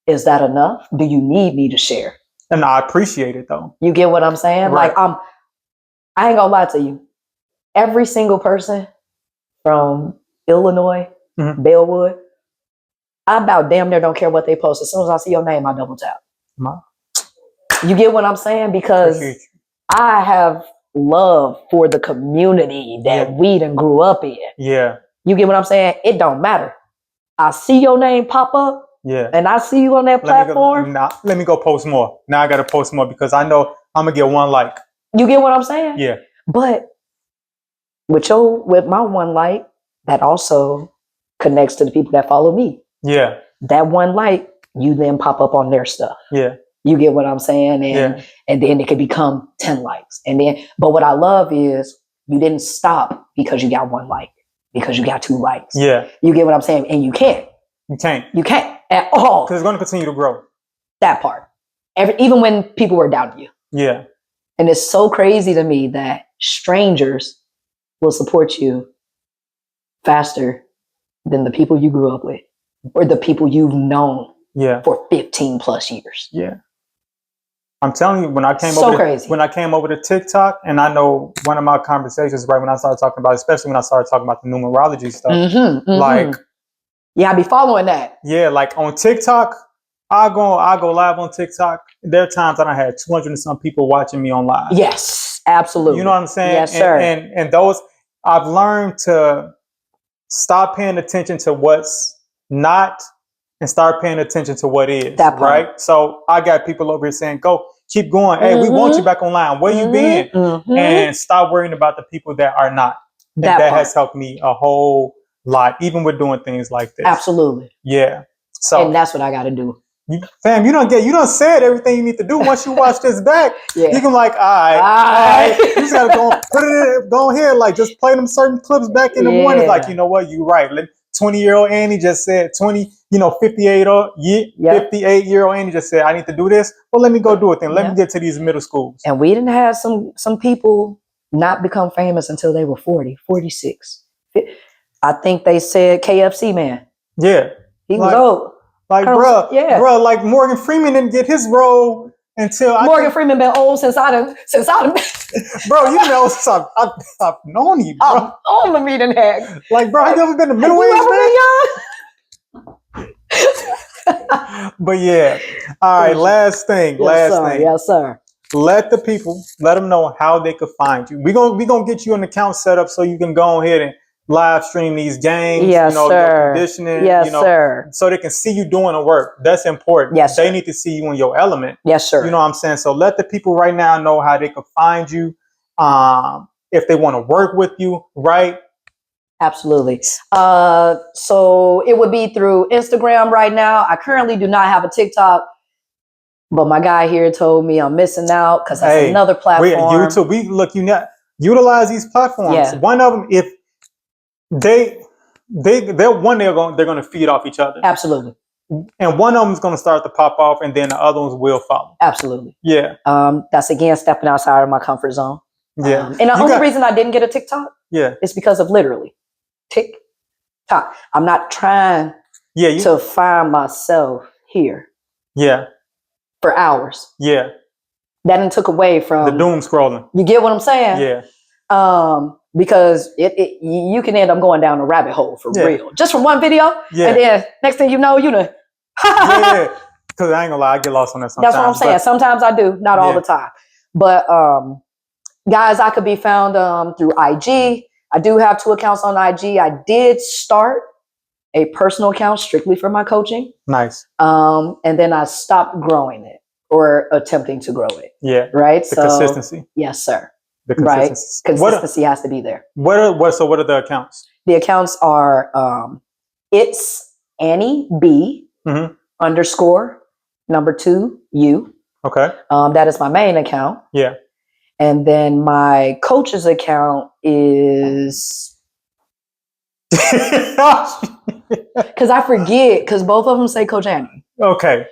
is that enough? Do you need me to share? And I appreciate it though. You get what I'm saying? Right. Like, I ain't gonna lie to you. Every single person from Illinois, Bellwood, I about damn near don't care what they post. As soon as I see your name, I double tap. You get what I'm saying? Because I have love for the community that we done grew up in. Yeah. You get what I'm saying? It don't matter. I see your name pop up. Yeah. And I see you on that platform. Let me go post more. Now I got to post more because I know I'm going to get one like. You get what I'm saying? Yeah. But with my one like, that also connects to the people that follow me. Yeah. That one like, you then pop up on their stuff. Yeah. You get what I'm saying? And then it could become 10 likes. But what I love is you didn't stop because you got one like, because you got 2 likes. Yeah. You get what I'm saying? And you can't. You can't. You can't at all. Because it's going to continue to grow. That part. Even when people were doubting you. Yeah. And it's so crazy to me that strangers will support you faster than the people you grew up with or the people you've known for 15 plus years. Yeah. I'm telling you, when I came over to TikTok, and I know one of my conversations, right when I started talking about, especially when I started talking about the numerology stuff, like, I be following that. Yeah, like on TikTok, I go live on TikTok. There are times that I had 200 and some people watching me on live. Yes, absolutely. You know what I'm saying? Yes, sir. And those, I've learned to stop paying attention to what's not and start paying attention to what is. That part. Right? So I got people over here saying, go, keep going. Hey, we want you back online. Where you been? And stop worrying about the people that are not. And that has helped me a whole lot, even with doing things like this. Absolutely. Yeah. So, and that's what I got to do. Fam, you don't said everything you need to do. Once you watch this back, you can like, all right. You just gotta go ahead, like just play them certain clips back in the morning. Like, you know what, you right. 20-year-old Annie just said 58-year-old Annie just said, I need to do this. Well, let me go do it then. Let me get to these middle schools. And we didn't have some people not become famous until they were 40, 46. I think they said KFC man. Yeah. He was old. Like, bro, like Morgan Freeman didn't get his role until Morgan Freeman been old since I done. Bro, you know, I've known you, bro. I'm older than me than heck. Like, bro, have you ever been to middle age, man? But yeah, all right. Last thing. Yes, sir. Let them know how they could find you. We gonna get you an account set up so you can go ahead and live stream these games, your conditioning, sir. So they can see you doing the work. That's important. Yes, they need to see you in your element. Yes, sir. You know what I'm saying? So let the people right now know how they can find you. If they want to work with you, right? Absolutely. So it would be through Instagram right now. I currently do not have a TikTok, but my guy here told me I'm missing out because that's another platform. YouTube. Utilize these platforms. Yeah. One of them, if they're going to feed off each other. Absolutely. And one of them is going to start to pop off, and then the other ones will follow. Absolutely. Yeah. That's again stepping outside of my comfort zone. Yeah. And the only reason I didn't get a TikTok, is because of literally TikTok. I'm not trying to find myself here. Yeah. For hours. Yeah. That didn't took away from the doom scrolling. You get what I'm saying? Yeah. Because you can end up going down a rabbit hole for real. Just from one video. Yeah. And then next thing you know, yeah. Because I ain't gonna lie, I get lost on that sometimes. That's what I'm saying. Sometimes I do, not all the time. But guys, I could be found through IG. I do have 2 accounts on IG. I did start a personal account strictly for my coaching. Nice. And then I stopped growing it or attempting to grow it. Yeah. Right. The consistency. Yes, sir. The consistency. Right. Consistency has to be there. What are the accounts? The accounts are it's Annie B _ number 2 U. Okay. That is my main account. Yeah. And then my coach's account is because I forget because both of them say Coach Annie. Okay.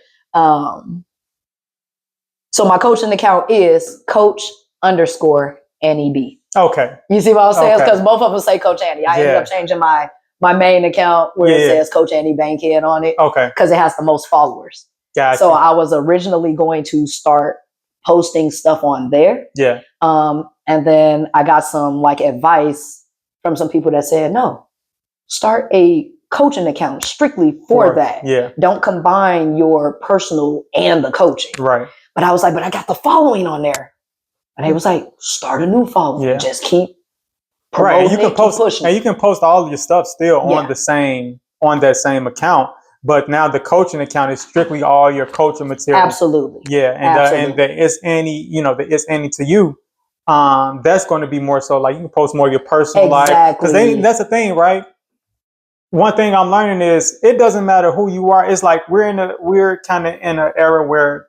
So my coaching account is Coach _ Annie B. Okay. You see what I'm saying? Because both of them say Coach Annie. I ended up changing my main account where it says Coach Annie Bankhead on it. Okay. Because it has the most followers. Gotcha. So I was originally going to start posting stuff on there. Yeah. And then I got some advice from some people that said, no, start a coaching account strictly for that. Yeah. Don't combine your personal and the coaching. Right. But I was like, but I got the following on there. And he was like, start a new following. Yeah. Just keep promoting. Right. And you can post pushing. And you can post all of your stuff still on that same account. But now the coaching account is strictly all your coaching material. Absolutely. Yeah. And the It's Annie, the It's Annie to you. That's going to be more so like you can post more of your personal life. Because that's the thing, right? One thing I'm learning is it doesn't matter who you are. It's like we're kind of in an era where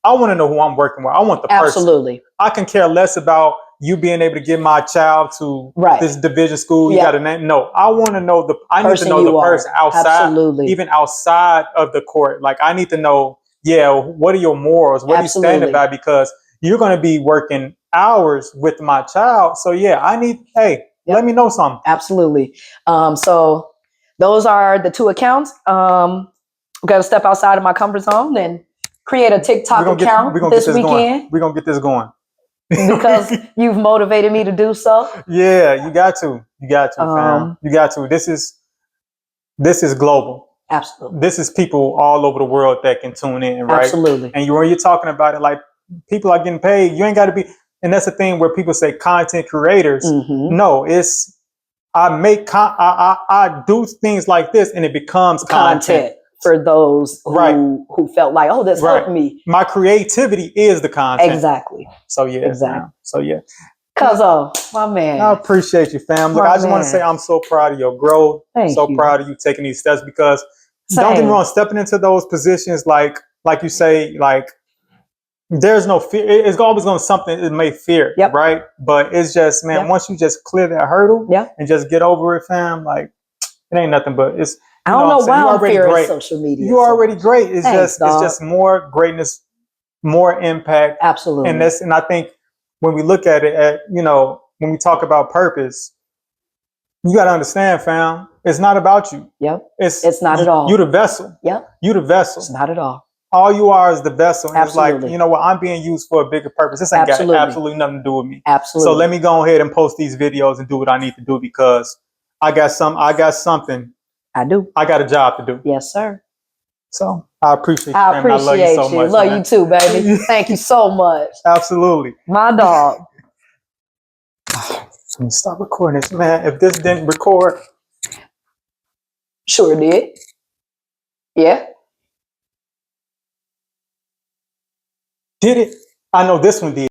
I want to know who I'm working with. I want the person. Absolutely. I can care less about you being able to get my child to this division school. You got a name. No, I want to know I need to know the person outside, even outside of the court. Like I need to know, what are your morals? What are you standing by? Because you're going to be working hours with my child. So yeah, I need, hey, let me know something. Absolutely. So those are the 2 accounts. I'm going to step outside of my comfort zone and create a TikTok account this weekend. We're going to get this going. Because you've motivated me to do so. Yeah, you got to. You got to, fam. You got to. This is global. Absolutely. This is people all over the world that can tune in, right? Absolutely. And when you're talking about it, like people are getting paid, you ain't got to be. And that's the thing where people say content creators. No, it's I do things like this, and it becomes content for those who felt like, oh, this helped me. My creativity is the content. Exactly. So yeah. Exactly. So yeah. Cuzzo, my man. I appreciate you, fam. Look, I just want to say I'm so proud of your growth. Thank you. Proud of you taking these steps because don't get me wrong, stepping into those positions like you say, like there's no fear. It's always going to something it may fear, right? But it's just, man, once you just clear that hurdle and just get over it, fam, like it ain't nothing but it's. I don't know why I'm fearing social media. You're already great. It's just more greatness, more impact. Absolutely. And I think when we look at it when we talk about purpose, you got to understand, fam, it's not about you. Yep. It's not at all. You the vessel. Yep. You the vessel. It's not at all. All you are is the vessel. And Absolutely. it's like, you know what, I'm being used for a bigger purpose. This ain't got absolutely nothing to do with me. Absolutely. So let me go ahead and post these videos and do what I need to do because I got something. I do. I got a job to do. Yes, sir. So I appreciate you. I love you so much. Love you too, baby. Thank you so much. Absolutely. My dog. Let me stop recording this, man. If this didn't record. Sure did. Yeah. Did it? I know this one did.